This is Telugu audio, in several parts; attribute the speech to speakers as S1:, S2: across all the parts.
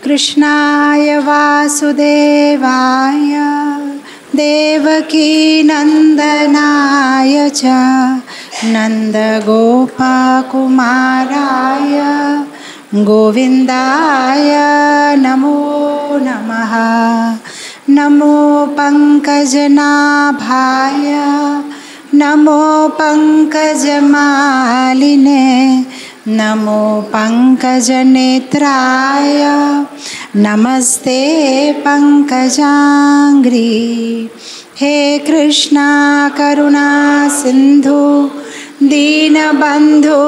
S1: कृष्णाय वासुदेवाय देवकी नंदनाय च नंदगोपकुमाराय गोविंदाय नमो नमः। नमो पंकजनाभाय नमो पंकजमालिने नमो पंकजनेत्राय नमस्ते पंकजांग्री। हे कृष्णा करुणा सिंधु दीनबंधु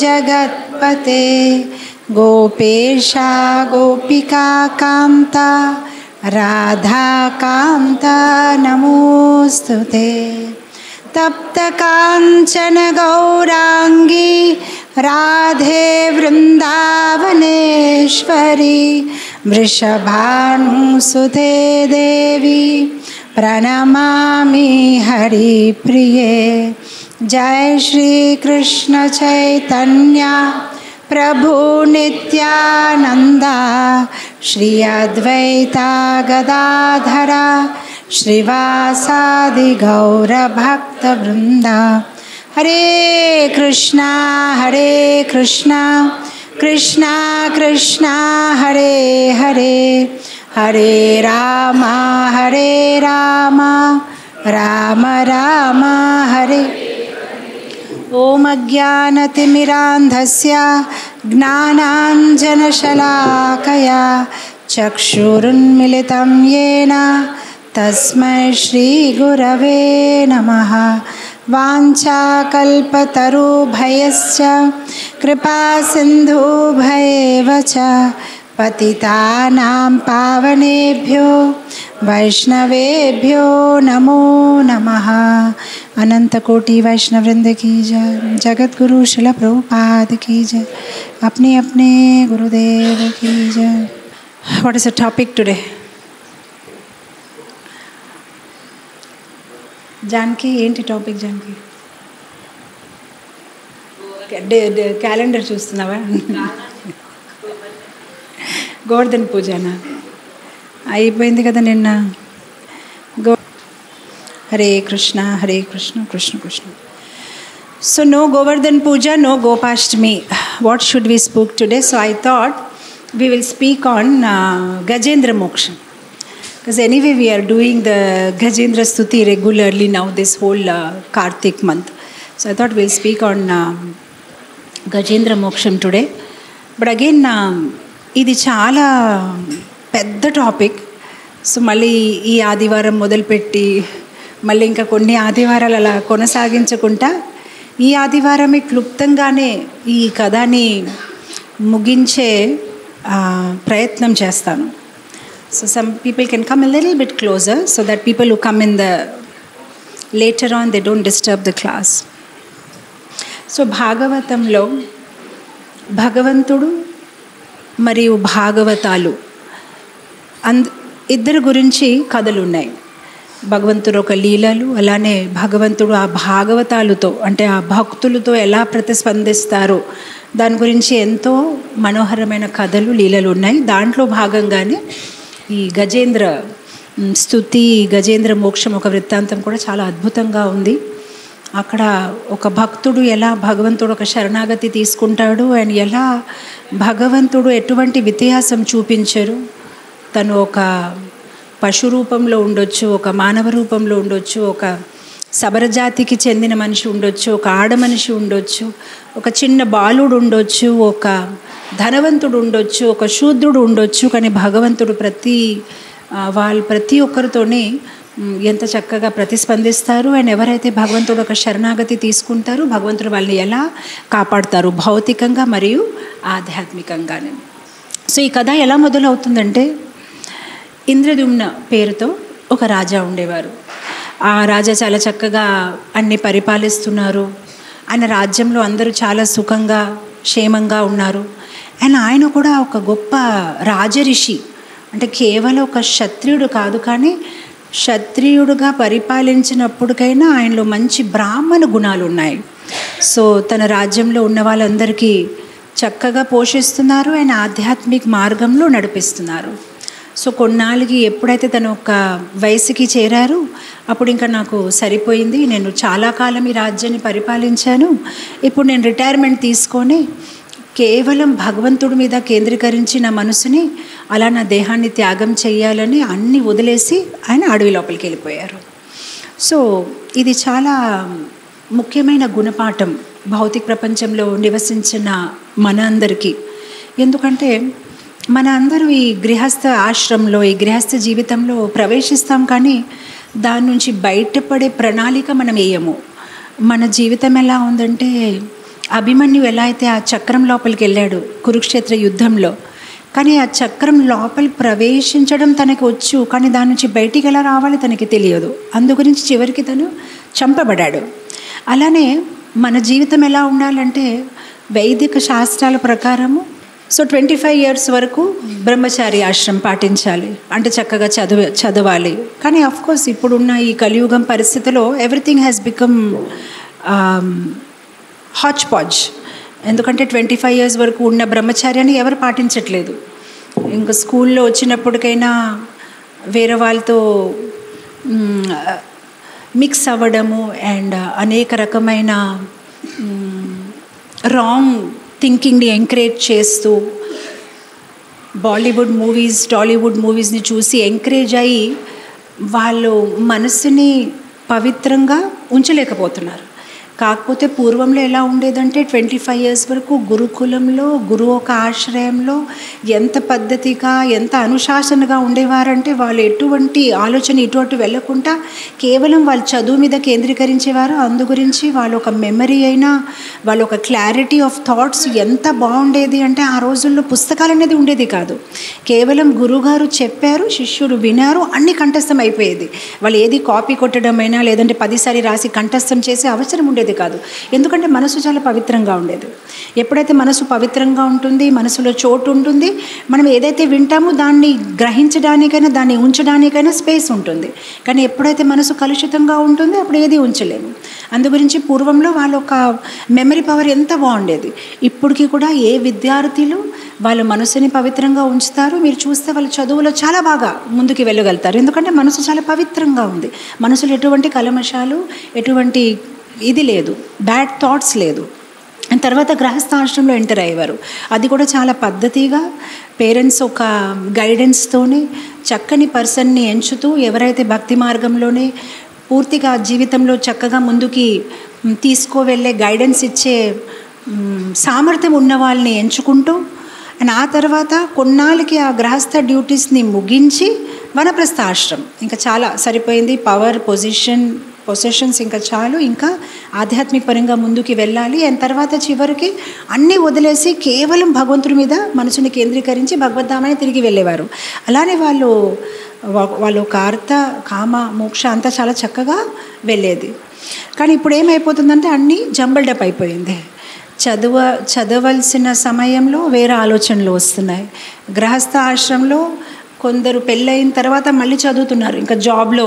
S1: जगत्पते गोपेशा गोपिका कांता राधा कांता नमोस्तुते। तप्त कांचन गौरांगी राधे वृंदावनेश्वरी वृषभानुसुते देवी प्रणमामि हरिप्रिये। जय श्री कृष्ण चैतन्य प्रभु नित्यानंदा श्री अद्वैता गदाधरा श्रीवासादि गौरभक्तवृंदा। हरे कृष्णा कृष्णा कृष्णा हरे हरे हरे राम राम राम हरे। ओम अज्ञानतिमिरान्धस्य ज्ञानाञ्जनशलाकया चक्षुरुन्मिलितं येन तस्मै श्रीगुरवे नमः। वाञ्छाकल्पतरुभयश्च कृपासिन्धुभयेव च पतितानां पावनेभ्यो वैष्णवेभ्यो नमो नमः। अनंत कोटि वैष्णववृंद की जय। जगतगुरु श्रील प्रभुपाद की जय। अपने अपने गुरुदेव की जय। What is the topic today? Janaki ఏంటి టాపిక్ जानकी? క్యాలెండర్ చూస్తున్నావా? గోవర్ధన్ పూజనా అయిపోయింది కదా నిన్న. Hare Krishna Krishna Krishna. So no Govardhan Puja, no Gopashtami. What should we speak today? So I thought we will speak on Gajendra Moksha. Because anyway we are doing the Gajendra Stuti regularly now this whole Kartik month. So I thought we'll speak on Gajendra Moksham today. But again ఇది చాలా పెద్ద టాపిక్. సో మళ్ళీ ఈ ఆదివారం మొదలుపెట్టి మళ్ళీ ఇంకా కొన్ని ఆదివారాలు అలా కొనసాగించకుండా ఈ ఆదివారమే క్లుప్తంగానే ఈ కథని ముగించే ప్రయత్నం చేస్తాను. So some people can come a little bit closer so that people who come in the later on they don't disturb the class. So భాగవతంలో భగవంతుడు మరియు భాగవతాలు ఇద్దరు గురించి కథలు ఉన్నాయి. భగవంతుడు ఒక లీలలు, అలానే భగవంతుడు ఆ భాగవతాలతో అంటే ఆ భక్తులతో ఎలా ప్రతిస్పందిస్తారో దాని గురించి ఎంతో మనోహరమైన కథలు లీలలు ఉన్నాయి. దాంట్లో భాగంగానే ఈ గజేంద్ర స్తుతి గజేంద్ర మోక్షం ఒక వృత్తాంతం కూడా చాలా అద్భుతంగా ఉంది. అక్కడ ఒక భక్తుడు ఎలా భగవంతుడు ఒక శరణాగతి తీసుకుంటాడు అండ్ ఎలా భగవంతుడు ఎటువంటి వ్యత్యాసం చూపించరు. తను ఒక పశు రూపంలో ఉండొచ్చు, ఒక మానవ రూపంలో ఉండొచ్చు, ఒక సబరజాతికి చెందిన మనిషి ఉండొచ్చు, ఒక ఆడ మనిషి ఉండొచ్చు, ఒక చిన్న బాలుడు ఉండొచ్చు, ఒక ధనవంతుడు ఉండొచ్చు, ఒక శూద్రుడు ఉండొచ్చు. కానీ భగవంతుడు ప్రతి ఒక్కరితోనే ఎంత చక్కగా ప్రతిస్పందిస్తారు. అండ్ ఎవరైతే భగవంతుడు ఒక శరణాగతి తీసుకుంటారో భగవంతుడు వాళ్ళని ఎలా కాపాడుతారు భౌతికంగా మరియు ఆధ్యాత్మికంగానే. సో ఈ కథ ఎలా మొదలవుతుందంటే ఇంద్రద్యుమ్న పేరుతో ఒక రాజా ఉండేవారు. ఆ రాజా చాలా చక్కగా అన్ని పరిపాలిస్తున్నారు. ఆయన రాజ్యంలో అందరూ చాలా సుఖంగా క్షేమంగా ఉన్నారు. అండ్ ఆయన కూడా ఒక గొప్ప రాజరిషి, అంటే కేవలం ఒక క్షత్రియుడు కాదు, కానీ క్షత్రియుడుగా పరిపాలించినప్పటికైనా ఆయనలో మంచి బ్రాహ్మణ గుణాలు ఉన్నాయి. సో తన రాజ్యంలో ఉన్న వాళ్ళందరికీ చక్కగా పోషిస్తున్నారు, అండ్ ఆధ్యాత్మిక మార్గంలో నడిపిస్తున్నారు. సో కొన్నాళ్ళకి ఎప్పుడైతే తను ఒక వయసుకి చేరారు, అప్పుడు ఇంకా నాకు సరిపోయింది, నేను చాలా కాలం ఈ రాజ్యాన్ని పరిపాలించాను, ఇప్పుడు నేను రిటైర్మెంట్ తీసుకొని కేవలం భగవంతుడి మీద కేంద్రీకరించి నా మనసుని, అలా నా దేహాన్ని త్యాగం చేయాలని అన్నీ వదిలేసి ఆయన అడవి లోపలికి వెళ్ళిపోయారు. సో ఇది చాలా ముఖ్యమైన గుణపాఠం భౌతిక ప్రపంచంలో నివసించిన మన అందరికీ. ఎందుకంటే మన అందరూ ఈ గృహస్థ ఆశ్రమంలో, ఈ గృహస్థ జీవితంలో ప్రవేశిస్తాం, కానీ దాని నుంచి బయటపడే ప్రణాళిక మనం వేయము. మన జీవితం ఎలా ఉందంటే, అభిమన్యు ఎలా అయితే ఆ చక్రం లోపలికి వెళ్ళాడు కురుక్షేత్ర యుద్ధంలో, కానీ ఆ చక్రం లోపలికి ప్రవేశించడం తనకి వచ్చు, కానీ దాని నుంచి బయటికి ఎలా రావాలి తనకి తెలియదు. అందుగురించి చివరికి తను చంపబడ్డాడు. అలానే మన జీవితం ఎలా ఉండాలంటే, వైదిక శాస్త్రాల ప్రకారము సో 25 years వరకు బ్రహ్మచారి ఆశ్రమం పాటించాలి, అంటే చక్కగా చదవాలి. కానీ అఫ్కోర్స్ ఇప్పుడున్న ఈ కలియుగం పరిస్థితిలో everything has become hatch patch. ఎందుకంటే 25 years వరకు ఉన్న బ్రహ్మచార్యాన్ని ఎవరు పాటించట్లేదు. ఇంకా స్కూల్లో వచ్చినప్పటికైనా వేరే వాళ్ళతో మిక్స్ అవ్వడము అండ్ అనేక రకమైన రాంగ్ థింకింగ్ని ఎంకరేజ్ చేస్తూ, బాలీవుడ్ మూవీస్, టాలీవుడ్ మూవీస్ని చూసి ఎంకరేజ్ అయ్యి వాళ్ళు మనసుని పవిత్రంగా ఉంచలేకపోతున్నారు. కాకపోతే పూర్వంలో ఎలా ఉండేదంటే 25 years వరకు గురుకులంలో, గురువు ఒక ఆశ్రయంలో ఎంత పద్ధతిగా, ఎంత అనుశాసనగా ఉండేవారంటే, వాళ్ళు ఎటువంటి ఆలోచన ఇటువంటి వెళ్ళకుండా కేవలం వాళ్ళ చదువు మీద కేంద్రీకరించేవారు. అందు గురించి వాళ్ళ ఒక మెమరీ అయినా, వాళ్ళ ఒక క్లారిటీ ఆఫ్ థాట్స్ ఎంత బాగుండేది అంటే, ఆ రోజుల్లో పుస్తకాలు అనేది ఉండేది కాదు. కేవలం గురువుగారు చెప్పారు, శిష్యుడు వినారు, అన్ని కంఠస్థం అయిపోయేది. వాళ్ళు ఏది కాపీ కొట్టడమైనా లేదంటే 10 సారి రాసి కంఠస్థం చేసే అవసరం ఉండేది కాదు. ఎందుకంటే మనసు చాలా పవిత్రంగా ఉండేది. ఎప్పుడైతే మనసు పవిత్రంగా ఉంటుంది, మనసులో చోటు ఉంటుంది, మనం ఏదైతే వింటామో దాన్ని గ్రహించడానికైనా, దాన్ని ఉంచడానికైనా స్పేస్ ఉంటుంది. కానీ ఎప్పుడైతే మనసు కలుషితంగా ఉంటుందో అప్పుడు ఏది ఉంచలేము. అందుగురించి పూర్వంలో వాళ్ళ ఒక మెమరీ పవర్ ఎంత బాగుండేది. ఇప్పటికీ కూడా ఏ విద్యార్థులు వాళ్ళ మనసుని పవిత్రంగా ఉంచుతారు, మీరు చూస్తే వాళ్ళ చదువులో చాలా బాగా ముందుకు వెళ్ళగలుగుతారు. ఎందుకంటే మనసు చాలా పవిత్రంగా ఉంది. మనసులో ఎటువంటి కల్మషాలు, ఎటువంటి ఇది లేదు, బ్యాడ్ థాట్స్ లేదు. తర్వాత గృహస్థాశ్రమంలో ఎంటర్ అయ్యేవారు. అది కూడా చాలా పద్ధతిగా పేరెంట్స్ ఒక గైడెన్స్తోనే చక్కని పర్సన్ని ఎంచుతూ, ఎవరైతే భక్తి మార్గంలోనే పూర్తిగా జీవితంలో చక్కగా ముందుకి తీసుకువెళ్ళే గైడెన్స్ ఇచ్చే సామర్థ్యం ఉన్న వాళ్ళని ఎంచుకుంటూ, అండ్ ఆ తర్వాత కొన్నాళ్ళకి ఆ గృహస్థ డ్యూటీస్ని ముగించి వనప్రస్థ ఆశ్రమం ఇంకా చాలా సరిపోయింది, పవర్, పొజిషన్స్ ఇంకా చాలు, ఇంకా ఆధ్యాత్మిక పరంగా ముందుకు వెళ్ళాలి. అండ్ తర్వాత చివరికి అన్నీ వదిలేసి కేవలం భగవంతుడి మీద మనసుని కేంద్రీకరించి భగవద్ధామని తిరిగి వెళ్ళేవారు. అలానే వాళ్ళు ఒక అర్థ, కామ, మోక్ష అంతా చాలా చక్కగా వెళ్ళేది. కానీ ఇప్పుడు ఏమైపోతుందంటే అన్నీ జంబల్డప్ అయిపోయింది. చదవలసిన సమయంలో వేరే ఆలోచనలు వస్తున్నాయి. గృహస్థ ఆశ్రమంలో కొందరు పెళ్ళయిన తర్వాత మళ్ళీ చదువుతున్నారు, ఇంకా జాబ్లో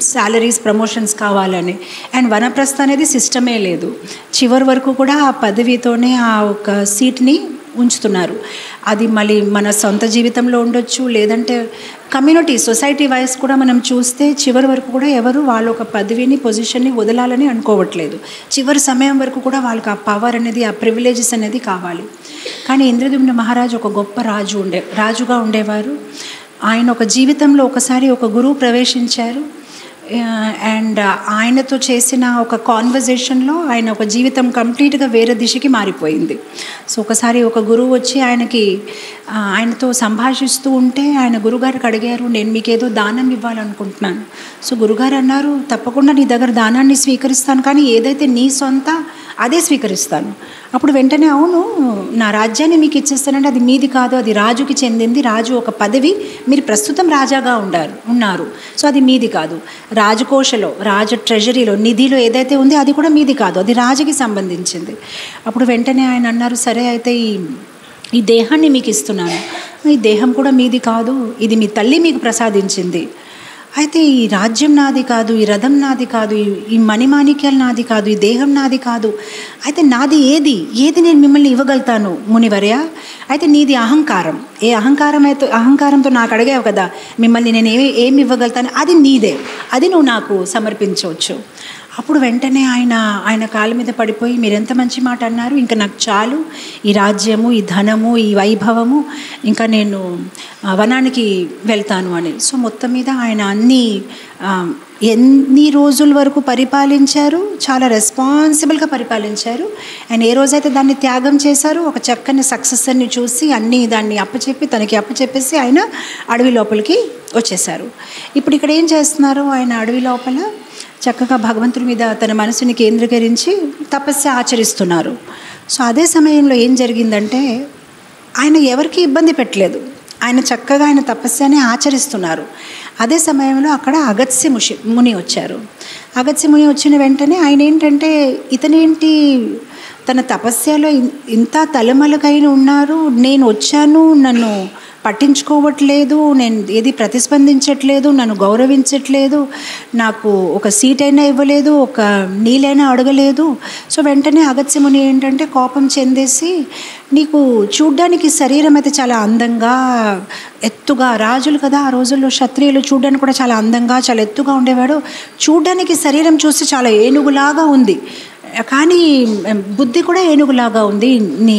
S1: శాలరీస్, ప్రమోషన్స్ కావాలని. అండ్ వనప్రస్థ అనేది సిస్టమే లేదు. చివరి వరకు కూడా ఆ పదవితోనే ఆ ఒక సీట్ని ఉంచుతున్నారు. అది మళ్ళీ మన సొంత జీవితంలో ఉండొచ్చు, లేదంటే కమ్యూనిటీ, సొసైటీ వైజ్ కూడా మనం చూస్తే చివరి వరకు కూడా ఎవరు వాళ్ళ ఒక పదవిని, పొజిషన్ని వదలాలని అనుకోవట్లేదు. చివరి సమయం వరకు కూడా వాళ్ళకి ఆ పవర్ అనేది, ఆ ప్రివిలేజెస్ అనేది కావాలి. కానీ ఇంద్రద్యుమ్న మహారాజు ఒక గొప్ప రాజుగా ఉండేవారు. ఆయన ఒక జీవితంలో ఒకసారి ఒక గురువు ప్రవేశించారు. అండ్ ఆయనతో చేసిన ఒక కాన్వర్జేషన్లో ఆయన ఒక జీవితం కంప్లీట్గా వేరే దిశకి మారిపోయింది. సో ఒకసారి ఒక గురువు వచ్చి ఆయనతో సంభాషిస్తూ ఉంటే ఆయన గురుగారికి అడిగారు, నేను మీకేదో దానం ఇవ్వాలనుకుంటున్నాను. సో గురుగారు అన్నారు, తప్పకుండా నీ దగ్గర దానాన్ని స్వీకరిస్తాను, కానీ ఏదైతే నీ సొంత అదే స్వీకరిస్తాను. అప్పుడు వెంటనే, అవును, నా రాజ్యాన్ని మీకు ఇచ్చేస్తానంటే అది మీది కాదు, అది రాజుకి చెందింది. రాజు ఒక పదవి, మీరు ప్రస్తుతం రాజాగా ఉన్నారు, సో అది మీది కాదు. రాజకోశలో, రాజ ట్రెజరీలో, నిధిలో ఏదైతే ఉందో అది కూడా మీది కాదు, అది రాజుకి సంబంధించింది. అప్పుడు వెంటనే ఆయన అన్నారు, సరే అయితే ఈ దేహాన్ని మీకు ఇస్తున్నాను. ఈ దేహం కూడా మీది కాదు, ఇది మీ తల్లి మీకు ప్రసాదించింది. అయితే ఈ రాజ్యం నాది కాదు, ఈ రథం నాది కాదు, ఈ మణిమాణిక్యాలు నాది కాదు, ఈ దేహం నాది కాదు, అయితే నాది ఏది నేను మిమ్మల్ని ఇవ్వగలుగుతాను మునివర్య? అయితే నీది అహంకారం. ఏ అహంకారం అయితే అహంకారంతో నాకు అడిగావు కదా, మిమ్మల్ని నేను ఏమి ఇవ్వగలుగుతాను, అది నీదే, అది నువ్వు నాకు సమర్పించవచ్చు. అప్పుడు వెంటనే ఆయన కాళ్ళ మీద పడిపోయి, మీరు ఎంత మంచి మాట అన్నారు, ఇంకా నాకు చాలు ఈ రాజ్యము, ఈ ధనము, ఈ వైభవము, ఇంకా నేను వనానికి వెళ్తాను అని. సో మొత్తం మీద ఆయన ఎన్ని రోజుల వరకు పరిపాలించారు, చాలా రెస్పాన్సిబుల్గా పరిపాలించారు. ఆయన ఏ రోజైతే దాన్ని త్యాగం చేశారో, ఒక చక్కని సక్సెసర్ని చూసి దాన్ని తనకి అప్పచెప్పేసి ఆయన అడవి లోపలికి వచ్చేసారు. ఇప్పుడు ఇక్కడ ఏం చేస్తున్నారు, ఆయన అడవి లోపల చక్కగా భగవంతుడి మీద తన మనసుని కేంద్రీకరించి తపస్సు ఆచరిస్తున్నారు. సో అదే సమయంలో ఏం జరిగిందంటే, ఆయన ఎవరికి ఇబ్బంది పెట్టలేదు, ఆయన చక్కగా ఆయన తపస్సుని ఆచరిస్తున్నారు. అదే సమయంలో అక్కడ అగస్త్య ముని వచ్చారు. అగస్త్య ముని వచ్చిన వెంటనే ఆయన ఏంటంటే, ఇతనేంటి తన తపస్యలో ఇంత తలమలకైన ఉన్నారు, నేను వచ్చాను, నన్ను పట్టించుకోవట్లేదు, నేను ఏది ప్రతిస్పందించట్లేదు, నన్ను గౌరవించట్లేదు, నాకు ఒక సీట్ అయినా ఇవ్వలేదు, ఒక నీళ్ళైనా అడగలేదు. సో వెంటనే అగస్త్యముని ఏంటంటే కోపం చెందేసి, నీకు చూడ్డానికి శరీరం అయితే చాలా అందంగా ఎత్తుగా, రాజులు కదా ఆ రోజుల్లో క్షత్రియులు చూడ్డానికి కూడా చాలా అందంగా చాలా ఎత్తుగా ఉండేవాడు, చూడ్డానికి శరీరం చూస్తే చాలా ఏనుగులాగా ఉంది, కానీ బుద్ధి కూడా ఏనుగులాగా ఉంది, నీ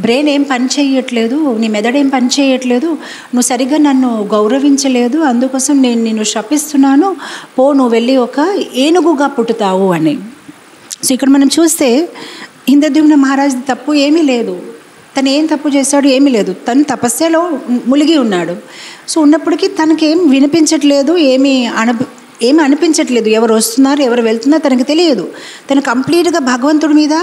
S1: బ్రెయిన్ ఏం పని చేయట్లేదు, నీ మెదడేం పని చేయట్లేదు, నువ్వు సరిగ్గా నన్ను గౌరవించలేదు, అందుకోసం నేను నిన్ను శపిస్తున్నాను, నువ్వు వెళ్ళి ఒక ఏనుగుగా పుట్టుతావు అని. సో ఇక్కడ మనం చూస్తే ఇంద్రద్యుమ్న మహారాజు తప్పు ఏమీ లేదు, తను ఏం తప్పు చేశాడు ఏమీ లేదు, తను తపస్యలో మునిగి ఉన్నాడు. సో ఉన్నప్పటికీ తనకేం వినిపించట్లేదు, ఏమీ అనిపించట్లేదు, ఎవరు వస్తున్నారు ఎవరు వెళ్తున్నారు తనకు తెలియదు, తను కంప్లీట్గా భగవంతుడి మీద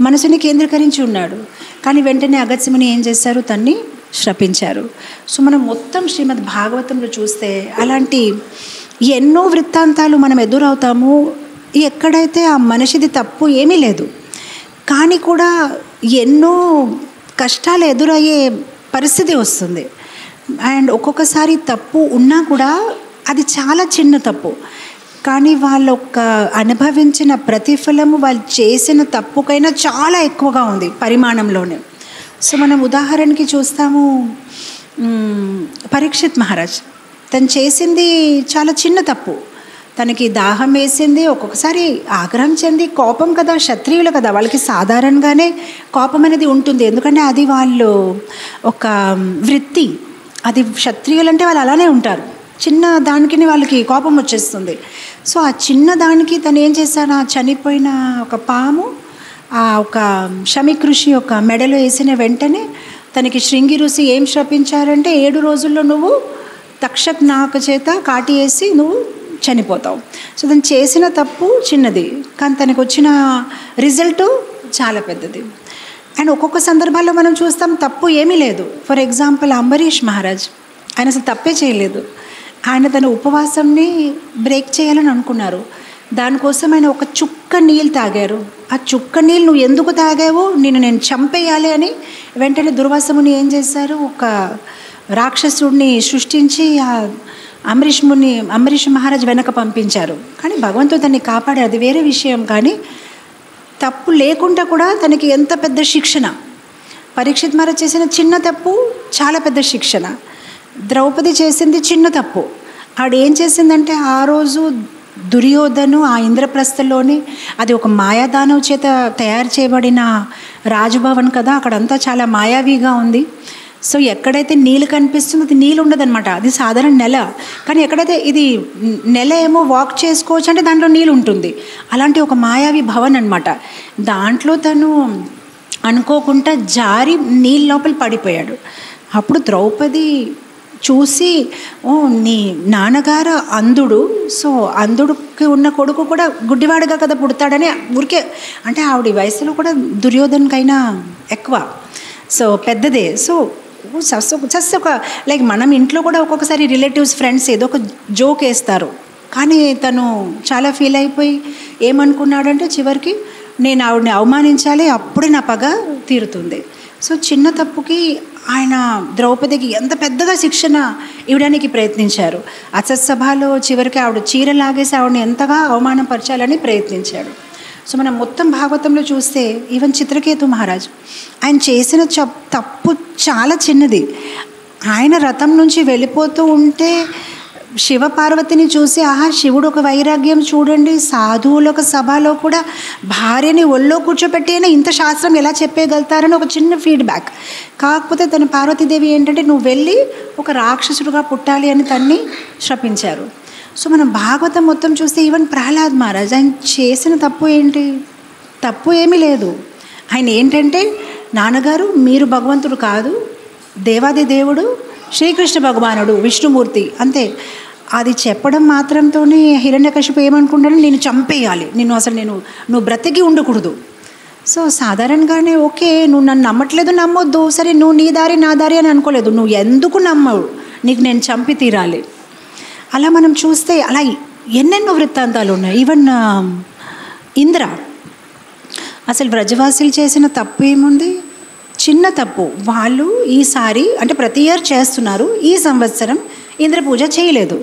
S1: మనసుని కేంద్రీకరించి ఉన్నాడు. కానీ వెంటనే అగస్త్యముని ఏం చేశారు, తన్ని శపించారు. సో మనం మొత్తం శ్రీమద్ భాగవతంలో చూస్తే అలాంటి ఎన్నో వృత్తాంతాలు మనం ఎదురవుతాము. ఎక్కడైతే ఆ మనిషిది తప్పు ఏమీ లేదు, కానీ కూడా ఎన్నో కష్టాలు ఎదురయ్యే పరిస్థితి వస్తుంది. అండ్ ఒక్కొక్కసారి తప్పు ఉన్నా కూడా అది చాలా చిన్న తప్పు, కానీ వాళ్ళ అనుభవించిన ప్రతిఫలము వాళ్ళు చేసిన తప్పుకైనా చాలా ఎక్కువగా ఉంది పరిమాణంలోనే. సో మనం ఉదాహరణకి చూస్తాము, పరీక్షిత్ మహారాజ్ తను చేసింది చాలా చిన్న తప్పు, తనకి దాహం వేసింది, ఒక్కొక్కసారి ఆగ్రహం చెంది, కోపం కదా, క్షత్రియులు కదా, వాళ్ళకి సాధారణంగానే కోపం అనేది ఉంటుంది, ఎందుకంటే అది వాళ్ళు ఒక వృత్తి, అది క్షత్రియులు అంటే వాళ్ళు అలానే ఉంటారు, చిన్న దానికి వాళ్ళకి కోపం వచ్చేస్తుంది. సో ఆ చిన్న దానికి తను ఏం చేశాడు, ఆ చనిపోయిన ఒక పాము ఒక శమిక్ ఋషి యొక్క మెడలో వేసిన వెంటనే తనకి శృంగి ఋషి ఏం శపించారంటే, 7 రోజుల్లో నువ్వు తక్షక్ నాక చేత కాటి వేసి నువ్వు చనిపోతావు. సో తను చేసిన తప్పు చిన్నది, కానీ తనకు వచ్చిన రిజల్ట్ చాలా పెద్దది. అండ్ ఒక్కొక్క సందర్భాల్లో మనం చూస్తాం తప్పు ఏమీ లేదు. ఫర్ ఎగ్జాంపుల్ అంబరీష్ మహారాజ్, ఆయన అసలు తప్పే చేయలేదు, ఆయన తన ఉపవాసంని బ్రేక్ చేయాలని అనుకున్నారు, దానికోసం ఆయన ఒక చుక్క నీళ్ళు తాగారు. ఆ చుక్క నీళ్ళు నువ్వు ఎందుకు తాగావో, నేను చంపేయాలి అని వెంటనే దుర్వాసముని ఏం చేశారు, ఒక రాక్షసుడిని సృష్టించి ఆ అంబరీష్ మహారాజ్ వెనక పంపించారు. కానీ భగవంతుడు తనని కాపాడారు, అది వేరే విషయం. కానీ తప్పు లేకుండా కూడా తనకి ఎంత పెద్ద శిక్షణ, పరీక్షిత్ మహారాజ్ చేసిన చిన్న తప్పు చాలా పెద్ద శిక్షణ, ద్రౌపది చేసింది చిన్న తప్పు. ఆవిడ ఏం చేసిందంటే, ఆ రోజు దుర్యోధను ఆ ఇంద్రప్రస్థలోని, అది ఒక మాయాదానవ చేత తయారు చేయబడిన రాజభవన్ కదా, అక్కడంతా చాలా మాయావిగా ఉంది. సో ఎక్కడైతే నీళ్ళు కనిపిస్తుందో అది నీళ్ళు ఉండదన్నమాట, అది సాధారణ నెల. కానీ ఎక్కడైతే ఇది నెల ఏమో వాక్ చేసుకోవచ్చు అంటే దాంట్లో నీళ్ళు ఉంటుంది, అలాంటి ఒక మాయావి భవన్ అనమాట. దాంట్లో తను అనుకోకుండా జారి నీళ్ళ లోపల పడిపోయాడు. అప్పుడు ద్రౌపది చూసి, నీ నాన్నగారు అంధుడు, సో అంధుడికి ఉన్న కొడుకు కూడా గుడ్డివాడుగా కదా పుడతాడని ఊరికే, అంటే ఆవిడ వయసులో కూడా దుర్యోధనకైనా ఎక్కువ, సో పెద్దదే. సో జస్ట్ ఒక లైక్ మనం ఇంట్లో కూడా ఒక్కొక్కసారి రిలేటివ్స్ ఫ్రెండ్స్ ఏదో ఒక జోక్ వేస్తారు, కానీ తను చాలా ఫీల్ అయిపోయి ఏమనుకున్నాడంటే, చివరికి నేను ఆవిడని అవమానించాలి, అప్పుడే నా పగ తీరుతుంది. సో చిన్న తప్పుకి ఆయన ద్రౌపదికి ఎంత పెద్దగా శిక్షణ ఇవ్వడానికి ప్రయత్నించారు. అసత్సభలో చివరికి ఆవిడ చీర లాగేసి ఆవిడని ఎంతగా అవమానపరచాలని ప్రయత్నించాడు. సో మనం మొత్తం భాగవతంలో చూస్తే ఈవెన్ చిత్రకేతు మహారాజు ఆయన చేసిన తప్పు చాలా చిన్నది. ఆయన రథం నుంచి వెళ్ళిపోతూ ఉంటే శివపార్వతిని చూసి, ఆహా శివుడు ఒక వైరాగ్యం చూడండి, సాధువుల ఒక సభలో కూడా భార్యని ఒళ్ళో కూర్చోపెట్టి అయినా ఇంత శాస్త్రం ఎలా చెప్పేయగలుగుతారని ఒక చిన్న ఫీడ్బ్యాక్. కాకపోతే తన పార్వతీదేవి ఏంటంటే నువ్వు వెళ్ళి ఒక రాక్షసుడుగా పుట్టాలి అని తన్ని శపించారు. సో మనం భాగవతం మొత్తం చూస్తే ఈవెన్ ప్రహ్లాద్ మహారాజ్ ఆయన చేసిన తప్పు ఏంటి? తప్పు ఏమీ లేదు. ఆయన ఏంటంటే నాన్నగారు మీరు భగవంతుడు కాదు, దేవాది దేవుడు శ్రీకృష్ణ భగవానుడు విష్ణుమూర్తి అంతే. అది చెప్పడం మాత్రంతోనే హిరణ్యకశిపు ఏమనుకుంటాడు, నేను చంపేయాలి, నువ్వు బ్రతికి ఉండకూడదు. సో సాధారణంగానే ఓకే నువ్వు నన్ను నమ్మట్లేదు, నమ్మొద్దు, సరే నువ్వు నీ దారి నా దారి అని అనుకోలేదు, నువ్వు ఎందుకు నమ్మవు, నీకు నేను చంపి తీరాలి. అలా మనం చూస్తే అలా ఎన్నెన్నో వృత్తాంతాలు ఉన్నాయి. ఈవెన్ ఇంద్ర, అసలు వ్రజవాసులు చేసిన తప్పు ఏముంది? చిన్న తప్పు. వాళ్ళు ఈసారి అంటే ప్రతి ఇయర్ చేస్తున్నారు, ఈ సంవత్సరం ఇంద్ర పూజ చేయలేదు.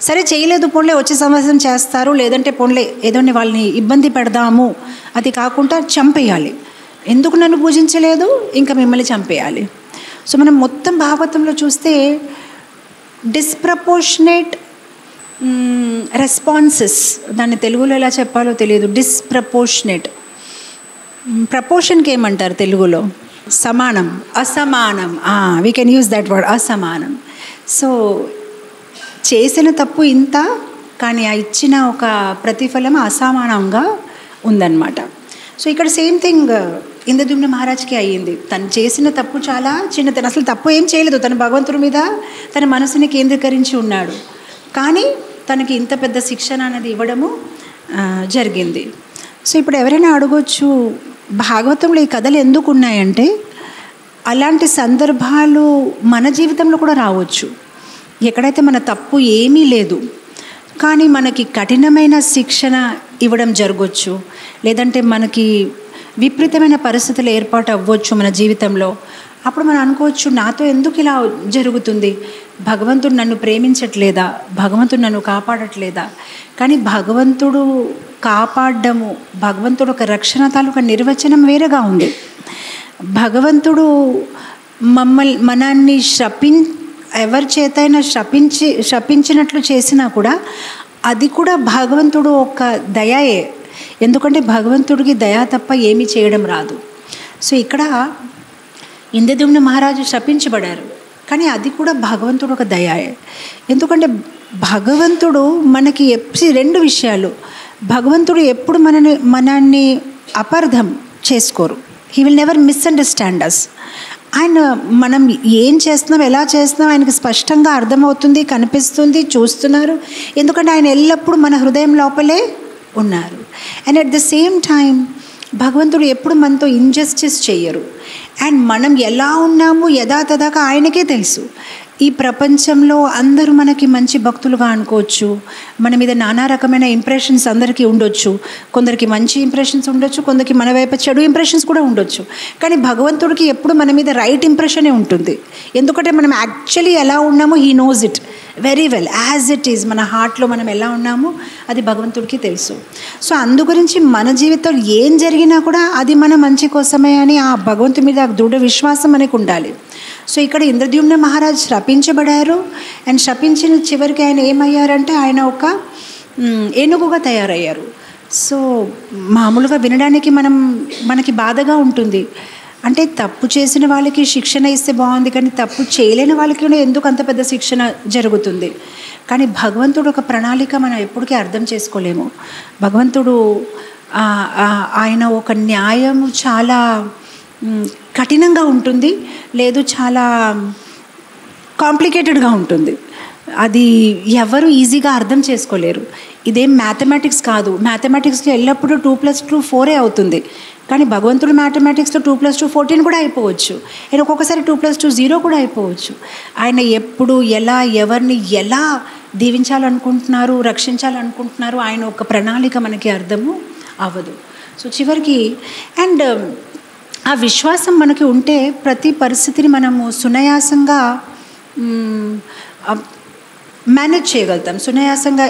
S1: సరే చేయలేదు పోన్లే, వచ్చే సంవత్సరం చేస్తారు, లేదంటే పోన్లే ఏదో వాళ్ళని ఇబ్బంది పెడదాము, అది కాకుండా చంపేయాలి. ఎందుకు నన్ను పూజించలేదు, ఇంకా మిమ్మల్ని చంపేయాలి. సో మనం మొత్తం భాగవతంలో చూస్తే డిస్ప్రపోర్షనేట్ రెస్పాన్సెస్, దాన్ని తెలుగులో ఎలా చెప్పాలో తెలియదు. డిస్ప్రపోర్షనేట్, ప్రపోర్షన్కి ఏమంటారు తెలుగులో? సమానం, అసమానం. We can use that word, అసమానం. సో చేసిన తప్పు ఇంత, కానీ ఆ ఇచ్చిన ఒక ప్రతిఫలం అసమానంగా ఉందన్నమాట. సో ఇక్కడ సేమ్ థింగ్ ఇంద్రద్యుమ్న మహారాజ్కి అయ్యింది. తను చేసిన తప్పు చాలా చిన్నతనం, అసలు తప్పు ఏం చేయలేదు, తన భగవంతుడి మీద తన మనసుని కేంద్రీకరించి ఉన్నాడు, కానీ తనకి ఇంత పెద్ద శిక్షణ అనేది ఇవ్వడము జరిగింది. సో ఇప్పుడు ఎవరైనా అడగొచ్చు, భాగవతంలో ఈ కథలు ఎందుకు ఉన్నాయంటే అలాంటి సందర్భాలు మన జీవితంలో కూడా రావచ్చు. ఎక్కడైతే మన తప్పు ఏమీ లేదు కానీ మనకి కఠినమైన శిక్షణ ఇవ్వడం జరగవచ్చు, లేదంటే మనకి విపరీతమైన పరిస్థితులు ఏర్పాటు అవ్వచ్చు మన జీవితంలో. అప్పుడు మనం అనుకోవచ్చు, నాతో ఎందుకు ఇలా జరుగుతుంది, భగవంతుడు నన్ను ప్రేమించట్లేదా, భగవంతుడు నన్ను కాపాడట్లేదా? కానీ భగవంతుడు కాపాడము, భగవంతుడు ఒక రక్షణ తాలూకా నిర్వచనం వేరేగా ఉంది. భగవంతుడు మనల్ని ఎవరి చేతైనా శపించినట్లు చేసినా కూడా అది కూడా భగవంతుడు ఒక దయయే. ఎందుకంటే భగవంతుడికి దయ తప్ప ఏమీ చేయడం రాదు. సో ఇక్కడ ఇంద్రద్యుమ్న మహారాజు శపించబడారు, కానీ అది కూడా భగవంతుడు ఒక దయయే. ఎందుకంటే భగవంతుడు మనకి రెండు విషయాలు, భగవంతుడు ఎప్పుడు మనల్ని అపార్థం చేసుకోరు. హీ విల్ నెవర్ మిస్అండర్స్టాండ్ అస్. ఆయన మనం ఏం చేస్తున్నాం, ఎలా చేస్తున్నాం ఆయనకి స్పష్టంగా అర్థమవుతుంది, కనిపిస్తుంది, చూస్తున్నారు. ఎందుకంటే ఆయన ఎల్లప్పుడూ మన హృదయం లోపలే ఉన్నారు. And at the same time భగవంతుడు ఎప్పుడు మనతో ఇంజస్టిస్ చేయరు. అండ్ మనం ఎలా ఉన్నాము యథాతథాగా ఆయనకే తెలుసు. ఈ ప్రపంచంలో అందరూ మనకి మంచి భక్తులుగా అనుకోవచ్చు, మన మీద నానా రకమైన ఇంప్రెషన్స్ అందరికీ ఉండొచ్చు. కొందరికి మంచి ఇంప్రెషన్స్ ఉండొచ్చు, కొందరికి మన వైపు చెడు ఇంప్రెషన్స్ కూడా ఉండొచ్చు. కానీ భగవంతుడికి ఎప్పుడు మన మీద రైట్ ఇంప్రెషనే ఉంటుంది. ఎందుకంటే మనం యాక్చువల్లీ ఎలా ఉన్నామో he knows it very well as it is. మన హార్ట్లో మనం ఎలా ఉన్నామో అది భగవంతుడికి తెలుసు. సో అందు గురించి మన జీవితంలో ఏం జరిగినా కూడా అది మన మంచి కోసమే అని ఆ భగవంతుడి మీద దృఢ విశ్వాసం మనకు ఉండాలి. సో ఇక్కడ ఇంద్రద్యుమ్న మహారాజ్ శపించబడారు. అండ్ శపించిన చివరికి ఆయన ఏమయ్యారంటే ఆయన ఒక ఏనుగుగా తయారయ్యారు. సో మామూలుగా వినడానికి మనకి బాధగా ఉంటుంది. అంటే తప్పు చేసిన వాళ్ళకి శిక్షణ ఇస్తే బాగుంది, కానీ తప్పు చేయలేని వాళ్ళకి కూడా ఎందుకు అంత పెద్ద శిక్షణ జరుగుతుంది? కానీ భగవంతుడు ఒక ప్రణాళిక మనం ఎప్పటికీ అర్థం చేసుకోలేము. భగవంతుడు ఆయన ఒక న్యాయము చాలా కఠినంగా ఉంటుంది, లేదు చాలా కాంప్లికేటెడ్గా ఉంటుంది. అది ఎవరు ఈజీగా అర్థం చేసుకోలేరు. ఇదేం మ్యాథమెటిక్స్ కాదు. మ్యాథమెటిక్స్లో ఎల్లప్పుడూ 2+2 4 అవుతుంది, కానీ భగవంతుడు మ్యాథమెటిక్స్లో 2+2 14 కూడా అయిపోవచ్చు. ఆయన ఒక్కొక్కసారి 2+2 0 కూడా అయిపోవచ్చు. ఆయన ఎప్పుడు ఎలా ఎవరిని ఎలా దీవించాలనుకుంటున్నారు, రక్షించాలనుకుంటున్నారు, ఆయన ఒక ప్రణాళిక మనకి అర్థము అవ్వదు. సో చివరికి అండ్ ఆ విశ్వాసం మనకి ఉంటే ప్రతి పరిస్థితిని మనము సునాయాసంగా మేనేజ్ చేయగలుగుతాం, సునాయాసంగా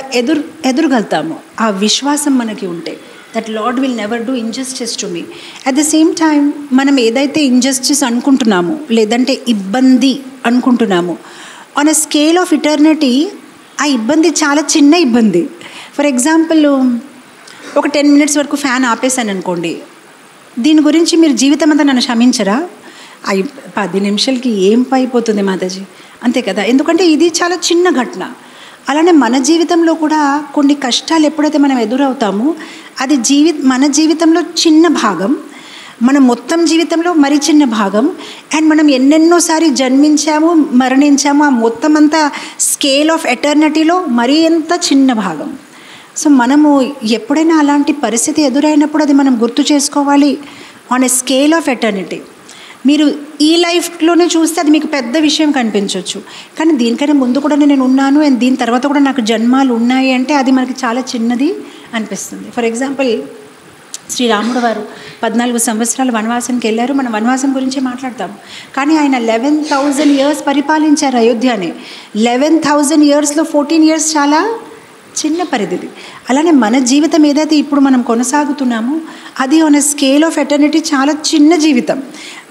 S1: ఎదురుగలుగుతాము. ఆ విశ్వాసం మనకి ఉంటే that lord will never do injustice to me. At the same time మనం ఏదైతే ఇంజస్టిస్ అనుకుంటున్నామో లేదంటే ఇబ్బంది అనుకుంటున్నామో, on a scale of eternity ఆ ఇబ్బంది చాలా చిన్న ఇబ్బంది. ఫర్ ఎగ్జాంపుల్, ఒక 10 minutes వరకు ఫ్యాన్ ఆపేశాను అనుకోండి, దీని గురించి మీరు జీవితం అంతా నన్ను క్షమించరా? 10 నిమిషాలకి ఏం అయిపోతుంది మాతాజీ, అంతే కదా. ఎందుకంటే ఇది చాలా చిన్న ఘటన. అలానే మన జీవితంలో కూడా కొన్ని కష్టాలు ఎప్పుడైతే మనం ఎదురవుతామో అది మన జీవితంలో చిన్న భాగం, మన మొత్తం జీవితంలో మరి చిన్న భాగం. అండ్ మనం ఎన్నెన్నోసారి జన్మించాము, మరణించాము, ఆ మొత్తం అంతా స్కేల్ ఆఫ్ ఎటర్నిటీలో మరీ ఎంత చిన్న భాగం. సో మనము ఎప్పుడైనా అలాంటి పరిస్థితి ఎదురైనప్పుడు అది మనం గుర్తు చేసుకోవాలి. On a scale of eternity మీరు ఈ లైఫ్లోనే చూస్తే అది మీకు పెద్ద విషయం కనిపించవచ్చు, కానీ దీనికైనా ముందు కూడా నేను ఉన్నాను అండ్ దీని తర్వాత కూడా నాకు జన్మాలు ఉన్నాయి అంటే అది మనకి చాలా చిన్నది అనిపిస్తుంది. ఫర్ ఎగ్జాంపుల్, శ్రీరాముడు వారు 14 సంవత్సరాలు వనవాసానికి వెళ్ళారు. మనం వనవాసం గురించి మాట్లాడతాం, కానీ ఆయన 11,000 years పరిపాలించారు అయోధ్యని. 11,000 yearsలో 14 years చాలా చిన్న పరిధి. అలానే మన జీవితం ఏదైతే ఇప్పుడు మనం కొనసాగుతున్నామో అది on a scale of eternity చాలా చిన్న జీవితం.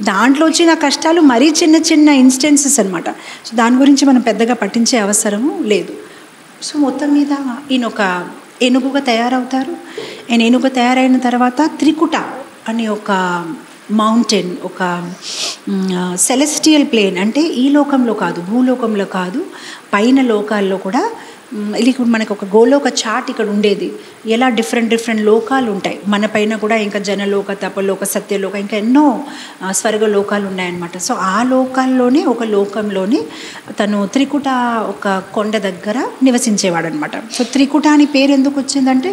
S1: దాంట్లో వచ్చిన కష్టాలు మరీ చిన్న చిన్న ఇన్స్టెన్సెస్ అనమాట. సో దాని గురించి మనం పెద్దగా పట్టించే అవసరము లేదు. సో మొత్తం మీద ఈయన ఒక ఏనుగుగా తయారవుతారు. ఆయన ఏనుగుగా తయారైన తర్వాత త్రికుట అనే ఒక మౌంటైన్, ఒక సెలెస్టియల్ ప్లేన్, అంటే ఈ లోకంలో కాదు, భూలోకంలో కాదు, పైన లోకాల్లో కూడా ఇప్పుడు మనకు ఒక గోలోక చాట్ ఇక్కడ ఉండేది. ఎలా డిఫరెంట్ లోకాలు ఉంటాయి మన పైన కూడా, ఇంకా జనలోక, తపలోక, సత్యలోక, ఇంకా ఎన్నో స్వర్గ లోకాలు ఉన్నాయన్నమాట. సో ఆ లోకాల్లోనే ఒక లోకంలోనే తను త్రికుట ఒక కొండ దగ్గర నివసించేవాడు అనమాట. సో త్రికుట అని పేరు ఎందుకు వచ్చిందంటే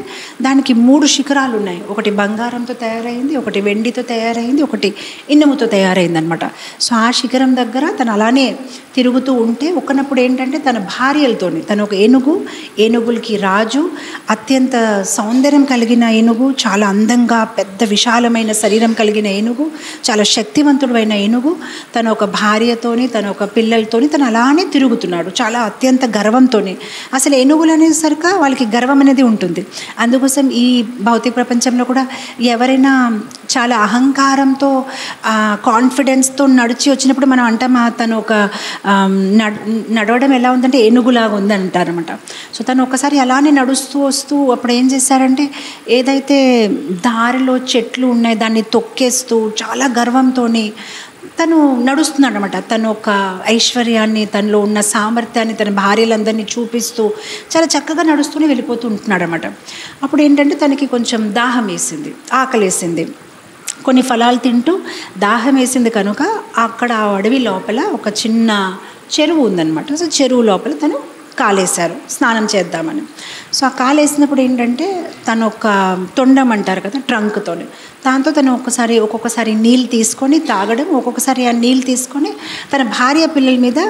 S1: దానికి 3 శిఖరాలు ఉన్నాయి. ఒకటి బంగారంతో తయారైంది, ఒకటి వెండితో తయారైంది, ఒకటి ఇనుముతో తయారైంది అనమాట. సో ఆ శిఖరం దగ్గర తను అలానే తిరుగుతూ ఉంటే ఒకనప్పుడు ఏంటంటే తన భార్యలతోని, తను ఒక ఏనుగులకి రాజు, అత్యంత సౌందర్యం కలిగిన ఏనుగు, చాలా అందంగా పెద్ద విశాలమైన శరీరం కలిగిన ఏనుగు, చాలా శక్తివంతుడైన ఏనుగు, తన ఒక భార్యతోని తన ఒక పిల్లలతోని తను అలానే తిరుగుతున్నాడు, చాలా అత్యంత గర్వంతోని. అసలు ఏనుగులు అనేసరికి వాళ్ళకి గర్వం అనేది ఉంటుంది. అందుకోసం ఈ భౌతిక ప్రపంచంలో కూడా ఎవరైనా చాలా అహంకారంతో కాన్ఫిడెన్స్తో నడిచి వచ్చినప్పుడు మనం అంటాం తను ఒక నడవడం ఎలా ఉందంటే ఏనుగులాగా ఉంది అంటారనమాట. సో తను ఒకసారి అలానే నడుస్తూ వస్తూ అప్పుడు ఏం చేశారంటే ఏదైతే దారిలో చెట్లు ఉన్నాయి దాన్ని తొక్కేస్తూ చాలా గర్వంతో తను నడుస్తున్నాడు అనమాట. తను ఒక ఐశ్వర్యాన్ని, తనలో ఉన్న సామర్థ్యాన్ని తన భార్యలందరినీ చూపిస్తూ చాలా చక్కగా నడుస్తూనే వెళ్ళిపోతూ ఉంటున్నాడు అనమాట. అప్పుడు ఏంటంటే తనకి కొంచెం దాహం వేసింది, ఆకలేసింది. కొన్ని ఫలాలు తింటూ దాహం వేసింది కనుక అక్కడ ఆ అడవి లోపల ఒక చిన్న చెరువు ఉందన్నమాట. సో చెరువు లోపల తను కాలేశారు స్నానం చేద్దామని. సో ఆ కాలేసినప్పుడు ఏంటంటే తను ఒక తొండం అంటారు కదా, ట్రంక్తో, దాంతో తను ఒక్కొక్కసారి నీళ్ళు తీసుకొని తాగడం, ఒక్కొక్కసారి ఆ నీళ్ళు తీసుకొని తన భార్య పిల్లల మీద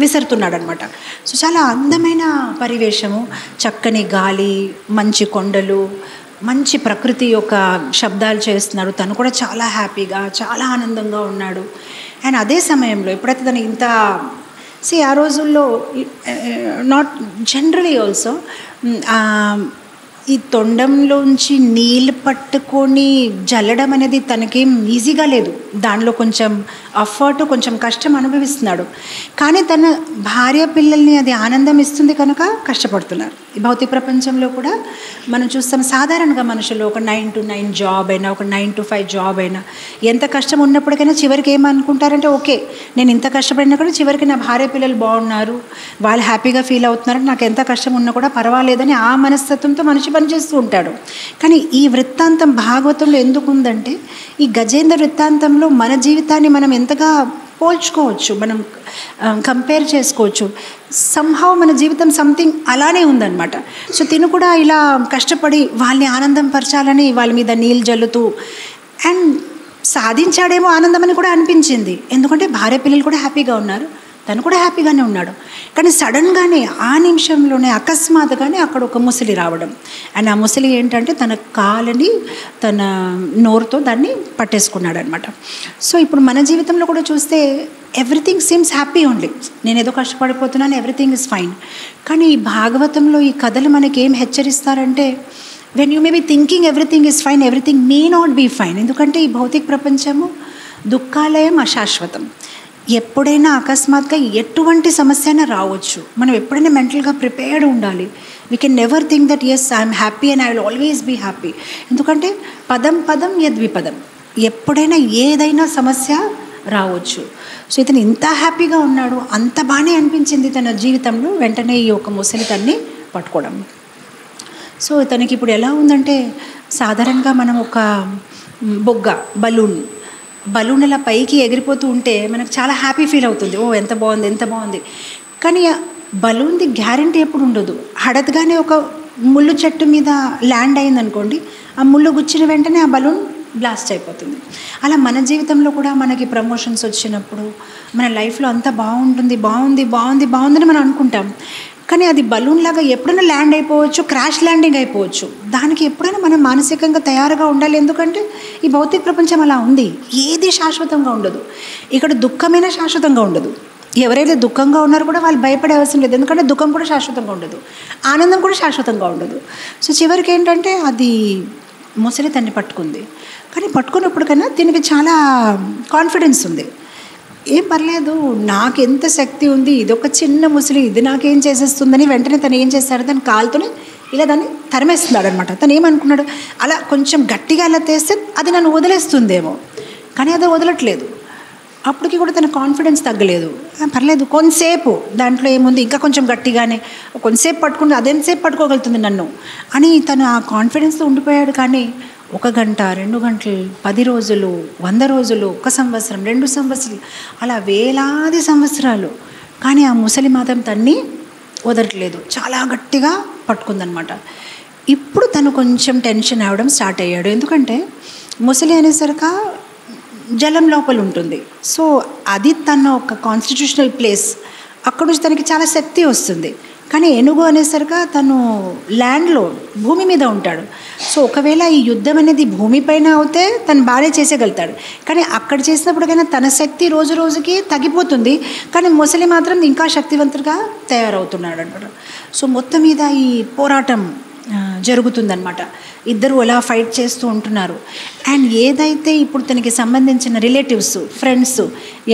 S1: విసురుతున్నాడు అనమాట. సో చాలా అందమైన పరివేశము, చక్కని గాలి, మంచి కొండలు, మంచి ప్రకృతి యొక్క శబ్దాలు చేస్తున్నాడు. తను కూడా చాలా హ్యాపీగా చాలా ఆనందంగా ఉన్నాడు. అండ్ అదే సమయంలో ఎప్పుడైతే తను ఇంత ఆ రోజుల్లో నాట్ జనరలీ ఆల్సో ఈ తొండంలోంచి నీళ్ళు పట్టుకొని జల్లడం అనేది తనకేం ఈజీగా లేదు. దానిలో కొంచెం అఫర్ట్, కొంచెం కష్టం అనుభవిస్తున్నాడు. కానీ తన భార్య పిల్లల్ని అది ఆనందం ఇస్తుంది కనుక కష్టపడుతున్నారు. ఈ భౌతిక ప్రపంచంలో కూడా మనం చూస్తాం సాధారణంగా మనుషులు ఒక 9 to 9 జాబ్ అయినా, ఒక 9 to 5 జాబ్ అయినా, ఎంత కష్టం ఉన్నప్పటికైనా చివరికి ఏమనుకుంటారంటే ఓకే నేను ఇంత కష్టపడినా కూడా చివరికి నా భార్య పిల్లలు బాగున్నారు, వాళ్ళు హ్యాపీగా ఫీల్ అవుతున్నారు, నాకు ఎంత కష్టం ఉన్నా కూడా పర్వాలేదని ఆ మనస్తత్వంతో మనిషి పనిచేస్తూ ఉంటాడు. కానీ ఈ వృత్తాంతం భాగవతంలో ఎందుకు ఉందంటే ఈ గజేంద్ర వృత్తాంతంలో మన జీవితాన్ని మనం ఎంతగా పోల్చుకోవచ్చు, మనం కంపేర్ చేసుకోవచ్చు. సంహౌ మన జీవితం సంథింగ్ అలానే ఉందన్నమాట. సో తిను కూడా ఇలా కష్టపడి వాళ్ళని ఆనందం పరచాలని వాళ్ళ మీద నీళ్ళు జల్లుతూ అండ్ సాధించాడేమో ఆనందం అని కూడా అనిపించింది. ఎందుకంటే భార్య పిల్లలు కూడా హ్యాపీగా ఉన్నారు, తను కూడా హ్యాపీగానే ఉన్నాడు. కానీ సడన్గానే ఆ నిమిషంలోనే అకస్మాత్తుగానే అక్కడ ఒక ముసలి రావడం. అండ్ ఆ ముసలి ఏంటంటే తన కాలని తన నోరుతో దాన్ని పట్టేసుకున్నాడు అనమాట. సో ఇప్పుడు మన జీవితంలో కూడా చూస్తే ఎవ్రీథింగ్ సీమ్స్ హ్యాపీ ఓన్లీ. నేను ఏదో కష్టపడిపోతున్నాను, ఎవ్రీథింగ్ ఇస్ ఫైన్. కానీ ఈ భాగవతంలో ఈ కథలు మనకి ఏం హెచ్చరిస్తారంటే, when you may be thinking everything is fine, everything may not be fine. ఎందుకంటే ఈ భౌతిక ప్రపంచము దుఃఖాలయం, అశాశ్వతం. ఎప్పుడైనా అకస్మాత్తుగా ఎటువంటి సమస్య అయినా రావచ్చు. మనం ఎప్పుడైనా మెంటల్గా ప్రిపేర్డ్ ఉండాలి. We can never think that yes I'm happy and I will always be happy. ఎందుకంటే పదం పదం యద్విపదం, ఎప్పుడైనా ఏదైనా సమస్య రావచ్చు. సో ఇతను ఇంత హ్యాపీగా ఉన్నాడు, అంత బాగానే అనిపించింది తన జీవితంలో. వెంటనే ఈ ఒక ముసలి తన్ని పట్టుకోవడం. సో ఇతనికి ఇప్పుడు ఎలా ఉందంటే, సాధారణంగా మనం ఒక బొగ్గ బలూన్ అలా పైకి ఎగిరిపోతూ ఉంటే మనకు చాలా హ్యాపీ ఫీల్ అవుతుంది. ఓ ఎంత బాగుంది, ఎంత బాగుంది. కానీ బలూన్ది గ్యారంటీ ఎప్పుడు ఉండదు. హఠాత్తుగానే ఒక ముళ్ళు చెట్టు మీద ల్యాండ్ అయిందనుకోండి, ఆ ముళ్ళు గుచ్చిన వెంటనే ఆ బలూన్ బ్లాస్ట్ అయిపోతుంది. అలా మన జీవితంలో కూడా మనకి ప్రమోషన్స్ వచ్చినప్పుడు మన లైఫ్లో అంతా బాగుంటుంది, బాగుంది బాగుంది బాగుందని మనం అనుకుంటాం. కానీ అది బలూన్ లాగా ఎప్పుడైనా ల్యాండ్ అయిపోవచ్చు, క్రాష్ ల్యాండింగ్ అయిపోవచ్చు. దానికి ఎప్పుడైనా మనం మానసికంగా తయారుగా ఉండాలి. ఎందుకంటే ఈ భౌతిక ప్రపంచం అలా ఉంది, ఏది శాశ్వతంగా ఉండదు. ఇక్కడ దుఃఖమైనా శాశ్వతంగా ఉండదు. ఎవరైతే దుఃఖంగా ఉన్నారో కూడా వాళ్ళు భయపడే అవసరం లేదు. ఎందుకంటే దుఃఖం కూడా శాశ్వతంగా ఉండదు, ఆనందం కూడా శాశ్వతంగా ఉండదు. సో చివరికి ఏంటంటే అది ముసలి తన్ని పట్టుకుంది. కానీ పట్టుకున్నప్పటికైనా దీనికి చాలా కాన్ఫిడెన్స్ ఉంది. ఏం పర్లేదు, నాకు ఎంత శక్తి ఉంది, ఇదొక చిన్న ముసలి, ఇది నాకేం చేసేస్తుందని వెంటనే తను ఏం చేస్తాడు, తను కాలుతోనే ఇలా దాన్ని తరిమేస్తున్నాడు అనమాట. తను ఏమనుకున్నాడు, అలా కొంచెం గట్టిగా అలా తీస్తే అది నన్ను వదిలేస్తుందేమో, కానీ అది వదలట్లేదు. అప్పటికి కూడా తన కాన్ఫిడెన్స్ తగ్గలేదు. పర్లేదు కొంతసేపు, దాంట్లో ఏముంది, ఇంకా కొంచెం గట్టిగానే కొంతసేపు పట్టుకుంటే అదెంతసేపు పట్టుకోగలుగుతుంది నన్ను అని తను ఆ కాన్ఫిడెన్స్తో ఉండిపోయాడు. కానీ 1 గంట, 2 గంటలు, 10 రోజులు, 100 రోజులు, 1 సంవత్సరం, 2 సంవత్సరాలు, అలా వేలాది సంవత్సరాలు. కానీ ఆ ముసలి మాత్రం తన్ని వదలట్లేదు, చాలా గట్టిగా పట్టుకుందనమాట. ఇప్పుడు తను కొంచెం టెన్షన్ అవ్వడం స్టార్ట్ అయ్యాడు. ఎందుకంటే ముసలి అనేసరికి జలం లోపల ఉంటుంది. సో అది తన ఒక కాన్స్టిట్యూషనల్ ప్లేస్, అక్కడ నుంచి తనకి చాలా శక్తి వస్తుంది. కానీ ఏనుగు అనేసరికి తను ల్యాండ్లో, భూమి మీద ఉంటాడు. సో ఒకవేళ ఈ యుద్ధం అనేది భూమిపైన అవుతే తను బాగానే చేసేయగలుగుతాడు. కానీ అక్కడ చేసినప్పటికైనా తన శక్తి రోజు రోజుకి తగ్గిపోతుంది. కానీ ముసలి మాత్రం ఇంకా శక్తివంతుడిగా తయారవుతున్నాడు అనమాట. సో మొత్తం మీద ఈ పోరాటం జరుగుతుందన్నమాట. ఇద్దరు అలా ఫైట్ చేస్తూ ఉంటున్నారు. అండ్ ఏదైతే ఇప్పుడు తనకి సంబంధించిన రిలేటివ్స్, ఫ్రెండ్స్,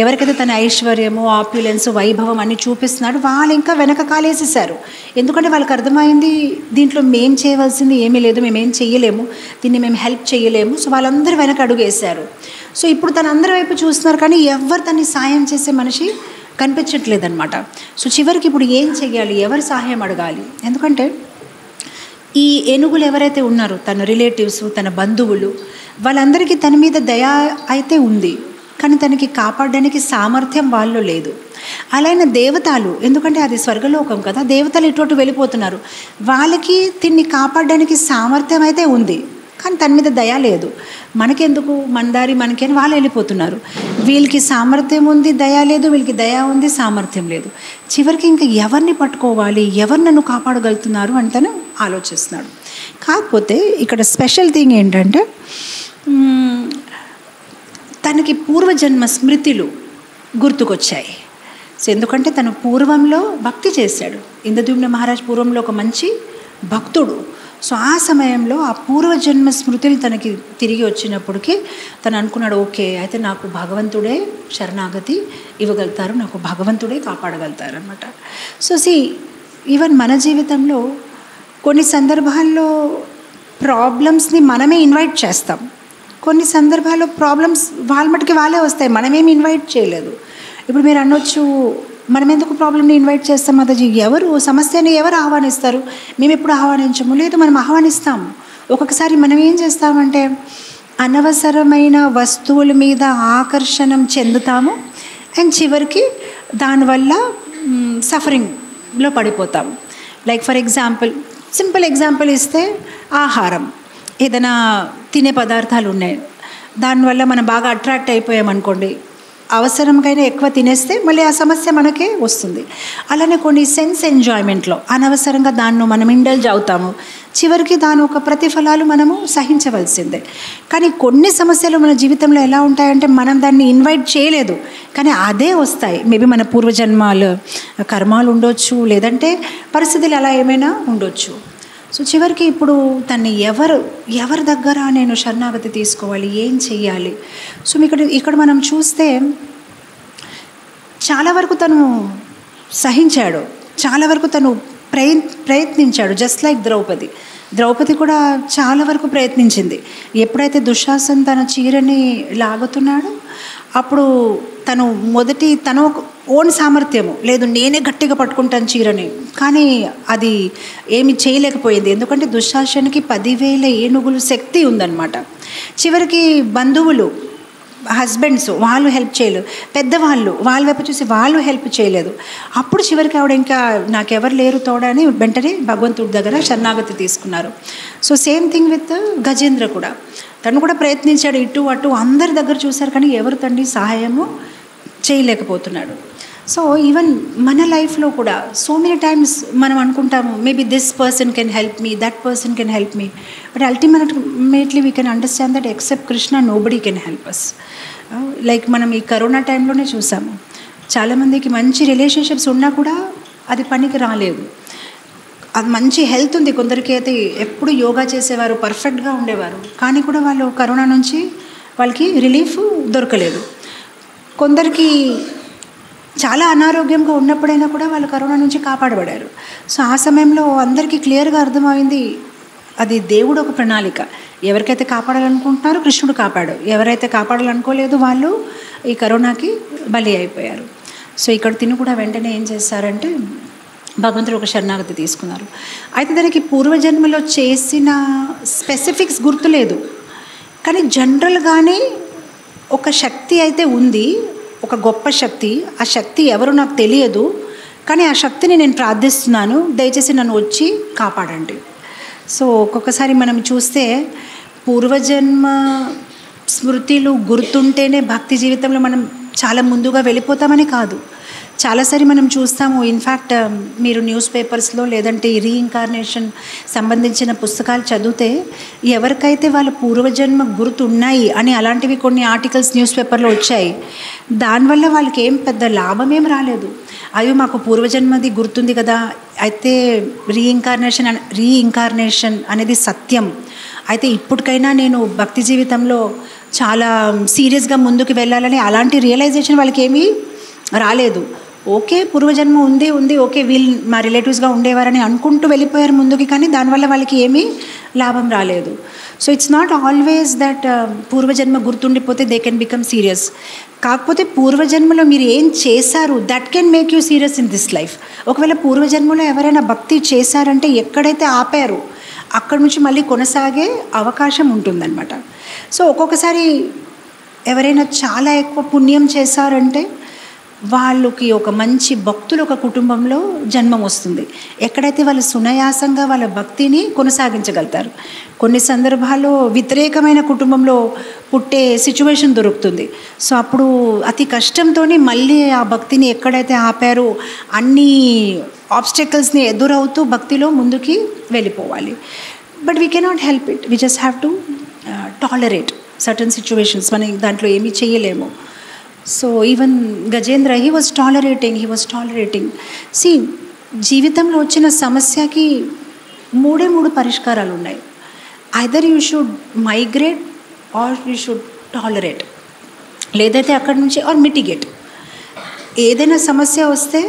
S1: ఎవరికైతే తన ఐశ్వర్యము, ఆప్యులెన్స్, వైభవం అన్నీ చూపిస్తున్నాడు, వాళ్ళు ఇంకా వెనక కాలేసేసారు. ఎందుకంటే వాళ్ళకి అర్థమైంది దీంట్లో మేము చేయవలసింది ఏమీ లేదు, మేమేం చెయ్యలేము, దీన్ని మేము హెల్ప్ చేయలేము. సో వాళ్ళందరూ వెనక అడుగేశారు. సో ఇప్పుడు తను అందరి వైపు చూస్తున్నారు, కానీ ఎవరు తన్ని సాయం చేసే మనిషి కనిపించట్లేదన్నమాట. సో చివరికి ఇప్పుడు ఏం చెయ్యాలి, ఎవరు సహాయం అడగాలి? ఎందుకంటే ఈ ఏనుగులు ఎవరైతే ఉన్నారో, తన రిలేటివ్స్, తన బంధువులు, వాళ్ళందరికీ తన మీద దయ అయితే ఉంది, కానీ తనకి కాపాడడానికి సామర్థ్యం వాళ్ళు లేదు. అలానే దేవతలు, ఎందుకంటే అది స్వర్గలోకం కదా, దేవతలు ఇటు వెళ్ళిపోతున్నారు, వాళ్ళకి తిన్ని కాపాడడానికి సామర్థ్యం అయితే ఉంది, కానీ తన మీద దయ లేదు. మనకెందుకు, మన దారి మనకి అని వాళ్ళు వెళ్ళిపోతున్నారు. వీళ్ళకి సామర్థ్యం ఉంది, దయ లేదు, వీళ్ళకి దయ ఉంది, సామర్థ్యం లేదు. చివరికి ఇంకా ఎవరిని పట్టుకోవాలి, ఎవరు నన్ను కాపాడగలుగుతున్నారు అని తను ఆలోచిస్తున్నాడు. కాకపోతే ఇక్కడ స్పెషల్ థింగ్ ఏంటంటే, తనకి పూర్వజన్మ స్మృతులు గుర్తుకొచ్చాయి. సో ఎందుకంటే తను పూర్వంలో భక్తి చేశాడు. ఇంద్రద్యుమ్న మహారాజ్ పూర్వంలో ఒక మంచి భక్తుడు. సో ఆ సమయంలో ఆ పూర్వజన్మ స్మృతులు తనకి తిరిగి వచ్చినప్పటికీ తను అనుకున్నాడు, ఓకే అయితే నాకు భగవంతుడే శరణాగతి ఇవ్వగలుగుతారు, నాకు భగవంతుడే కాపాడగలుగుతారు అనమాట. సో ఈవెన్ మన జీవితంలో కొన్ని సందర్భాల్లో ప్రాబ్లమ్స్ని మనమే ఇన్వైట్ చేస్తాం, కొన్ని సందర్భాల్లో ప్రాబ్లమ్స్ వాళ్ళ మటుకి వాళ్ళే వస్తాయి, మనమేమి ఇన్వైట్ చేయలేదు. ఇప్పుడు మీరు అనొచ్చు, మనం ఎందుకు ప్రాబ్లమ్ని ఇన్వైట్ చేస్తాం మాతాజీ, ఎవరు సమస్యని ఎవరు ఆహ్వానిస్తారు, మేము ఎప్పుడు ఆహ్వానించము. లేదు, మనం ఆహ్వానిస్తాము. ఒక్కొక్కసారి మనం ఏం చేస్తామంటే అనవసరమైన వస్తువుల మీద ఆకర్షణం చెందుతాము, అండ్ చివరికి దానివల్ల సఫరింగ్లో పడిపోతాము. Like for example, simple example ఇస్తే, ఆహారం, ఏదైనా తినే పదార్థాలు ఉన్నాయి, దానివల్ల మనం బాగా అట్రాక్ట్ అయిపోయామనుకోండి, అవసరంకైనా ఎక్కువ తినేస్తే మళ్ళీ ఆ సమస్య మనకే వస్తుంది. అలానే కొన్ని సెన్స్ ఎంజాయ్మెంట్లో అనవసరంగా దాన్ని మనం ఇండల్జ్ అవుతాము, చివరికి దాని ఒక ప్రతిఫలాలు మనము సహించవలసిందే. కానీ కొన్ని సమస్యలు మన జీవితంలో ఎలా ఉంటాయంటే మనం దాన్ని ఇన్వైట్ చేయలేదు కానీ అదే వస్తాయి. మేబీ మన పూర్వజన్మాలు కర్మాలు ఉండొచ్చు, లేదంటే పరిస్థితులు అలా ఏమైనా ఉండొచ్చు. సో చివరికి ఇప్పుడు తన్ని ఎవరి దగ్గర నేను శరణాగతి తీసుకోవాలి, ఏం చెయ్యాలి? సో ఇక్కడ మనం చూస్తే చాలా వరకు తను సహించాడు, చాలా వరకు తను ప్రయత్నించాడు. జస్ట్ లైక్ ద్రౌపది కూడా చాలా వరకు ప్రయత్నించింది. ఎప్పుడైతే దుశ్శాసన్ తన చీరని లాగుతున్నాడో అప్పుడు తను ఓన్ సామర్థ్యము లేదు, నేనే గట్టిగా పట్టుకుంటాను చీరని, కానీ అది ఏమి చేయలేకపోయింది. ఎందుకంటే దుశ్శాసన్కి 10,000 ఏనుగులు శక్తి ఉందన్నమాట. చివరికి బంధువులు, హస్బెండ్స్ వాళ్ళు హెల్ప్ చేయలేదు, పెద్దవాళ్ళు వాళ్ళ వైపు చూసి వాళ్ళు హెల్ప్ చేయలేదు. అప్పుడు చివరికి ఆవిడ ఇంకా నాకెవరు లేరు తోడని వెంటనే భగవంతుడి దగ్గర శరణాగతి తీసుకున్నారు. So same thing with Gajendra కూడా. తను కూడా ప్రయత్నించాడు, ఇటు అటు అందరి దగ్గర చూశారు కానీ ఎవరు తండ్రి సహాయము చేయలేకపోతున్నాడు. సో ఈవెన్ మన లైఫ్లో కూడా సో మెనీ టైమ్స్ మనం అనుకుంటాము maybe this person can help me, that person can help me, but ultimately we can understand that except Krishna nobody can help us. Like మనం ఈ కరోనా టైంలోనే చూసాము, చాలామందికి మంచి రిలేషన్షిప్స్ ఉన్నా కూడా అది పనికి రాలేదు. అది మంచి హెల్త్ ఉంది, కొందరికి అయితే ఎప్పుడు యోగా చేసేవారు, పర్ఫెక్ట్గా ఉండేవారు, కానీ కూడా వాళ్ళు కరోనా నుంచి వాళ్ళకి రిలీఫ్ దొరకలేదు. కొందరికి చాలా అనారోగ్యంగా ఉన్నప్పుడైనా కూడా వాళ్ళు కరోనా నుంచి కాపాడబడారు. సో ఆ సమయంలో అందరికీ క్లియర్గా అర్థమైంది అది దేవుడు ఒక ప్రణాళిక. ఎవరికైతే కాపాడాలనుకుంటున్నారో కృష్ణుడు కాపాడు, ఎవరైతే కాపాడాలనుకోలేదు వాళ్ళు ఈ కరోనాకి బలి అయిపోయారు. సో ఇక్కడ తిను కూడా వెంటనే ఏం చేశారంటే భగవంతుడు ఒక శరణాగతి తీసుకున్నారు. అయితే దానికి పూర్వజన్మలో చేసిన స్పెసిఫిక్స్ గుర్తులేదు, కానీ జనరల్గానే ఒక శక్తి అయితే ఉంది, ఒక గొప్ప శక్తి. ఆ శక్తి ఎవరు నాకు తెలియదు, కానీ ఆ శక్తిని నేను ప్రార్థిస్తున్నాను, దయచేసి నన్ను వచ్చి కాపాడండి. సో ఒక్కొక్కసారి మనం చూస్తే పూర్వజన్మ స్మృతులు గుర్తుంటేనే భక్తి జీవితంలో మనం చాలా ముందుగా వెళ్ళిపోతామని కాదు. చాలాసారి మనం చూస్తాము, ఇన్ఫ్యాక్ట్ మీరు న్యూస్ పేపర్స్లో లేదంటే రీఇన్కార్నేషన్ సంబంధించిన పుస్తకాలు చదివితే ఎవరికైతే వాళ్ళ పూర్వజన్మ గుర్తున్నాయి అని అలాంటివి కొన్ని ఆర్టికల్స్ న్యూస్ పేపర్లో వచ్చాయి. దానివల్ల వాళ్ళకి ఏం పెద్ద లాభం ఏం రాలేదు. అవి మాకు పూర్వజన్మది గుర్తుంది కదా, అయితే రీఇన్కార్నేషన్ అనేది సత్యం, అయితే ఇప్పటికైనా నేను భక్తి జీవితంలో చాలా సీరియస్గా ముందుకు వెళ్ళాలని అలాంటి రియలైజేషన్ వాళ్ళకి ఏమీ రాలేదు. ఓకే పూర్వజన్మ ఉంది ఓకే వీళ్ళు మా రిలేటివ్స్గా ఉండేవారని అనుకుంటూ వెళ్ళిపోయారు ముందుకి, కానీ దానివల్ల వాళ్ళకి ఏమీ లాభం రాలేదు. So it's not always that పూర్వజన్మ గుర్తుండిపోతే దే కెన్ బికమ్ సీరియస్. కాకపోతే పూర్వజన్మలో మీరు ఏం చేశారు that can make you serious in this life. ఒకవేళ పూర్వజన్మలో ఎవరైనా భక్తి చేశారంటే ఎక్కడైతే ఆపారు అక్కడి నుంచి మళ్ళీ కొనసాగే అవకాశం ఉంటుందన్నమాట. సో ఒక్కొక్కసారి ఎవరైనా చాలా ఎక్కువ పుణ్యం చేశారంటే వాళ్ళకి ఒక మంచి భక్తులు ఒక కుటుంబంలో జన్మం వస్తుంది, ఎక్కడైతే వాళ్ళు సునాయాసంగా వాళ్ళ భక్తిని కొనసాగించగలుగుతారు. కొన్ని సందర్భాల్లో వ్యతిరేకమైన కుటుంబంలో పుట్టే సిచ్యువేషన్ దొరుకుతుంది. సో అప్పుడు అతి కష్టంతో మళ్ళీ ఆ భక్తిని ఎక్కడైతే ఆపారో అన్ని ఆబ్స్టెకల్స్ని ఎదురవుతూ భక్తిలో ముందుకి వెళ్ళిపోవాలి. But we cannot help it, we just have to tolerate certain situations. మనం దాంట్లో ఏమీ చేయలేము. So even Gajendra he was tolerating. సి జీవితంలో వచ్చిన సమస్యకి 3 పరిష్కారాలు ఉన్నాయి. Either you should migrate or you should tolerate, లేదైతే అక్కడి నుంచి ఆర్ మిటిగేట్. ఏదైనా సమస్య వస్తే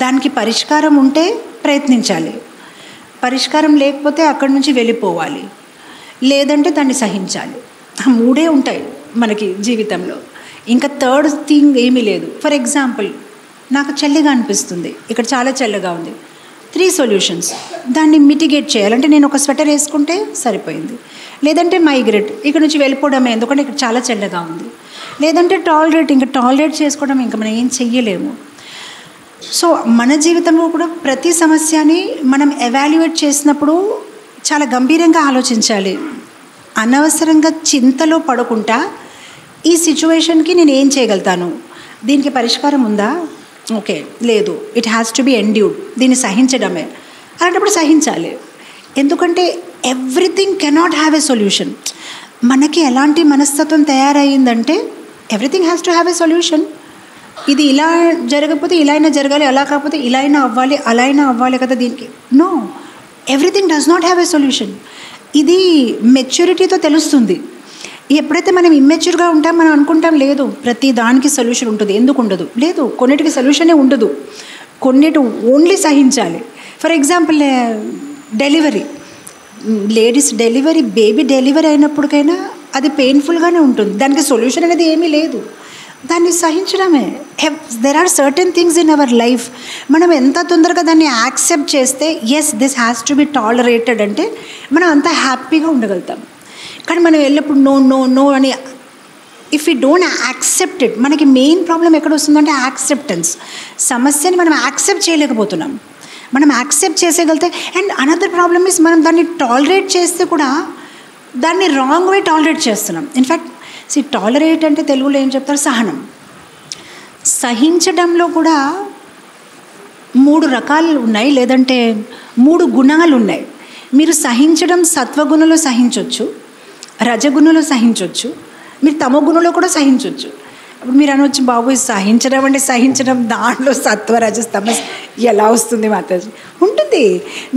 S1: దానికి పరిష్కారం ఉంటే ప్రయత్నించాలి, పరిష్కారం లేకపోతే అక్కడి నుంచి వెళ్ళిపోవాలి, లేదంటే దాన్ని సహించాలి. 3 ఉంటాయి మనకి జీవితంలో. ఇంకా థర్డ్ థింగ్ ఏమీ లేదు. ఫర్ ఎగ్జాంపుల్ నాకు చల్లగా అనిపిస్తుంది, ఇక్కడ చాలా చల్లగా ఉంది, 3 సొల్యూషన్స్. దాన్ని మిటిగేట్ చేయాలంటే నేను ఒక స్వెటర్ వేసుకుంటే సరిపోయింది, లేదంటే మైగ్రేట్, ఇక్కడ నుంచి వెళ్ళిపోవడమే ఎందుకంటే ఇక్కడ చాలా చల్లగా ఉంది, లేదంటే టాలరేట్ చేసుకోవడం ఇంకా మనం ఏం చెయ్యలేము. సో మన జీవితంలో కూడా ప్రతి సమస్యని మనం ఎవాల్యుయేట్ చేసినప్పుడు చాలా గంభీరంగా ఆలోచించాలి. అనవసరంగా చింతలో పడకుండా ఈ సిచ్యువేషన్కి నేను ఏం చేయగలుగుతాను, దీనికి పరిష్కారం ఉందా, ఓకే లేదు, it has to be endured, దీన్ని సహించడమే. అలాంటప్పుడు సహించాలి. ఎందుకంటే everything cannot have a solution. మనకి ఎలాంటి మనస్తత్వం తయారయ్యిందంటే everything has to have a solution. ఇది ఇలా జరగకపోతే ఇలా అయినా జరగాలి, అలా కాకపోతే ఇలా అయినా అవ్వాలి, అలా అయినా అవ్వాలి కదా దీనికి. No, everything does not have a solution. ఇది మెచ్యూరిటీతో తెలుస్తుంది. ఎప్పుడైతే మనం ఇమ్మెచ్యూర్గా ఉంటాం మనం అనుకుంటాం లేదు ప్రతి దానికి సొల్యూషన్ ఉంటుంది. ఎందుకు ఉండదు? లేదు, కొన్నిటికి సొల్యూషనే ఉండదు, కొన్నిటి ఓన్లీ సహించాలి. For example delivery, ladies delivery, baby delivery అయినప్పటికైనా అది పెయిన్ఫుల్గానే ఉంటుంది, దానికి సొల్యూషన్ అనేది ఏమీ లేదు, దాన్ని సహించడమే. There are certain things in our life, మనం ఎంత తొందరగా దాన్ని యాక్సెప్ట్ చేస్తే yes this has to be tolerated అంటే మనం అంత హ్యాపీగా ఉండగలుగుతాం. కానీ మనం ఎల్లప్పుడు నో నో నో అని if you don't accept it, మనకి మెయిన్ ప్రాబ్లం ఎక్కడ వస్తుందంటే యాక్సెప్టెన్స్. సమస్యని మనం యాక్సెప్ట్ చేయలేకపోతున్నాం. మనం యాక్సెప్ట్ చేసేయగలితే, అండ్ అనదర్ ప్రాబ్లమ్ ఇస్ మనం దాన్ని టాలరేట్ చేస్తే కూడా దాన్ని రాంగ్ వే టాలరేట్ చేస్తున్నాం. ఇన్ఫ్యాక్ట్ టాలరేట్ అంటే తెలుగులో ఏం చెప్తారు, సహనం. సహించడంలో కూడా 3 రకాలు ఉన్నాయి, లేదంటే 3 గుణాలు ఉన్నాయి. మీరు సహించడం సత్వగుణంలో సహించవచ్చు, రజగుణంలో సహించవచ్చు, మీరు తమోగుణంలో కూడా సహించవచ్చు. అప్పుడు మీరు అనవచ్చు, బాబు సహించడం అంటే సహించడం దాంట్లో సత్వ రజస్ తమస్ ఎలా వస్తుంది మాతాజీ? ఉంటుంది.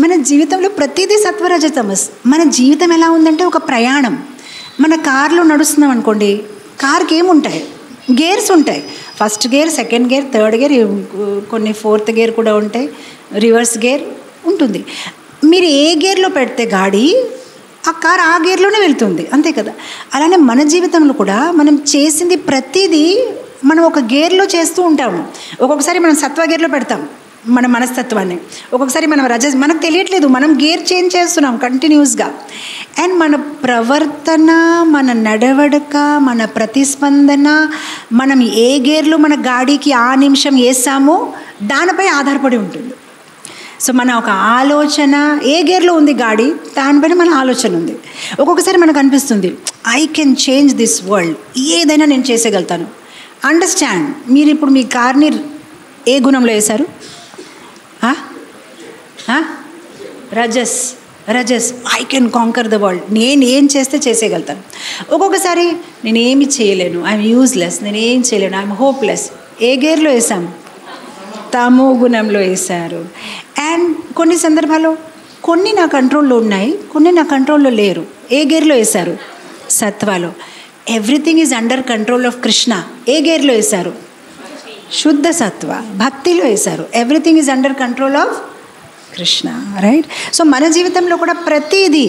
S1: మన జీవితంలో ప్రతిదీ సత్వ రజ తమస్. మన జీవితం ఎలా ఉందంటే ఒక ప్రయాణం. మన కార్లో నడుస్తున్నాం అనుకోండి, కార్కి ఏముంటాయి, గేర్స్ ఉంటాయి. First gear, second gear, third gear, కొన్ని ఫోర్త్ గేర్ కూడా ఉంటాయి, రివర్స్ గేర్ ఉంటుంది. మీరు ఏ గేర్లో పెడితే గాడి ఆ కార్ ఆ గేర్లోనే వెళ్తుంది, అంతే కదా. అలానే మన జీవితంలో కూడా మనం చేసింది ప్రతిదీ మనం ఒక గేర్లో చేస్తూ ఉంటాము. ఒక్కొక్కసారి మనం సత్వ గేర్లో పెడతాం మన మనస్తత్వాన్ని, ఒక్కొక్కసారి మనం మనకు తెలియట్లేదు, మనం గేర్ చేంజ్ చేస్తున్నాం కంటిన్యూస్గా. అండ్ మన ప్రవర్తన, మన నడవడిక, మన ప్రతిస్పందన, మనం ఏ గేర్లో మన గాడికి ఆ నిమిషం వేసామో దానిపై ఆధారపడి ఉంటుంది. సో మన ఒక ఆలోచన, ఏ గేర్లో ఉంది గాడి దానిపైన మన ఆలోచన ఉంది. ఒక్కొక్కసారి మనకు అనిపిస్తుంది I can change this world, ఏదైనా నేను చేసేయగలుగుతాను. అండర్స్టాండ్, మీరు ఇప్పుడు మీ కార్ని ఏ గుణంలో వేశారు? Rajas. Rajas, I can conquer the world, నేను ఏం చేస్తే చేసేయగలుగుతాను. ఒక్కొక్కసారి నేనేమి చేయలేను, ఐఎమ్ యూజ్లెస్, నేనేం చేయలేను, ఐఎమ్ హోప్లెస్. ఏ గేర్లో వేసాము? తమో గుణంలో వేశారు. అండ్ కొన్ని సందర్భాల్లో కొన్ని నా కంట్రోల్లో ఉన్నాయి, కొన్ని నా కంట్రోల్లో లేరు. ఏ గేర్లో వేశారు? సత్వాలో. Everything is under control of Krishna. ఏ గేర్లో వేశారు? శుద్ధ సత్వ. భక్తిలో వేశారు. Everything is under control of Krishna, right? So మన జీవితంలో కూడా ప్రతిదీ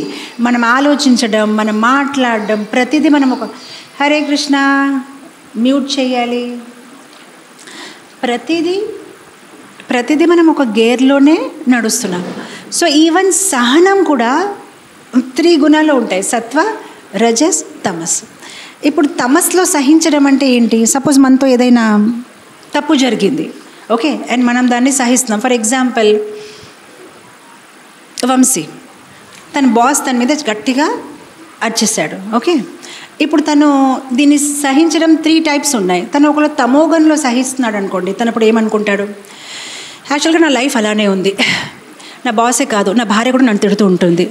S1: మనం ఆలోచించడం, మనం మాట్లాడడం, ప్రతిదీ మనం ఒక హరే కృష్ణ మ్యూట్ చేయాలి. ప్రతిదీ మనం ఒక గేర్లోనే నడుస్తున్నాం. సో ఈవెన్ సహనం కూడా 3 గుణాలు ఉంటాయి, సత్వ, రజస్, తమస్. ఇప్పుడు తమస్లో సహించడం అంటే ఏంటి? సపోజ్ మనతో ఏదైనా తప్పు జరిగింది, ఓకే, అండ్ మనం దాన్ని సహిస్తున్నాం. ఫర్ ఎగ్జాంపుల్ వంశీ, తన బాస్ తన మీద గట్టిగా అరిచేశాడు, ఓకే. ఇప్పుడు తను దీన్ని సహించడం 3 టైప్స్ ఉన్నాయి. తను ఒకవేళ తమోగంలో సహిస్తున్నాడు అనుకోండి, తను ఇప్పుడు ఏమనుకుంటాడు, యాక్చువల్గా నా లైఫ్ అలానే ఉంది, నా బాసే కాదు నా భార్య కూడా నన్ను తిడుతూ ఉంటుంది,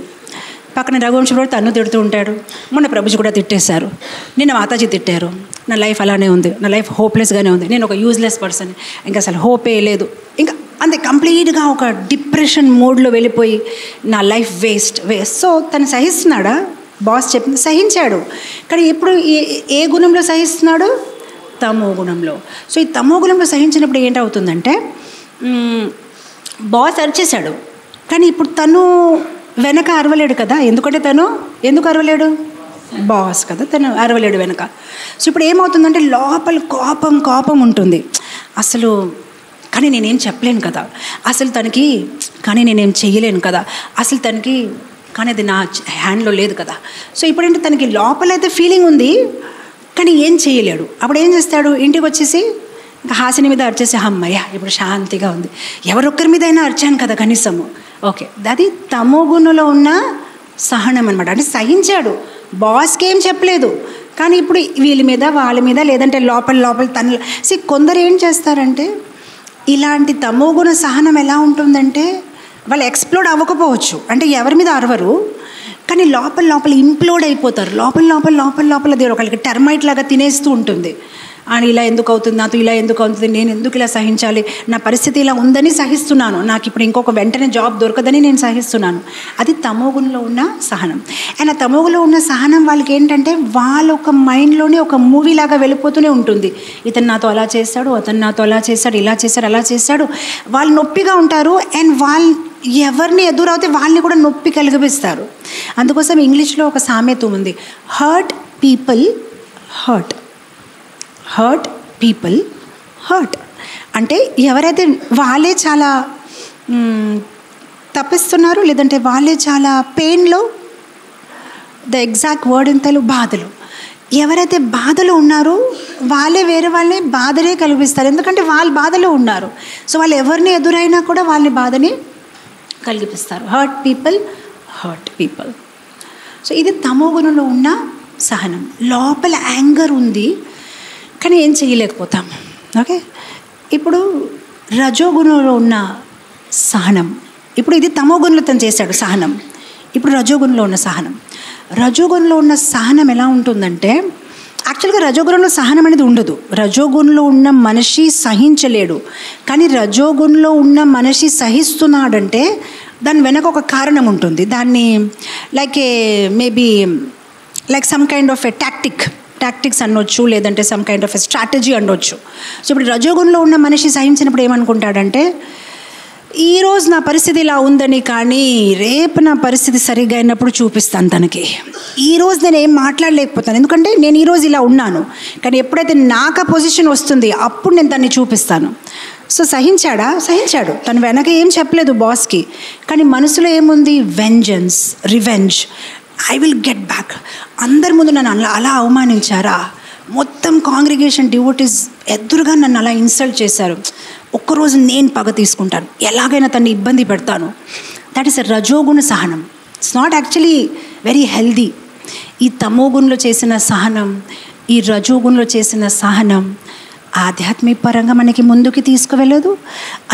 S1: పక్కన రఘువంశం కూడా తను తిడుతూ ఉంటాడు, మొన్న ప్రభుజీ కూడా తిట్టేశారు, నిన్న మాతాజీ తిట్టారు, నా లైఫ్ అలానే ఉంది, నా లైఫ్ హోప్లెస్గానే ఉంది, నేను ఒక యూజ్లెస్ పర్సన్, ఇంకా అసలు హోపే లేదు, ఇంకా అంతే కంప్లీట్గా ఒక డిప్రెషన్ మోడ్లో వెళ్ళిపోయి నా లైఫ్ వేస్ట్. సో తను సహిస్తున్నాడా? బాస్ చెప్పింది సహించాడు. కానీ ఎప్పుడు ఏ గుణంలో సహిస్తున్నాడు? తమో గుణంలో. సో ఈ తమో గుణంలో సహించినప్పుడు ఏంటవుతుందంటే, బాస్ అరిచేశాడు, కానీ ఇప్పుడు తను వెనక అరవలేడు కదా. ఎందుకంటే తను ఎందుకు అరవలేడు? బాస్ కదా, తను అరవలేడు వెనక. సో ఇప్పుడు ఏమవుతుందంటే లోపల కోపం ఉంటుంది. అసలు కానీ నేనేం చెప్పలేను కదా, అసలు తనకి కానీ నేనేం చెయ్యలేను కదా, అసలు తనకి కానీ అది నా హ్యాండ్లో లేదు కదా. సో ఇప్పుడేంటి, తనకి లోపలైతే ఫీలింగ్ ఉంది కానీ ఏం చేయలేడు. అప్పుడు ఏం చేస్తాడు, ఇంటికి వచ్చేసి ఇంకా హాసిని మీద అరిచేసి అమ్మయ్య ఇప్పుడు శాంతిగా ఉంది, ఎవరొక్కరి మీద అయినా అరిచాను కదా కనీసము, ఓకే. అది తమో గుణంలో ఉన్న సహనం అనమాట. అంటే సహించాడు, బాస్కి ఏం చెప్పలేదు, కానీ ఇప్పుడు వీళ్ళ మీద వాళ్ళ మీద లేదంటే లోపల తన కొందరు ఏం చేస్తారంటే, ఇలాంటి తమోగుణ సహనం ఎలా ఉంటుందంటే వాళ్ళు ఎక్స్ప్లోడ్ అవ్వకపోవచ్చు, అంటే ఎవరి మీద అరవరు, కానీ లోపల ఇంప్లోడ్ అయిపోతారు. లోపల దేవుడు ఒకళ్ళకి టెర్మైట్ లాగా తినేస్తూ ఉంటుంది. అని ఇలా ఎందుకు అవుతుంది, నాతో ఇలా ఎందుకు అవుతుంది, నేను ఎందుకు ఇలా సహించాలి, నా పరిస్థితి ఇలా ఉందని సహిస్తున్నాను, నాకు ఇప్పుడు ఇంకొక వెంటనే జాబ్ దొరకదని నేను సహిస్తున్నాను. అది తమోగుణంలో ఉన్న సహనం. అండ్ ఆ తమోగుణంలో ఉన్న సహనం వాళ్ళకి ఏంటంటే వాళ్ళ ఒక మైండ్లోనే ఒక మూవీ లాగా వెళ్ళిపోతూనే ఉంటుంది. ఇతను నాతో అలా చేశాడు, అతను నాతో అలా చేశాడు, ఇలా చేశాడు, అలా చేశాడు. వాళ్ళు నొప్పిగా ఉంటారు. అండ్ వాళ్ళు ఎవరిని ఎదురవుతే వాళ్ళని కూడా నొప్పి కలిగిస్తారు. అందుకోసం ఇంగ్లీష్లో ఒక సామెత ఉంది, హర్ట్ పీపుల్ హర్ట్. అంటే ఎవరైతే వాళ్ళే చాలా తప్పిస్తున్నారు, లేదంటే వాళ్ళే చాలా పెయిన్లో, the exact word in Telugu బాధలు, ఎవరైతే బాధలో ఉన్నారో వాళ్ళే వేరే వాళ్ళని బాధనే కలిగిస్తారు. ఎందుకంటే వాళ్ళు బాధలో ఉన్నారు. సో వాళ్ళు ఎవరిని ఎదురైనా కూడా వాళ్ళని బాధని కలిగిస్తారు. Hurt people. సో ఇది తమోగుణంలో ఉన్న సహనం. లోపల యాంగర్ ఉంది కానీ ఏం చేయలేకపోతాం. ఓకే, ఇప్పుడు రజోగుణంలో ఉన్న సహనం, ఇప్పుడు ఇది తమోగుణంలో తను చేశాడు సహనం. ఇప్పుడు రజోగుణంలో ఉన్న సహనం ఎలా ఉంటుందంటే, యాక్చువల్గా రజోగుణంలో సహనం అనేది ఉండదు. రజోగుణంలో ఉన్న మనిషి సహించలేడు. కానీ రజోగుణంలో ఉన్న మనిషి సహిస్తున్నాడంటే దాని వెనక ఒక కారణం ఉంటుంది. దాన్ని maybe some kind of a tactics అనొచ్చు, లేదంటే some kind of a strategy అనొచ్చు. సో ఇప్పుడు రజోగుణంలో ఉన్న మనిషి సహించినప్పుడు ఏమనుకుంటాడంటే, ఈరోజు నా పరిస్థితి ఇలా ఉందని, కానీ రేపు నా పరిస్థితి సరిగ్గా అయినప్పుడు చూపిస్తాను తనకి. ఈరోజు నేను ఏం మాట్లాడలేకపోతాను, ఎందుకంటే నేను ఈరోజు ఇలా ఉన్నాను, కానీ ఎప్పుడైతే నాకు ఆ పొజిషన్ వస్తుంది అప్పుడు నేను దాన్ని చూపిస్తాను. సో సహించాడు, తను వెనక ఏం చెప్పలేదు బాస్కి, కానీ మనసులో ఏముంది, vengeance, revenge, I will get back. అందరి ముందు నన్ను అలా అవమానించారా, మొత్తం కాంగ్రిగేషన్ డివోటీస్ ఎదురుగా నన్ను అలా ఇన్సల్ట్ చేశారు, ఒక్కరోజు నేను పగ తీసుకుంటాను, ఎలాగైనా తను ఇబ్బంది పెడతాను. దట్ ఈస్ ఎ రజోగుణ సహనం. It's not actually very healthy. ఈ తమోగుణంలో చేసిన సహనం, ఈ రజోగుణంలో చేసిన సహనం ఆధ్యాత్మిక పరంగా మనకి ముందుకి తీసుకువెళ్ళదు.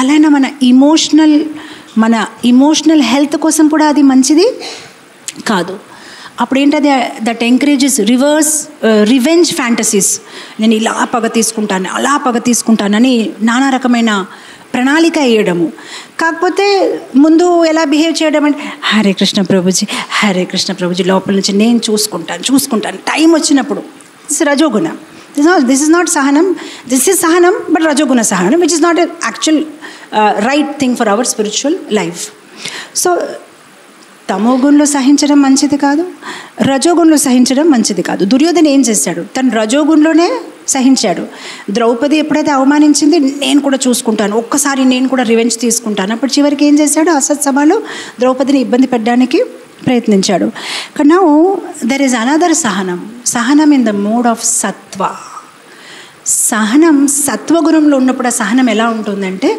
S1: అలానే మన ఇమోషనల్ హెల్త్ కోసం కూడా అది మంచిది కాదు. అప్పుడు ఏంటది, దట్ ఎంకరేజెస్ రివెంజ్ ఫ్యాంటసీస్. నేను ఇలా పగ తీసుకుంటాను, అలా పగ తీసుకుంటానని నానా రకమైన ప్రణాళిక వేయడము. కాకపోతే ముందు ఎలా బిహేవ్ చేయడం అంటే, హరే కృష్ణ ప్రభుజీ లోపల నుంచి నేను చూసుకుంటాను టైం వచ్చినప్పుడు. This rajoguna. This is not sahanam. This is sahanam, but rajoguna sahanam, which is not a actual right thing for our spiritual life. So తమోగుణంలో సహించడం మంచిది కాదు, రజోగుణంలో సహించడం మంచిది కాదు. దుర్యోధన ఏం చేశాడు, తను రజోగుణంలోనే సహించాడు. ద్రౌపది ఎప్పుడైతే అవమానించింది, నేను కూడా చూసుకుంటాను, ఒక్కసారి నేను కూడా రివెంజ్ తీసుకుంటాను. అప్పుడు చివరికి ఏం చేశాడు, అసత్ సభలో ద్రౌపదిని ఇబ్బంది పెట్టడానికి ప్రయత్నించాడు. Now there is another sahanam in the mode of sattva. సహనం సత్వగుణంలో ఉన్నప్పుడు ఆ సహనం ఎలా ఉంటుందంటే,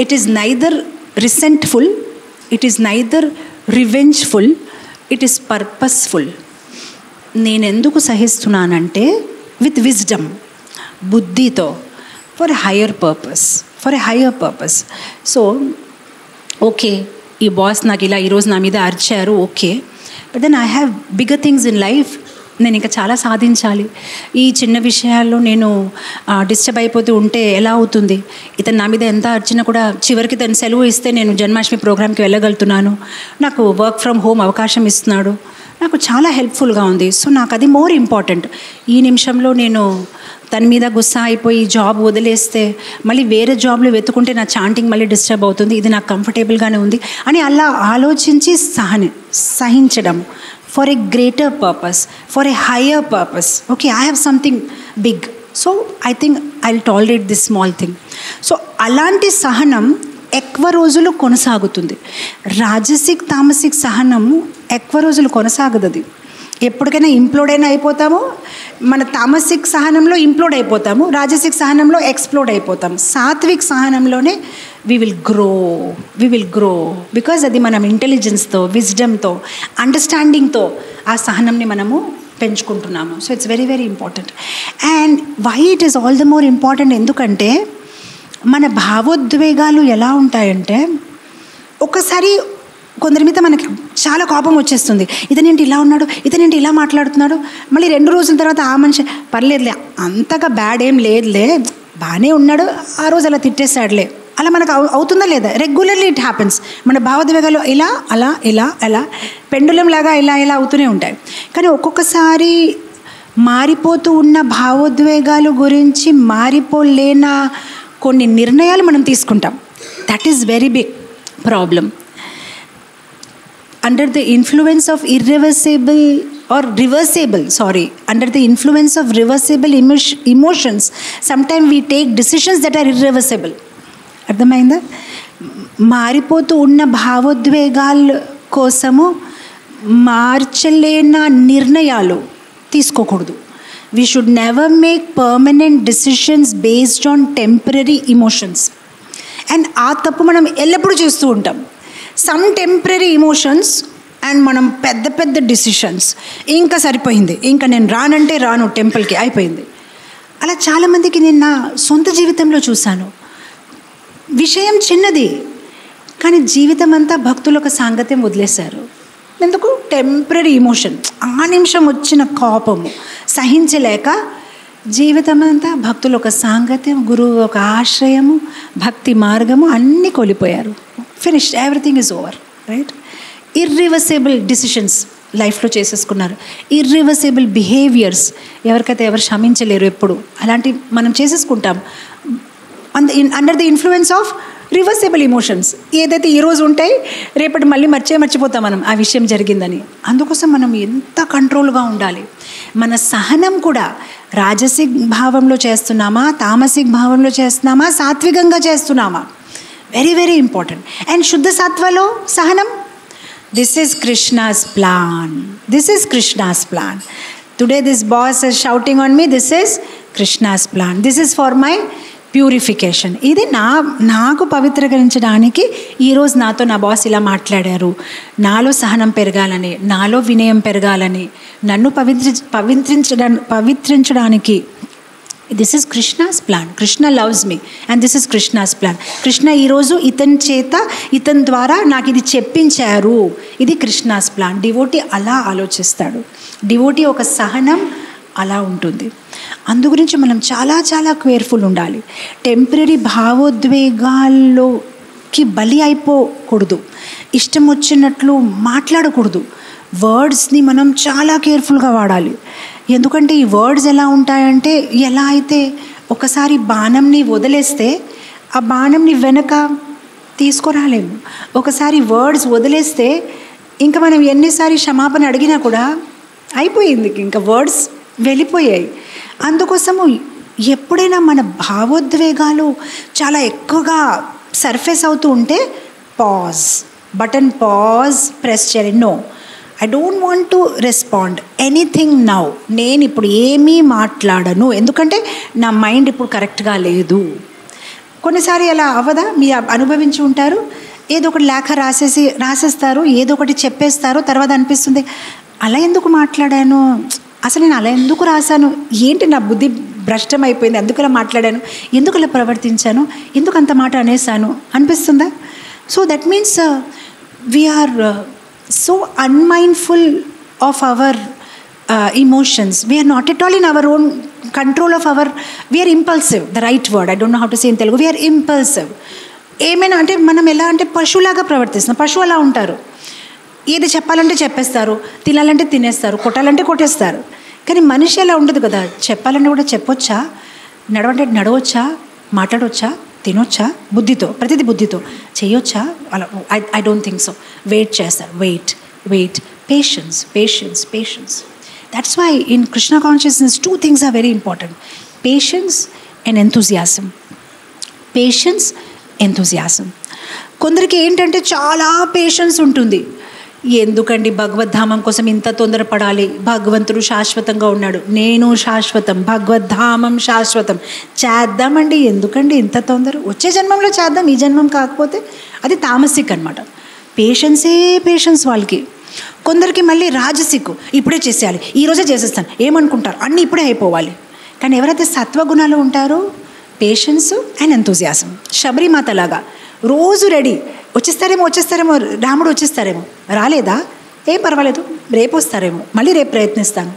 S1: it is neither resentful, it is neither revengeful, it is purposeful. నేను ఎందుకు సహిస్తున్నానంటే విత్ విజ్డమ్, బుద్ధితో, for a higher purpose. So okay, ఈ బాస్ నాకు ఇలా ఈరోజు నా మీద అరిచారు, okay, but then I have bigger things in life. నేను ఇంకా చాలా సాధించాలి. ఈ చిన్న విషయాల్లో నేను డిస్టర్బ్ అయిపోతూ ఉంటే ఎలా అవుతుంది? ఇతను నా మీద ఎంత అర్చినా కూడా చివరికి తను సెలవు ఇస్తే నేను జన్మాష్టమి ప్రోగ్రామ్కి వెళ్ళగలుగుతున్నాను, నాకు వర్క్ ఫ్రమ్ హోమ్ అవకాశం ఇస్తున్నాడు, నాకు చాలా హెల్ప్ఫుల్గా ఉంది. సో నాకు అది మోర్ ఇంపార్టెంట్. ఈ నిమిషంలో నేను తన మీద గుస్సా అయిపోయి జాబ్ వదిలేస్తే మళ్ళీ వేరే జాబ్లో వెతుకుంటే నా చాంటింగ్ మళ్ళీ డిస్టర్బ్ అవుతుంది, ఇది నాకు కంఫర్టబుల్గానే ఉంది అని అలా ఆలోచించి సహించడం. For a greater purpose, for a higher purpose. Okay, I have something big. So I think I'll tolerate this small thing. So అలాంటి సహనం ఎక్కువ రోజులు కొనసాగుతుంది. రాజసిక్ తామసిక్ సహనం ఎక్కువ రోజులు కొనసాగదు. అది ఎప్పటికైనా ఇంప్లోడ్ అయిపోతాము. మన తామసిక్ సహనంలో ఇంప్లోడ్ అయిపోతాము, రాజసిక్ సహనంలో ఎక్స్ప్లోడ్ అయిపోతాము. సాత్విక్ సహనంలోనే we will grow బికాజ్ అది మనం ఇంటెలిజెన్స్తో, విజ్డమ్తో, అండర్స్టాండింగ్తో ఆ సహనంని మనము పెంచుకుంటున్నాము. So it's very very important. And why it is all the more important, ఎందుకంటే మన భావోద్వేగాలు ఎలా ఉంటాయంటే, ఒకసారి కొందరి మీద మనకి చాలా కోపం వచ్చేస్తుంది. ఇతనేంటి ఇలా ఉన్నాడు, ఇతనేంటి ఇలా మాట్లాడుతున్నాడు. మళ్ళీ 2 రోజుల తర్వాత ఆ మనిషి పర్లేదులే, అంతగా బ్యాడ్ ఏం లేదులే, బాగానే ఉన్నాడు, ఆ రోజు అలా తిట్టేశాడులే, అలా మనకు అవుతుందా లేదా? Regularly it happens. మన భావోద్వేగాలు ఇలా అలా ఇలా అలా పెండులం లాగా ఇలా ఇలా అవుతూనే ఉంటాయి. కానీ ఒక్కొక్కసారి మారిపోతూ ఉన్న భావోద్వేగాలు గురించి మారిపోలేన కొన్ని నిర్ణయాలు మనం తీసుకుంటాం. That is very big problem. Under the influence of irreversible or reversible, under the influence of reversible emotions, sometimes we take decisions that are irreversible. అర్థమైందా? మారిపోతూ ఉన్న భావోద్వేగాల కోసము మార్చలేని నిర్ణయాలు తీసుకోకూడదు. We should never make permanent decisions based on temporary emotions. And ఆ తప్పు మనం ఎల్లప్పుడూ చేస్తూ ఉంటాం. సమ్ టెంపరీ ఎమోషన్స్ అండ్ మనం పెద్ద పెద్ద డిసిషన్స్, ఇంకా సరిపోయింది, ఇంకా నేను రానంటే రాను టెంపుల్కి, అయిపోయింది. అలా చాలామందికి నేను నా సొంత జీవితంలో చూశాను. విషయం చిన్నది, కానీ జీవితం అంతా భక్తులు ఒక సాంగత్యం వదిలేశారు. ఎందుకు? టెంపరీ ఎమోషన్, ఆ నిమిషం వచ్చిన కోపము సహించలేక జీవితం అంతా భక్తులు ఒక సాంగత్యం, గురువు ఒక ఆశ్రయము, భక్తి మార్గము అన్నీ కోల్పోయారు. Finished, everything is over, right? Irreversible decisions లైఫ్లో చేసేసుకున్నారు. ఇర్రివర్సిబుల్ బిహేవియర్స్, ఎవరికైతే ఎవరు క్షమించలేరు ఎప్పుడు, అలాంటి మనం చేసేసుకుంటాం. Under the influence of reversible emotions. ఏదైతే ఈరోజు ఉంటాయి, రేపటి మళ్ళీ మర్చిపోతాం మనం ఆ విషయం జరిగిందని. అందుకోసం మనం ఎంత కంట్రోల్గా ఉండాలి. మన సహనం కూడా రాజసిక్ భావంలో చేస్తున్నామా, తామసిక్ భావంలో చేస్తున్నామా, సాత్వికంగా చేస్తున్నామా, వెరీ వెరీ ఇంపార్టెంట్. అండ్ శుద్ధ సత్వలో సహనం, this is Krishna's plan, this is Krishna's plan. Today this boss is shouting on me, this is Krishna's plan, this is for my purification. ఇది నాకు పవిత్రీకరించడానికి ఈరోజు నాతో నా బాస్ ఇలా మాట్లాడారు, నాలో సహనం పెరగాలని, నాలో వినయం పెరగాలని, నన్ను పవిత్రించడానికి. This is Krishna's plan. Krishna loves me and this is Krishna's plan. Krishna ఈరోజు ఇతని ద్వారా నాకు ఇది చెప్పించారు, ఇది కృష్ణాస్ ప్లాన్. డివోటీ అలా ఆలోచిస్తాడు. డివోటీ ఒక సహనం అలా ఉంటుంది. అందు గురించి మనం చాలా చాలా కేర్ఫుల్ ఉండాలి. టెంపరీ భావోద్వేగాల్లోకి బలి అయిపోకూడదు. ఇష్టం వచ్చినట్లు మాట్లాడకూడదు. వర్డ్స్ని మనం చాలా కేర్ఫుల్గా వాడాలి. ఎందుకంటే ఈ వర్డ్స్ ఎలా ఉంటాయంటే, ఎలా అయితే ఒకసారి బాణంని వదిలేస్తే ఆ బాణంని వెనక తీసుకురాలేము. ఒకసారి వర్డ్స్ వదిలేస్తే ఇంకా మనం ఎన్నిసారి క్షమాపణ అడిగినా కూడా అయిపోయింది, ఇంకా వర్డ్స్ వెళ్ళిపోయాయి. అందుకోసము ఎప్పుడైనా మన భావోద్వేగాలు చాలా ఎక్కువగా సర్ఫేస్ అవుతూ ఉంటే బటన్ పాజ్ ప్రెస్ చేయాలి. No, I don't want to respond anything now. నేను ఇప్పుడు ఏమీ మాట్లాడను, ఎందుకంటే నా మైండ్ ఇప్పుడు కరెక్ట్గా లేదు. కొన్నిసారి అలా అవ్వదా? మీరు అనుభవించి ఉంటారు. ఏదో ఒకటి లేఖ రాసేస్తారు, ఏదో ఒకటి చెప్పేస్తారు, తర్వాత అనిపిస్తుంది అలా ఎందుకు మాట్లాడాను, అసలు నేను అలా ఎందుకు రాశాను, ఏంటి నా బుద్ధి భ్రష్టం అయిపోయింది, ఎందుకు అలా మాట్లాడాను, ఎందుకు అలా ప్రవర్తించాను, ఎందుకు అంత మాట అనేసాను అనిపిస్తుందా? So that means we are so unmindful of our emotions. We are not at all in our own control of our, we are impulsive, the right word, I don't know how to say in Telugu. We are impulsive. ఏమైనా అంటే మనం ఎలా అంటే పశువులాగా ప్రవర్తిస్తున్నాం. పశువు అలా ఉంటారు, ఏది చెప్పాలంటే చెప్పేస్తారు, తినాలంటే తినేస్తారు, కొట్టాలంటే కొట్టేస్తారు. కానీ మనిషి అలా ఉండదు కదా. చెప్పాలంటే కూడా చెప్పొచ్చా, నడవంటే నడవచ్చా, మాట్లాడవచ్చా, తినొచ్చా, బుద్ధితో, ప్రతిదీ బుద్ధితో చేయొచ్చా, అలా I don't think so. Wait చేస్తారు, wait, patience. That's why in Krishna consciousness 2 things are very important: patience and enthusiasm. కొందరికి ఏంటంటే చాలా పేషెన్స్ ఉంటుంది. ఎందుకండి భగవద్ధామం కోసం ఇంత తొందరపడాలి, భగవంతుడు శాశ్వతంగా ఉన్నాడు, నేను శాశ్వతం, భగవద్ధామం శాశ్వతం, చేద్దామండి, ఎందుకండి ఇంత తొందర, వచ్చే జన్మంలో చేద్దాం, ఈ జన్మం కాకపోతే. అది తామసిక్ అనమాట. పేషెన్స్ వాళ్ళకి. కొందరికి మళ్ళీ రాజసిక్, ఇప్పుడే చేసేయాలి, ఈరోజే చేసేస్తాను, ఏమనుకుంటారు, అన్నీ ఇప్పుడే అయిపోవాలి. కానీ ఎవరైతే సత్వగుణాలు ఉంటారో పేషెన్స్ అండ్ ఎంతూజియాజం, శబరిమాత లాగా రోజు రెడీ, వచ్చేస్తారేమో రాముడు వచ్చేస్తారేమో, రాలేదా ఏం పర్వాలేదు, రేపు వస్తారేమో, మళ్ళీ రేపు ప్రయత్నిస్తాను.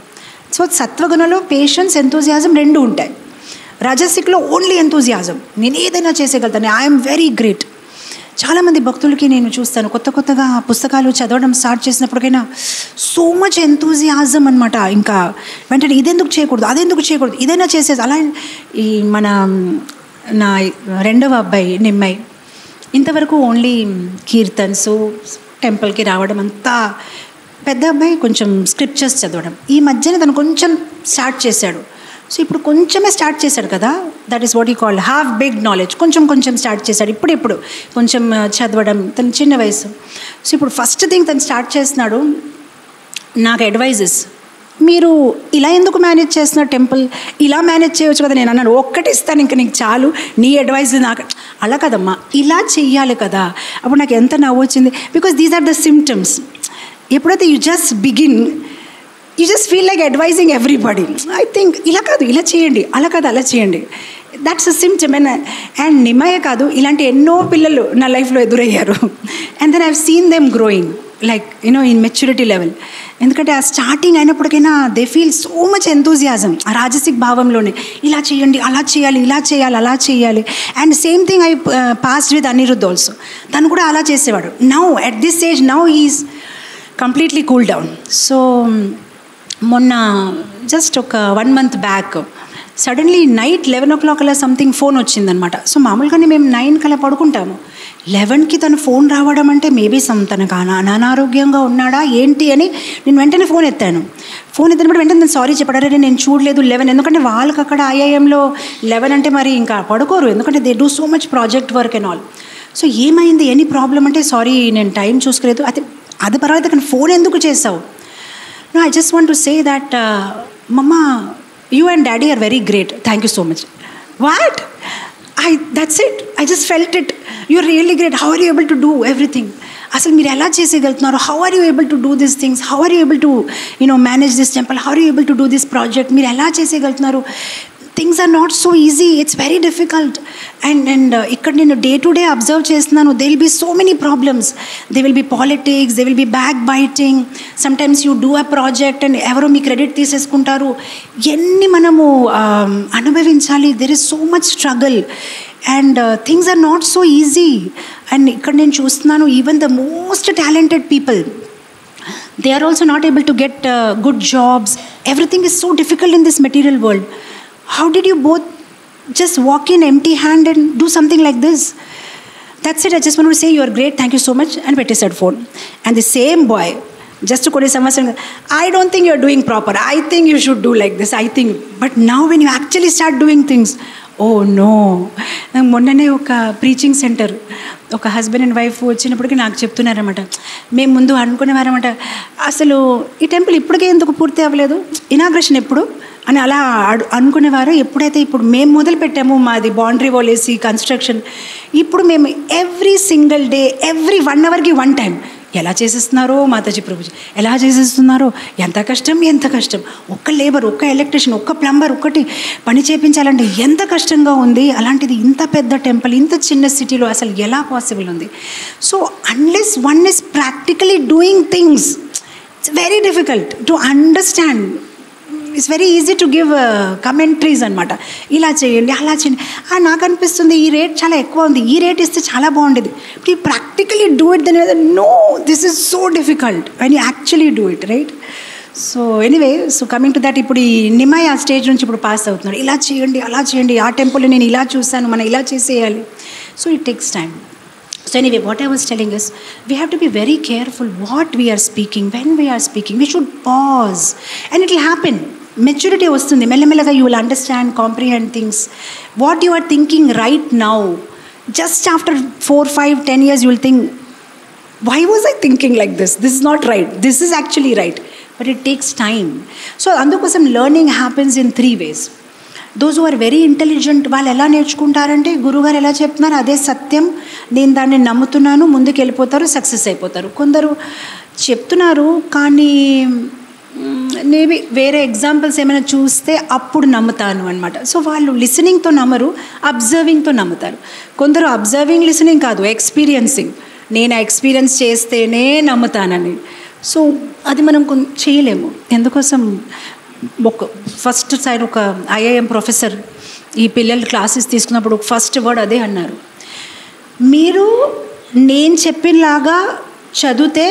S1: సో సత్వగుణంలో పేషెన్స్ ఎంతూజియాజం రెండు ఉంటాయి. రజసిక్లో ఓన్లీ ఎంతూజియాజం, నేను ఏదైనా చేసేయగలుగుతాను, ఐఎమ్ వెరీ గ్రేట్. చాలామంది భక్తులకి నేను చూస్తాను, కొత్తగా పుస్తకాలు చదవడం స్టార్ట్ చేసినప్పటికైనా సో మచ్ ఎంతూజియాజం అనమాట. ఇంకా వెంటనే ఇదెందుకు చేయకూడదు, అదెందుకు చేయకూడదు, ఇదైనా చేసేది. అలా ఈ నా రెండవ అబ్బాయి నిమ్మయ్ ఇంతవరకు ఓన్లీ కీర్తన్స్, టెంపుల్కి రావడం అంతా. పెద్ద అబ్బాయి కొంచెం స్క్రిప్చర్స్ చదవడం, ఈ మధ్యన తను కొంచెం స్టార్ట్ చేశాడు. సో ఇప్పుడు కొంచెమే స్టార్ట్ చేశాడు కదా, that is what you called half big knowledge. కొంచెం స్టార్ట్ చేశాడు, ఇప్పుడు కొంచెం చదవడం, తన చిన్న వయసు. సో ఇప్పుడు ఫస్ట్ థింగ్ తను స్టార్ట్ చేస్తున్నాడు, నాకు అడ్వైజెస్, మీరు ఇలా ఎందుకు మేనేజ్ చేస్తున్నారు టెంపుల్, ఇలా మేనేజ్ చేయవచ్చు కదా. నేను అన్నాను, ఒక్కటి ఇస్తాను ఇంకా నీకు చాలు, నీ అడ్వైజ్ నాకు. అలా కదమ్మా, ఇలా చెయ్యాలి కదా. అప్పుడు నాకు ఎంత నవ్వు వచ్చింది, because these are the symptoms. ఎప్పుడైతే you just begin, you just feel like advising everybody. I think ఇలా కాదు ఇలా చేయండి, అలా కాదు అలా చేయండి, that's a symptom. And Nimmayya కాదు, ఇలాంటి ఎన్నో పిల్లలు నా లైఫ్లో ఎదురయ్యారు. And then I have seen them growing like in maturity level. ఎందుకంటే ఆ స్టార్టింగ్ అయినప్పటికైనా they feel so much enthusiasm, ఆ రాజసిక్ భావంలోనే ఇలా చేయండి, అలా చేయాలి, ఇలా చేయాలి, అలా చేయాలి. And same thing I passed with Anirudh also. తను కూడా అలా చేసేవాడు. Now at this age now he is completely cool down. So మొన్న జస్ట్ ఒక 1 month back suddenly night 11 o'clock అలా సంథింగ్ ఫోన్ వచ్చిందనమాట. సో మామూలుగానే మేము 9 కల్లా పడుకుంటాము, 11కి తను ఫోన్ రావడం అంటే మేబీ తనకు అనారోగ్యంగా ఉన్నాడా ఏంటి అని నేను వెంటనే ఫోన్ ఎత్తాను. ఫోన్ ఎత్తినప్పుడు వెంటనే నేను సారీ చెప్పాడు, నేను చూడలేదు 11, ఎందుకంటే వాళ్ళకి అక్కడ ఐఐఎంలో 11 అంటే మరి ఇంకా పడుకోరు, ఎందుకంటే they do so much project work and all. So ఏమైంది, ఎనీ ప్రాబ్లం అంటే, సారీ నేను టైం చూసుకోలేదు. అది పర్వాలేదు, కానీ ఫోన్ ఎందుకు చేసావు? No, I just want to say that, Mama, you and Daddy are very great. Thank you so much. What? That's it. I just felt it. You're really great. How are you able to do everything? అసలు మీరు ఎలా చేసేయగలుగుతున్నారు? How are you able to do this things? How are you able to manage this temple? How are you able to do this project? మీరు ఎలా చేసేయగలుగుతున్నారు? Things are not so easy, it's very difficult. And ఇక్కడ నేను డే టు డే అబ్జర్వ్ చేస్తున్నాను, they will be so many problems. They will be politics, they will be backbiting. Sometimes you do a project and ఎవరో మీ క్రెడిట్ తీసేసుకుంటారు. ఎన్ని మనము అనుభవించాలి. There is so much struggle and things are not so easy. అండ్ ఇక్కడ నేను చూస్తున్నాను, even the most talented people, they are also not able to get good jobs. Everything is so difficult in this material world. How did you both just walk in empty hand and do something like this? That's it. I just want to say you are great, thank you so much, and పెట్టేసాడు phone. And the same boy just కొన్ని సంవత్సరం, I don't think you are doing proper, I think you should do like this, I think. But now when you actually start doing things, oh no. మొన్ననే ఒక ప్రీచింగ్ సెంటర్, ఒక హస్బెండ్ అండ్ వైఫ్ వచ్చినప్పటికీ నాకు చెప్తున్నారన్నమాట, మేము ముందు అనుకునేవారన్నమాట, అసలు ఈ టెంపుల్ ఇప్పటికే ఎందుకు పూర్తి అవ్వలేదు, ఇనాగ్రేషన్ ఎప్పుడు అని అలా అనుకునేవారు. ఎప్పుడైతే ఇప్పుడు మేము మొదలు పెట్టాము, మాది బౌండరీ వాల్ వేసి కన్స్ట్రక్షన్, ఇప్పుడు మేము every single day, every 1 hourకి 1 time ఎలా చేసేస్తున్నారో మాతాజీ ప్రభుజీ, ఎలా చేసేస్తున్నారో, ఎంత కష్టం. ఒక్క లేబర్, ఒక్క ఎలక్ట్రీషియన్, ఒక్క ప్లంబర్, ఒక్కటి పని చేయించాలంటే ఎంత కష్టంగా ఉంది. అలాంటిది ఇంత పెద్ద టెంపుల్, ఇంత చిన్న సిటీలో అసలు ఎలా పాసిబుల్ ఉంది? So unless one is practically doing things, it's very difficult to understand. It's very easy to give commentaries అనమాట, ఇలా చేయండి, అలా చేయండి. నాకు అనిపిస్తుంది ఈ రేట్ చాలా ఎక్కువ ఉంది, ఈ రేట్ ఇస్తే చాలా బాగుండేది. ఇప్పుడు ఈ practically do it, then no, this is so difficult when you actually do it, right? So anyway, so coming to that, ఇప్పుడు ఈ నిమ్మయ్య ఆ స్టేజ్ నుంచి ఇప్పుడు పాస్ అవుతున్నాడు. ఇలా చేయండి, అలా చేయండి, ఆ టెంపుల్ నేను ఇలా చూశాను, మనం ఇలా చేసేయాలి. So it takes time. So anyway, what I was telling is, we have to be very careful what we are speaking. When we are speaking, we should pause, and it will happen. Maturity vastundi, mella you will understand, comprehend things. What you are thinking right now, just after 4, 5, 10 years, you will think, why was I thinking like this? This is not right. This is actually right. But it takes time. So andukosam learning happens in 3 ways. Those who are very intelligent వాళ్ళు ఎలా నేర్చుకుంటారంటే గురువుగారు ఎలా చెప్తున్నారు అదే సత్యం, నేను దాన్ని నమ్ముతున్నాను, ముందుకు వెళ్ళిపోతారు, సక్సెస్ అయిపోతారు. కొందరు చెప్తున్నారు కానీ మేబీ వేరే ఎగ్జాంపుల్స్ ఏమైనా చూస్తే అప్పుడు నమ్ముతాను అనమాట. సో వాళ్ళు లిసనింగ్తో నమ్మరు, అబ్జర్వింగ్తో నమ్ముతారు. కొందరు అబ్జర్వింగ్ లిసనింగ్ కాదు, ఎక్స్పీరియన్సింగ్, నేను ఎక్స్పీరియన్స్ చేస్తేనే నమ్ముతానని. సో అది మనం చేయలేము. ఎందుకోసం ఫస్ట్ సైడ్ ఒక ఐఐఎం ప్రొఫెసర్ ఈ పిల్లలు క్లాసెస్ తీసుకున్నప్పుడు ఫస్ట్ వర్డ్ అదే అన్నారు, మీరు నేను చెప్పినలాగా చదివితే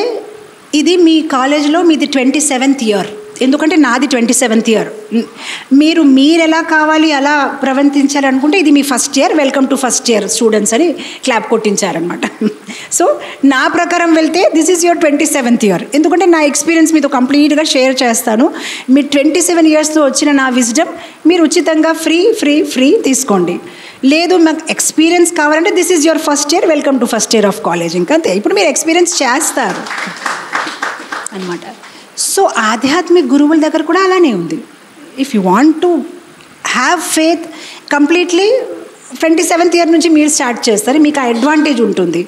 S1: ఇది మీ కాలేజ్లో మీది 27th ఇయర్, ఎందుకంటే నాది 27th ఇయర్. మీరు ఎలా కావాలి అలా ప్రవర్తించాలనుకుంటే ఇది మీ first year, welcome to first year students అని క్లాప్ కొట్టించారనమాట. సో నా ప్రకారం వెళ్తే this is your 27th year, ఎందుకంటే నా ఎక్స్పీరియన్స్ మీతో కంప్లీట్గా షేర్ చేస్తాను. మీ 27 ఇయర్స్లో వచ్చిన నా విజ్డమ్ మీరు ఉచితంగా ఫ్రీ తీసుకోండి. లేదు మాకు ఎక్స్పీరియన్స్ కావాలంటే this is your first year, welcome to first year of college. ఇంకా అంతే, ఇప్పుడు మీరు ఎక్స్పీరియన్స్ చేస్తారు అనమాట. సో ఆధ్యాత్మిక గురువుల దగ్గర కూడా అలానే ఉంది. If you want to have faith completely 27th year నుంచి మీరు స్టార్ట్ చేస్తారు, మీకు ఆ అడ్వాంటేజ్ ఉంటుంది.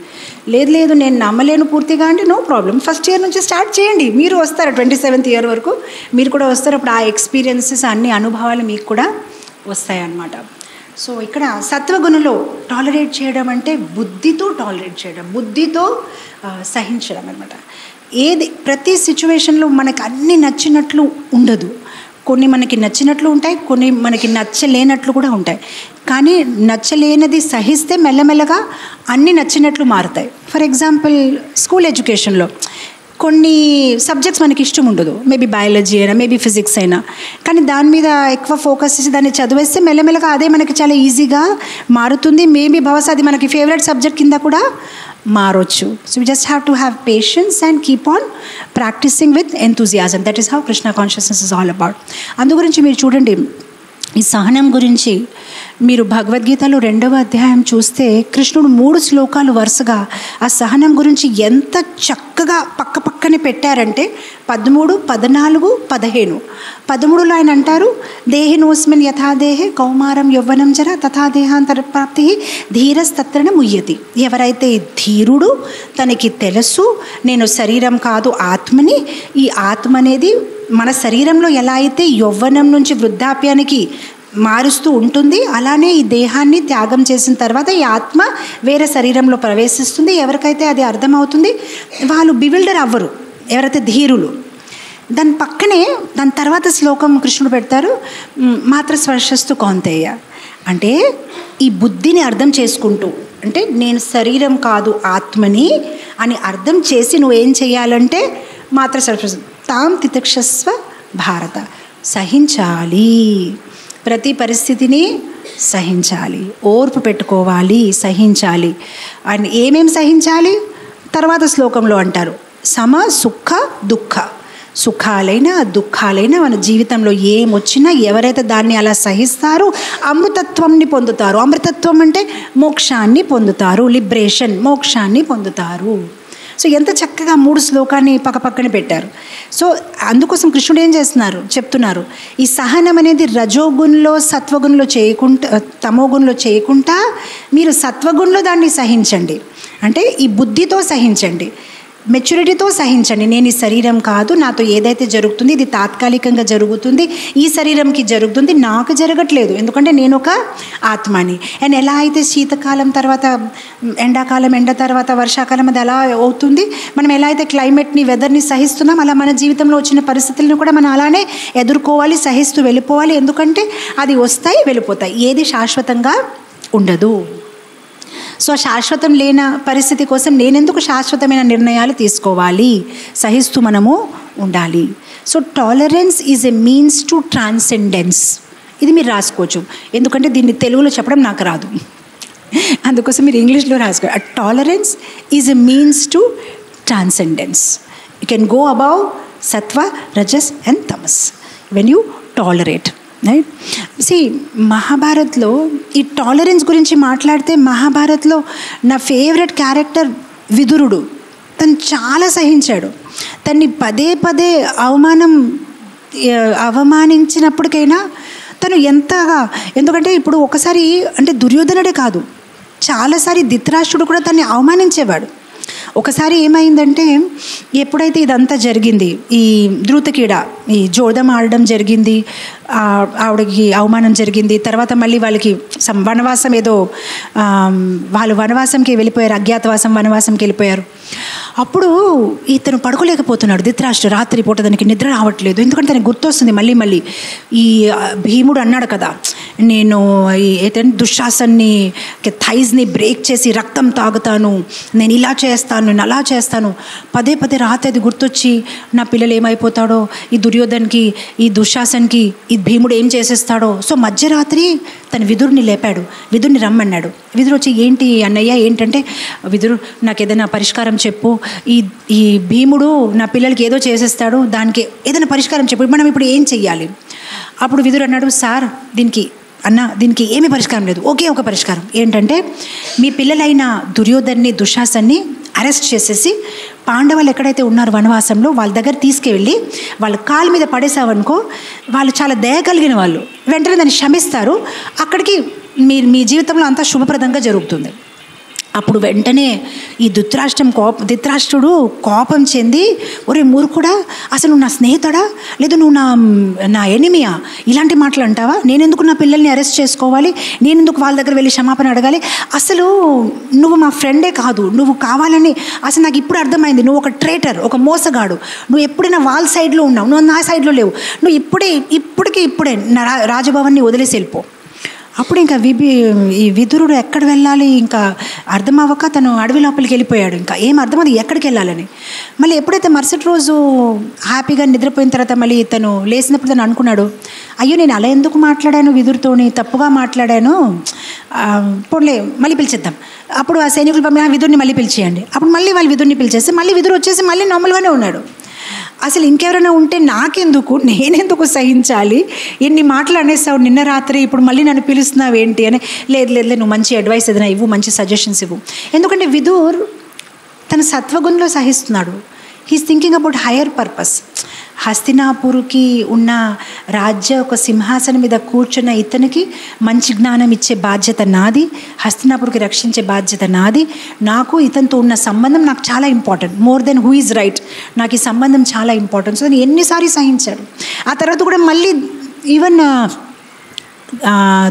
S1: లేదు నేను నమ్మలేను పూర్తిగా అంటే నో ప్రాబ్లం, ఫస్ట్ ఇయర్ నుంచి స్టార్ట్ చేయండి, మీరు వస్తారు 27th ఇయర్ వరకు మీరు కూడా వస్తారు. అప్పుడు ఆ ఎక్స్పీరియన్సెస్ అన్ని అనుభవాలు మీకు కూడా వస్తాయన్నమాట. సో ఇక్కడ సత్వగుణంలో టాలరేట్ చేయడం అంటే బుద్ధితో టాలరేట్ చేయడం, బుద్ధితో సహించడం అనమాట. ప్రతి సిచ్యువేషన్లో మనకు అన్నీ నచ్చినట్లు ఉండదు, కొన్ని మనకి నచ్చినట్లు ఉంటాయి, కొన్ని మనకి నచ్చలేనట్లు కూడా ఉంటాయి. కానీ నచ్చలేనిది సహిస్తే మెల్లమెల్లగా అన్నీ నచ్చినట్లు మారుతాయి. ఫర్ ఎగ్జాంపుల్ స్కూల్ ఎడ్యుకేషన్లో కొన్ని సబ్జెక్ట్స్ మనకి ఇష్టం ఉండదు, మేబీ బయాలజీ అయినా మేబీ ఫిజిక్స్ అయినా, కానీ దాని మీద ఎక్కువ ఫోకస్ చేసి దాన్ని చదివేస్తే మెల్లమెల్లగా అదే మనకి చాలా ఈజీగా మారుతుంది. మేబీ బహుశా అది మనకి ఫేవరెట్ సబ్జెక్ట్ కింద కూడా మారొచ్చు. So we just have to have patience and keep on practising with enthusiasm. That is how Krishna consciousness is all about. అందు గురించి మీరు చూడండి, ఈ సహనం గురించి మీరు భగవద్గీతలో 2వ అధ్యాయం చూస్తే కృష్ణుడు 3 శ్లోకాలు వరుసగా ఆ సహనం గురించి ఎంత చక్కగా పక్కనే పెట్టారంటే 13, 14, 15. 13లో ఆయన అంటారు, దేహినోస్మిన్ యథాదేహే కౌమారం యౌవనం జర తథా దేహాంతర ప్రాప్తి ధీరస్తత్రన ముయ్యతి. ఎవరైతే ధీరుడు, తనకి తెలుసు నేను శరీరం కాదు ఆత్మని, ఈ ఆత్మ అనేది మన శరీరంలో ఎలా అయితే యౌవనం నుంచి వృద్ధాప్యానికి మారుస్తూ ఉంటుంది, అలానే ఈ దేహాన్ని త్యాగం చేసిన తర్వాత ఈ ఆత్మ వేరే శరీరంలో ప్రవేశిస్తుంది. ఎవరికైతే అది అర్థమవుతుంది వాళ్ళు బివిల్డర్ అవ్వరు, ఎవరైతే ధీరులు. దాని తర్వాత శ్లోకం కృష్ణుడు పెడతారు, మాత్ర స్పర్శస్తు కౌంతేయ, అంటే ఈ బుద్ధిని అర్థం చేసుకుంటూ, అంటే నేను శరీరం కాదు ఆత్మని అని అర్థం చేసి నువ్వేం చేయాలంటే మాత్ర స్పర్శ తాం తితిక్షస్వ భారత, సహించాలి, ప్రతి పరిస్థితిని సహించాలి, ఓర్పు పెట్టుకోవాలి, సహించాలి. అండ్ ఏమేం సహించాలి తర్వాత శ్లోకంలో అంటారు, సమ సుఖ దుఃఖ, సుఖాలైనా దుఃఖాలైనా మన జీవితంలో ఏమొచ్చినా ఎవరైతే దాన్ని అలా సహిస్తారో అమృతత్వంని పొందుతారు. అమృతత్వం అంటే మోక్షాన్ని పొందుతారు, లిబరేషన్, మోక్షాన్ని పొందుతారు. సో ఎంత చక్కగా 3 శ్లోకాన్ని పక్కన పెట్టారు. సో అందుకోసం కృష్ణుడు ఏం చెప్తున్నారు, ఈ సహనం అనేది రజోగుణంలో సత్వగుణంలో చేయకుండా, తమోగుణంలో చేయకుండా మీరు సత్వగుణంలో దాన్ని సహించండి. అంటే ఈ బుద్ధితో సహించండి, మెచ్యూరిటీతో సహించండి. నేను ఈ శరీరం కాదు, నాతో ఏదైతే జరుగుతుంది ఇది తాత్కాలికంగా జరుగుతుంది, ఈ శరీరంకి జరుగుతుంది, నాకు జరగట్లేదు, ఎందుకంటే నేను ఒక ఆత్మని. అండ్ ఎలా అయితే శీతకాలం తర్వాత ఎండాకాలం, ఎండ తర్వాత వర్షాకాలం, అది ఎలా అవుతుంది, మనం ఎలా అయితే క్లైమేట్ని వెదర్ని సహిస్తున్నాం, అలా మన జీవితంలో వచ్చిన పరిస్థితులను కూడా మనం అలానే ఎదుర్కోవాలి, సహిస్తూ వెళ్ళిపోవాలి. ఎందుకంటే అది వస్తాయి వెళ్ళిపోతాయి, ఏది శాశ్వతంగా ఉండదు. సో శాశ్వతం లేని పరిస్థితి కోసం నేనెందుకు శాశ్వతమైన నిర్ణయాలు తీసుకోవాలి, సహిస్తూ మనము ఉండాలి. So tolerance is a means to transcendence. ఇది మీరు రాసుకోవచ్చు, ఎందుకంటే దీన్ని తెలుగులో చెప్పడం నాకు రాదు, అందుకోసం మీరు ఇంగ్లీష్లో రాసుకో. Tolerance is a means to transcendence. You can go above sattva, rajas and tamas when you tolerate. Right. మహాభారత్లో ఈ టాలరెన్స్ గురించి మాట్లాడితే, మహాభారత్లో నా ఫేవరెట్ క్యారెక్టర్ విదురుడు. తను చాలా సహించాడు. తన్ని పదే అవమానించినప్పటికైనా తను ఎంతగా, ఎందుకంటే ఇప్పుడు ఒకసారి అంటే దుర్యోధనుడే కాదు, చాలాసారి ధృతరాష్ట్రుడు కూడా తన్ని అవమానించేవాడు. ఒకసారి ఏమైందంటే, ఎప్పుడైతే ఇదంతా జరిగింది, ఈ ధృతకీడ ఈ జోదం ఆడడం జరిగింది, ఆవిడకి అవమానం జరిగింది, తర్వాత మళ్ళీ వాళ్ళకి వనవాసం ఏదో వాళ్ళు వనవాసంకి వెళ్ళిపోయారు, అజ్ఞాతవాసం వనవాసంకి వెళ్ళిపోయారు. అప్పుడు ఇతను పడుకోలేకపోతున్నాడు ధృతరాష్ట్రుడు. రాత్రి పూట తనకి నిద్ర రావట్లేదు, ఎందుకంటే తనకి గుర్తొస్తుంది మళ్ళీ ఈ భీముడు అన్నాడు కదా, నేను దుశ్శాసన్ని థైజ్ని బ్రేక్ చేసి రక్తం తాగుతాను, నేను ఇలా చేస్తాను, నేను అలా చేస్తాను. పదే రాత్రి అది గుర్తొచ్చి నా పిల్లలు ఏమైపోతాడో, ఈ దుర్యోధన్కి ఈ దుశ్శాసన్కి ఈ భీముడు ఏం చేసేస్తాడో. సో మధ్యరాత్రి తను విదురుని లేపాడు, విదురుని రమ్మన్నాడు. విదురు వచ్చి, ఏంటి అన్నయ్య, ఏంటంటే, విదురు నాకు ఏదైనా పరిష్కారం చెప్పు, ఈ భీముడు నా పిల్లలకి ఏదో చేసేస్తాడు, దానికి ఏదైనా పరిష్కారం చెప్పు, మనం ఇప్పుడు ఏం చెయ్యాలి? అప్పుడు విదురు అన్నాడు, సార్ దీనికి ఏమీ పరిష్కారం లేదు, ఒకే ఒక పరిష్కారం ఏంటంటే, మీ పిల్లలైన దుర్యోధన్ని దుశ్శాసన్ని అరెస్ట్ చేసేసి పాండవులు ఎక్కడైతే ఉన్నారో వనవాసంలో వాళ్ళ దగ్గర తీసుకువెళ్ళి వాళ్ళ కాళ్ళ మీద పడేసావనుకో, వాళ్ళు చాలా దయ కలిగిన వాళ్ళు, వెంటనే దాన్ని క్షమిస్తారు, అక్కడికి మీ జీవితంలో అంతా శుభప్రదంగా జరుగుతుంది. అప్పుడు వెంటనే ఈ ధృతరాష్ట్రుడు కోపం చెంది, ఒరే మూర్ఖుడా, అసలు నువ్వు నా స్నేహితుడా లేదు నువ్వు నా ఎనిమియా, ఇలాంటి మాటలు అంటావా? నేనెందుకు నా పిల్లల్ని అరెస్ట్ చేసుకోవాలి, నేనెందుకు వాళ్ళ దగ్గర వెళ్ళి క్షమాపణ అడగాలి, అసలు నువ్వు మా ఫ్రెండే కాదు, నువ్వు కావాలని, అసలు నాకు ఇప్పుడు అర్థమైంది, నువ్వు ఒక ట్రేటర్, ఒక మోసగాడు, నువ్వు ఎప్పుడైనా వాళ్ళ సైడ్లో ఉన్నావు, నువ్వు నా సైడ్లో లేవు, నువ్వు ఇప్పుడే నా రాజభవన్ని వదిలేసి వెళ్ళిపో. అప్పుడు ఇంకా ఈ విదురుడు ఎక్కడ వెళ్ళాలి ఇంకా అర్థం అవ్వక తను అడవి లోపలికి వెళ్ళిపోయాడు. ఇంకా ఏం అర్థమది ఎక్కడికి వెళ్ళాలని. మళ్ళీ ఎప్పుడైతే మరుసటి రోజు హ్యాపీగా నిద్రపోయిన తర్వాత మళ్ళీ తను లేచినప్పుడు తను అనుకున్నాడు, అయ్యో నేను అలా ఎందుకు మాట్లాడాను విదురుతోని, తప్పుగా మాట్లాడాను, పోన్లే మళ్ళీ పిలిచేద్దాం. అప్పుడు ఆ సైనికులు పంపిన విదురుని మళ్ళీ పిలిచేయండి. అప్పుడు మళ్ళీ వాళ్ళు విదురుని పిలిచేసి మళ్ళీ విదురు వచ్చేసి మళ్ళీ నార్మల్గానే ఉన్నాడు. అసలు ఇంకెవరైనా ఉంటే నాకెందుకు, నేనెందుకు సహించాలి, ఎన్ని మాటలు అనేసావు నిన్న రాత్రి, ఇప్పుడు మళ్ళీ నన్ను పిలుస్తున్నావు ఏంటి అని. లేదు నువ్వు మంచి అడ్వైస్ ఏదైనా ఇవ్వు, మంచి సజెషన్స్ ఇవ్వు. ఎందుకంటే విదుర్ తన సత్వగుణంలో సహిస్తున్నాడు. He's thinking about higher purpose. హస్తినాపురికి ఉన్న రాజ్య ఒక సింహాసనం మీద కూర్చున్న ఇతనికి మంచి జ్ఞానం ఇచ్చే బాధ్యత నాది, హస్తినాపురికి రక్షించే బాధ్యత నాది, నాకు ఇతనితో ఉన్న సంబంధం నాకు చాలా important, more than who is right, నాకు ఈ సంబంధం చాలా ఇంపార్టెంట్. సో ఎన్నిసార్లు సహించాడు. ఆ తర్వాత కూడా మళ్ళీ ఈవెన్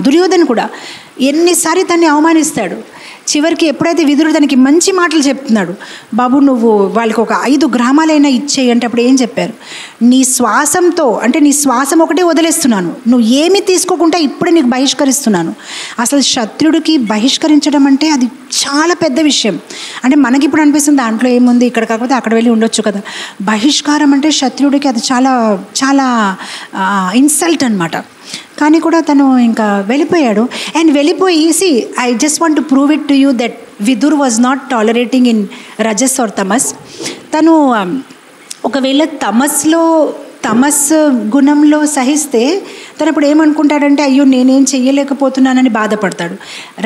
S1: దుర్యోధన్ కూడా ఎన్నిసార్లు తన్ని అవమానిస్తాడు. చివరికి ఎప్పుడైతే విదురుడు దానికి మంచి మాటలు చెప్తున్నాడు, బాబు నువ్వు వాళ్ళకి ఒక 5 గ్రామాలైనా ఇచ్చేయి అంటే అప్పుడు ఏం చెప్పారు, నీ శ్వాసంతో అంటే నీ శ్వాసం ఒకటే వదిలేస్తున్నాను, నువ్వు ఏమీ తీసుకోకుండా ఇప్పుడే నీకు బహిష్కరిస్తున్నాను. అసలు శత్రుడికి బహిష్కరించడం అంటే అది చాలా పెద్ద విషయం. అంటే మనకి ఇప్పుడు అనిపిస్తుంది దాంట్లో ఏముంది, ఇక్కడ కాకపోతే అక్కడ వెళ్ళి ఉండొచ్చు కదా. బహిష్కారం అంటే శత్రుడికి అది చాలా చాలా ఇన్సల్ట్ అనమాట. కానీ కూడా తను ఇంకా వెళ్ళిపోయాడు. అండ్ వెళ్ళిపోయి I just want to prove it to you that Vidur was not tolerating in rajas or tamas. తను ఒకవేళ తమస్ గుణంలో సహిస్తే తను అప్పుడు ఏమనుకుంటాడంటే, అయ్యో నేనేం చెయ్యలేకపోతున్నానని బాధపడతాడు.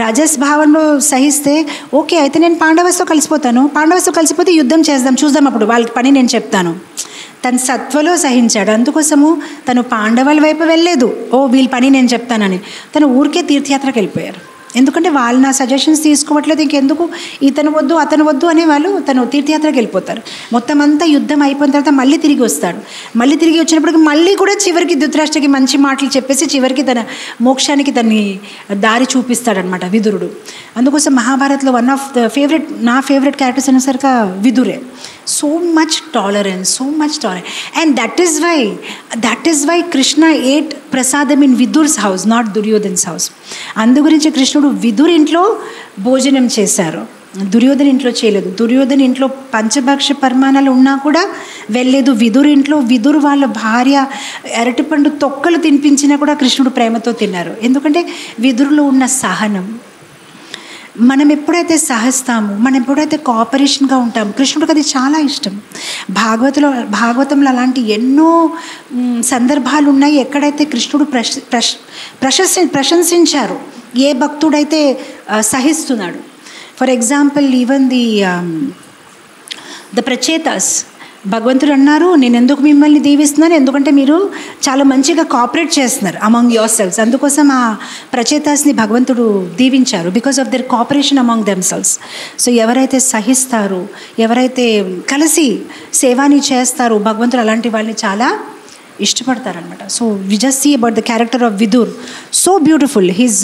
S1: రజస్ భావంలో సహిస్తే ఓకే అయితే నేను పాండవస్తో కలిసిపోతే యుద్ధం చేద్దాం, చూద్దాం, అప్పుడు వాళ్ళకి పని నేను చెప్తాను. తను సత్వలో సహించాడు. అందుకోసము తను పాండవుల వైపు వెళ్ళలేదు, వీళ్ళ పని నేను చెప్తానని. తను ఊరికే తీర్థయాత్రకు వెళ్ళిపోయారు. ఎందుకంటే వాళ్ళు నా సజెషన్స్ తీసుకోవట్లేదు, ఇంకెందుకు ఇతను వద్దు అతను వద్దు అనే వాళ్ళు తను తీర్థయాత్రకు వెళ్ళిపోతారు. మొత్తం అంతా యుద్ధం అయిపోయిన తర్వాత మళ్ళీ తిరిగి వస్తాడు. మళ్ళీ తిరిగి వచ్చినప్పటికి మళ్ళీ కూడా చివరికి ధృతరాష్ట్రకి మంచి మాటలు చెప్పేసి చివరికి తన మోక్షానికి దాన్ని దారి చూపిస్తాడనమాట విదురుడు. అందుకోసం మహాభారత్లో నా ఫేవరెట్ క్యారెక్టర్స్ అనేసరికి విదురే. So much tolerance and that is why Krishna ate prasadam in Vidur's house, not Duryodhan's house. అందు గురించి కృష్ణుడు విదుర్ ఇంట్లో భోజనం చేశారు, దుర్యోధన ఇంట్లో చేయలేదు. దుర్యోధన ఇంట్లో పంచభక్ష పరమాణాలు ఉన్నా కూడా వెళ్ళలేదు. విదురు వాళ్ళ భార్య అరటిపండు తొక్కలు తినిపించినా కూడా కృష్ణుడు ప్రేమతో తిన్నారు. ఎందుకంటే విదురులో ఉన్న సహనం. మనం ఎప్పుడైతే సహిస్తామో, మనం ఎప్పుడైతే కోఆపరేషన్గా ఉంటామో, కృష్ణుడికి అది చాలా ఇష్టం. భాగవతంలో అలాంటి ఎన్నో సందర్భాలు ఉన్నాయి ఎక్కడైతే కృష్ణుడు ప్రశంసించారు ఏ భక్తుడైతే సహిస్తున్నాడు. ఫర్ ఎగ్జాంపుల్ ఈవెన్ ద ప్రచేతాస్, భగవంతుడు అన్నారు, నేను ఎందుకు మిమ్మల్ని దీవిస్తున్నాను, ఎందుకంటే మీరు చాలా మంచిగా కోఆపరేట్ చేస్తున్నారు అమాంగ్ యువర్ సెల్స్. అందుకోసం ఆ ప్రచేతాస్ని భగవంతుడు దీవించారు, because of their cooperation among themselves. So ఎవరైతే సహిస్తారు, ఎవరైతే కలిసి సేవాని చేస్తారో భగవంతుడు అలాంటి వాళ్ళని చాలా ఇష్టపడతారనమాట. So we just see about the character of Vidur, so beautiful, his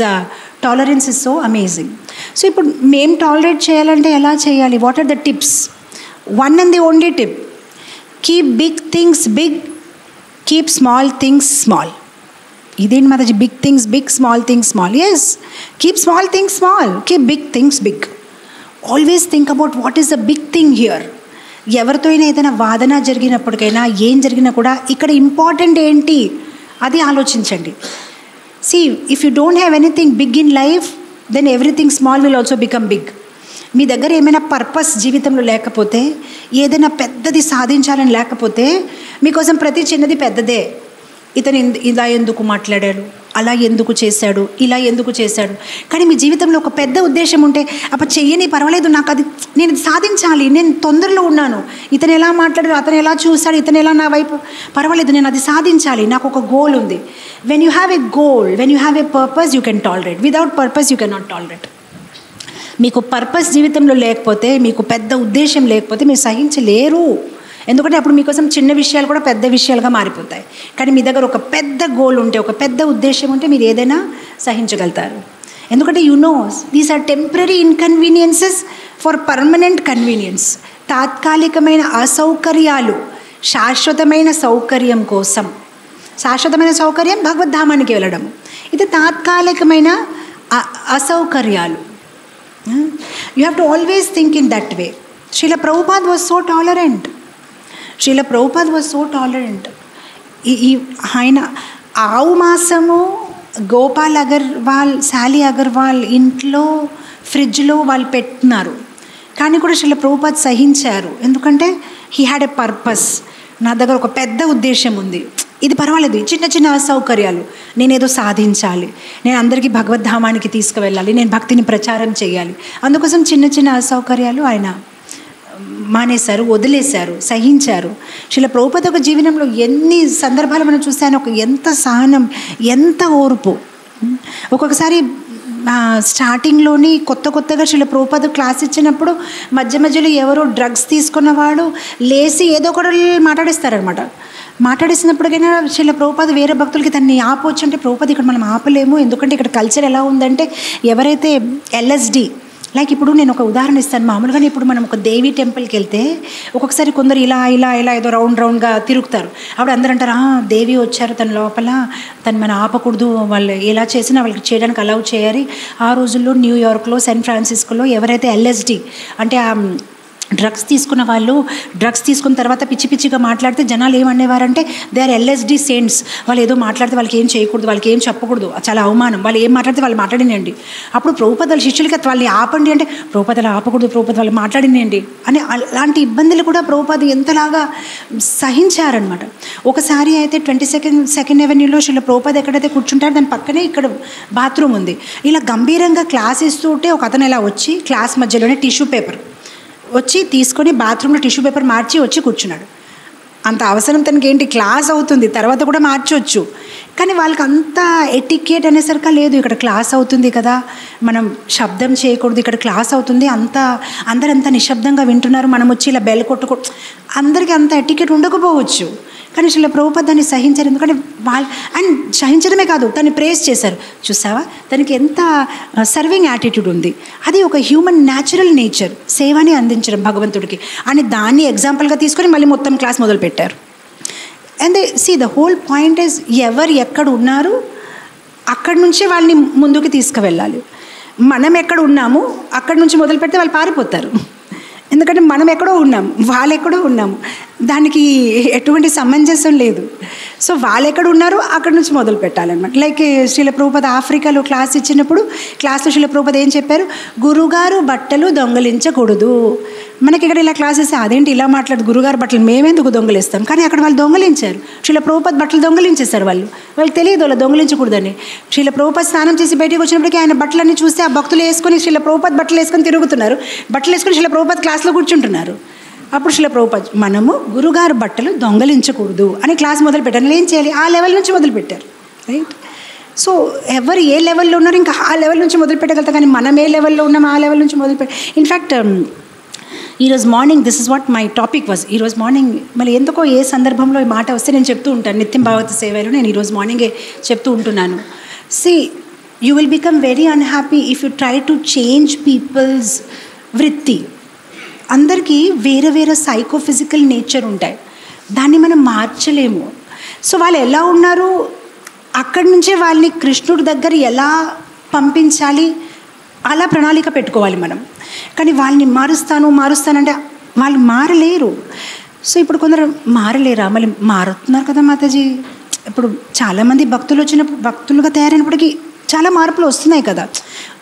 S1: tolerance is so amazing. So ఇప్పుడు మేము టాలరేట్ చేయాలంటే ఎలా చేయాలి? What are the tips? One and the only tip, keep big things big, keep small things small. ఇదేంటి Mataji, big things big, small things small? Yes, keep small things small, keep big things big. Always think about what is the big thing here. ఎవరితో అయినా ఏదైనా వాదన జరిగినప్పటికైనా ఏం జరిగినా కూడా ఇక్కడ ఇంపార్టెంట్ ఏంటి అది ఆలోచించండి. See, if you don't have anything big in life, then everything small will also become big. మీ దగ్గర ఏమైనా పర్పస్ జీవితంలో లేకపోతే, ఏదైనా పెద్దది సాధించాలని లేకపోతే, మీకోసం ప్రతి చిన్నది పెద్దదే. ఇతను ఇలా ఎందుకు మాట్లాడాడు, అలా ఎందుకు చేశాడు, ఇలా ఎందుకు చేశాడు. కానీ మీ జీవితంలో ఒక పెద్ద ఉద్దేశం ఉంటే, అప్పుడు చెయ్యని పర్వాలేదు, నాకు అది నేను సాధించాలి, నేను తొందరలో ఉన్నాను, ఇతను ఎలా మాట్లాడాడు, అతను ఎలా చూశాడు, ఇతను ఎలా నా వైపు, పర్వాలేదు నేను అది సాధించాలి, నాకు ఒక గోల్ ఉంది. When you have a goal, when you have a purpose, you can tolerate. Without purpose you can not tolerate. మీకు పర్పస్ జీవితంలో లేకపోతే, మీకు పెద్ద ఉద్దేశం లేకపోతే మీరు సహించలేరు. ఎందుకంటే అప్పుడు మీకోసం చిన్న విషయాలు కూడా పెద్ద విషయాలుగా మారిపోతాయి. కానీ మీ దగ్గర ఒక పెద్ద గోల్ ఉంటే, ఒక పెద్ద ఉద్దేశం ఉంటే మీరు ఏదైనా సహించగలుగుతారు. ఎందుకంటే you know these are temporary inconveniences for permanent convenience. తాత్కాలికమైన అసౌకర్యాలు శాశ్వతమైన సౌకర్యం కోసం. శాశ్వతమైన సౌకర్యం భగవద్ధామానికి వెళ్ళడం, ఇది తాత్కాలికమైన అసౌకర్యాలు. You have to always think in that way. Srila Prabhupad was so tolerant. Srila Prabhupad was so tolerant. ఈ ఆయన ఆవు మాసము గోపాల్ అగర్వాల్, శాలీ అగర్వాల్ ఇంట్లో ఫ్రిడ్జ్లో వాళ్ళు పెట్టినారు, కానీ కూడా శ్రీల ప్రభుపాద్ సహించారు. ఎందుకంటే హీ హ్యాడ్ ఎ పర్పస్. నా దగ్గర ఒక పెద్ద ఉద్దేశం ఉంది, ఇది పర్వాలేదు, చిన్న చిన్న అసౌకర్యాలు, నేనేదో సాధించాలి, నేను అందరికీ భగవద్ధామానికి తీసుకువెళ్ళాలి, నేను భక్తిని ప్రచారం చేయాలి. అందుకోసం చిన్న చిన్న అసౌకర్యాలు ఆయన మానేశారు, వదిలేశారు, సహించారు. శ్రీల ప్రభుపాద్ ఒక జీవనంలో ఎన్ని సందర్భాలు మనం చూస్తే ఆయన ఒక ఎంత సహనం, ఎంత ఓర్పు. ఒక్కొక్కసారి స్టార్టింగ్లోని కొత్తగా శ్రీల ప్రభుపాద్ క్లాస్ ఇచ్చినప్పుడు మధ్య మధ్యలో ఎవరో డ్రగ్స్ తీసుకున్నవాడు లేచి ఏదో ఒకటి మాట్లాడిస్తారనమాట. మాట్లాడేసినప్పటికైనా శ్రీల ప్రభుపాద్ వేరే భక్తులకి తన్ని ఆపవచ్చు అంటే, ప్రభుపాద్ ఇక్కడ మనం ఆపలేము, ఎందుకంటే ఇక్కడ కల్చర్ ఎలా ఉందంటే, ఎవరైతే LSD, లైక్ ఇప్పుడు నేను ఒక ఉదాహరణ ఇస్తాను. మామూలుగానే ఇప్పుడు మనం ఒక దేవి టెంపుల్కి వెళ్తే ఒక్కొక్కసారి కొందరు ఇలా ఇలా ఇలా ఏదో రౌండ్గా తిరుగుతారు. అప్పుడు అందరూ అంటారు, దేవి వచ్చారు తన లోపల, తను మనం ఆపకూడదు, వాళ్ళు ఎలా చేసినా వాళ్ళకి చేయడానికి అలౌ చేయాలి. ఆ రోజుల్లో న్యూయార్క్లో, శాన్ ఫ్రాన్సిస్కోలో ఎవరైతే LSD అంటే డ్రగ్స్ తీసుకున్న వాళ్ళు, డ్రగ్స్ తీసుకున్న తర్వాత పిచ్చి పిచ్చిగా మాట్లాడితే జనాలు ఏమనేవారంటే, దే ఆర్ LSD సెయింట్స్. వాళ్ళు ఏదో మాట్లాడితే వాళ్ళకి ఏం చేయకూడదు, వాళ్ళకి ఏం చెప్పకూడదు, చాలా అవమానం, వాళ్ళు ఏం మాట్లాడితే వాళ్ళు మాట్లాడినండి. అప్పుడు ప్రభుపాద్ వాళ్ళ శిష్యులకి వాళ్ళని ఆపండి అంటే, ప్రభుపాద్ అలా ఆపకూడదు, ప్రభుపాద్ వాళ్ళు మాట్లాడినండి అని అలాంటి ఇబ్బందులు కూడా ప్రభుపాద్ ఎంతలాగా సహించారనమాట. ఒకసారి అయితే 22nd Avenue శ్రీల ప్రభుపాద్ ఎక్కడైతే కూర్చుంటారో దాని పక్కనే ఇక్కడ బాత్రూమ్ ఉంది. ఇలా గంభీరంగా క్లాస్ ఇస్తూ ఉంటే ఒక అతను ఇలా వచ్చి క్లాస్ మధ్యలోనే టిష్యూ పేపర్ వచ్చి తీసుకొని బాత్రూంలో టిష్యూ పేపర్ మార్చి వచ్చి కూర్చున్నాడు. అంత అవసరం తనకి ఏంటి, క్లాస్ అవుతుంది, తర్వాత కూడా మార్చవచ్చు. కానీ వాళ్ళకి అంత ఎటికేట్ అనేసరికి లేదు, ఇక్కడ క్లాస్ అవుతుంది కదా, మనం శబ్దం చేయకూడదు, ఇక్కడ క్లాస్ అవుతుంది, అందరంతా నిశ్శబ్దంగా వింటున్నారు, మనం వచ్చి ఇలా బెల్ కొట్టుకూడదు, అందరికీ అంత ఎటికేట్ ఉండకపోవచ్చు. కానీ శ్రీల ప్రభుపాద్ దాన్ని సహించారు. ఎందుకంటే వాళ్ళు అండ్ సహించడమే కాదు, తను ప్రేస్ చేశారు. చూసావా తనకి ఎంత సర్వింగ్ యాటిట్యూడ్ ఉంది, అది ఒక హ్యూమన్ న్యాచురల్ నేచర్, సేవని అందించడం భగవంతుడికి అని దాన్ని ఎగ్జాంపుల్గా తీసుకొని మళ్ళీ మొత్తం క్లాస్ మొదలుపెట్టారు. And see the whole point is, ఎవరు ఎక్కడ ఉన్నారు అక్కడి నుంచి వాళ్ళని ముందుకు తీసుకువెళ్ళాలి. మనం ఎక్కడ ఉన్నాము అక్కడి నుంచి మొదలు పెడితే వాళ్ళు పారిపోతారు. ఎందుకంటే మనం ఎక్కడో ఉన్నాము, వాళ్ళు ఎక్కడో ఉన్నాము, దానికి ఎటువంటి సమంజసం లేదు. సో వాళ్ళు ఎక్కడ ఉన్నారో అక్కడి నుంచి మొదలు పెట్టాలన్నమాట. లైక్ శ్రీల ప్రభుపాద్ ఆఫ్రికాలో క్లాస్ ఇచ్చినప్పుడు క్లాస్లో శ్రీల ప్రభుపాద్ ఏం చెప్పారు, గురుగారు బట్టలు దొంగలించకూడదు. మనకి ఇక్కడ ఇలా క్లాస్ ఇస్తే అదేంటి ఇలా మాట్లాడు, గురుగారు బట్టలు మేమెందుకు దొంగలిస్తాం, కానీ అక్కడ వాళ్ళు దొంగలించారు. శ్రీల ప్రభుపాద్ బట్టలు దొంగలించేశారు. వాళ్ళకి తెలియదు అలా దొంగలించకూడదని. శ్రీల ప్రభుపాద్ స్నానం చేసి బయటకు వచ్చినప్పటికీ ఆయన బట్టలన్నీ చూస్తే ఆ భక్తులు వేసుకొని శ్రీల ప్రభుపాద్ బట్టలు వేసుకొని తిరుగుతున్నారు, బట్టలు వేసుకొని శ్రీల ప్రభుపాద్ క్లాస్లో కూర్చుంటున్నారు. అప్పుడు శిల ప్రభుపాద మనము గురుగారు బట్టలు దొంగలించకూడదు అని క్లాస్ మొదలు పెట్టారు. ఏం చేయాలి? ఆ లెవెల్ నుంచి మొదలుపెట్టారు. రైట్. సో ఎవరు ఏ లెవెల్లో ఉన్నారు ఇంకా ఆ లెవెల్ నుంచి మొదలు పెట్టగలుగుతాం, కానీ మనం ఏ లెవెల్లో ఉన్నాం ఆ లెవెల్ నుంచి ఇన్ఫ్యాక్ట్ ఈరోజు morning this is what my topic was. ఈరోజు మార్నింగ్ మళ్ళీ ఎందుకో ఏ సందర్భంలో ఈ మాట వస్తే నేను చెప్తూ ఉంటాను. నిత్యం భాగవత సేవలో నేను ఈరోజు మార్నింగే చెప్తూ ఉంటున్నాను. See you will become very unhappy if you try to change people's వృత్తి. అందరికీ వేరే వేరే సైకోఫిజికల్ నేచర్ ఉంటాయి, దాన్ని మనం మార్చలేము. సో వాళ్ళు ఎలా ఉన్నారు అక్కడి నుంచే వాళ్ళని కృష్ణుడి దగ్గర ఎలా పంపించాలి అలా ప్రణాళిక పెట్టుకోవాలి మనం. కానీ వాళ్ళని మారుస్తానంటే వాళ్ళు మారలేరు. సో ఇప్పుడు కొందరు మారలేరా? మళ్ళీ మారుతున్నారు కదా మాతాజీ. ఇప్పుడు చాలామంది భక్తులుగా తయారైనప్పటికీ చాలా మార్పులు వస్తున్నాయి కదా.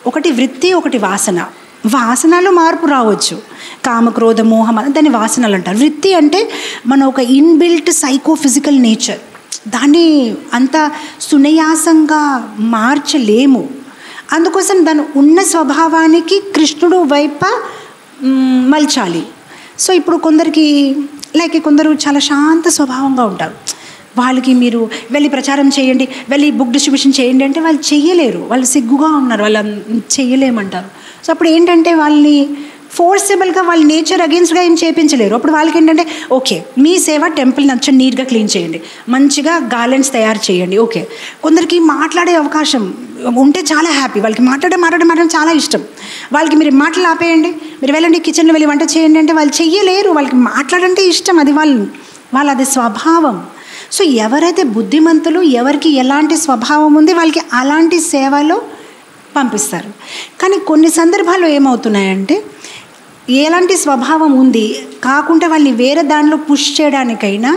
S1: ఒకటి వృత్తి, ఒకటి వాసన. వాసనలో మార్పు రావచ్చు, కామక్రోధ మోహం దాన్ని వాసనలు అంటారు. వృత్తి అంటే మన ఒక ఇన్బిల్ట్ సైకోఫిజికల్ నేచర్, దాన్ని అంత సునాయాసంగా మార్చలేము. అందుకోసం దాని ఉన్న స్వభావానికి కృష్ణుడు వైపు మలచాలి. సో ఇప్పుడు కొందరు చాలా శాంత స్వభావంగా ఉంటారు. వాళ్ళకి మీరు వెళ్ళి ప్రచారం చేయండి, వెళ్ళి బుక్ డిస్ట్రిబ్యూషన్ చేయండి అంటే వాళ్ళు చెయ్యలేరు, వాళ్ళు సిగ్గుగా ఉన్నారు, వాళ్ళు చెయ్యలేమంటారు. సో అప్పుడు ఏంటంటే వాళ్ళని ఫోర్సబుల్గా వాళ్ళ నేచర్ అగెన్స్ట్గా ఏం చేయించలేరు. అప్పుడు వాళ్ళకి ఏంటంటే ఓకే మీ సేవ టెంపుల్ నచ్చని నీట్గా క్లీన్ చేయండి, మంచిగా గార్లెండ్స్ తయారు చేయండి. ఓకే కొందరికి మాట్లాడే అవకాశం ఉంటే చాలా హ్యాపీ, వాళ్ళకి మాట్లాడడం చాలా ఇష్టం. వాళ్ళకి మీరు మాటలు ఆపేయండి, మీరు వెళ్ళండి కిచెన్లో వెళ్ళి వంట చేయండి అంటే వాళ్ళు చెయ్యలేరు. వాళ్ళకి మాట్లాడంటే ఇష్టం, అది అది స్వభావం. సో ఎవరైతే బుద్ధిమంతులు, ఎవరికి ఎలాంటి స్వభావం ఉంది వాళ్ళకి అలాంటి సేవలో పంపిస్తారు. కానీ కొన్ని సందర్భాల్లో ఏమవుతున్నాయంటే ఎలాంటి స్వభావం ఉంది కాకుండా వాళ్ళని వేరే దానిలో పుష్ చేయడానికైనా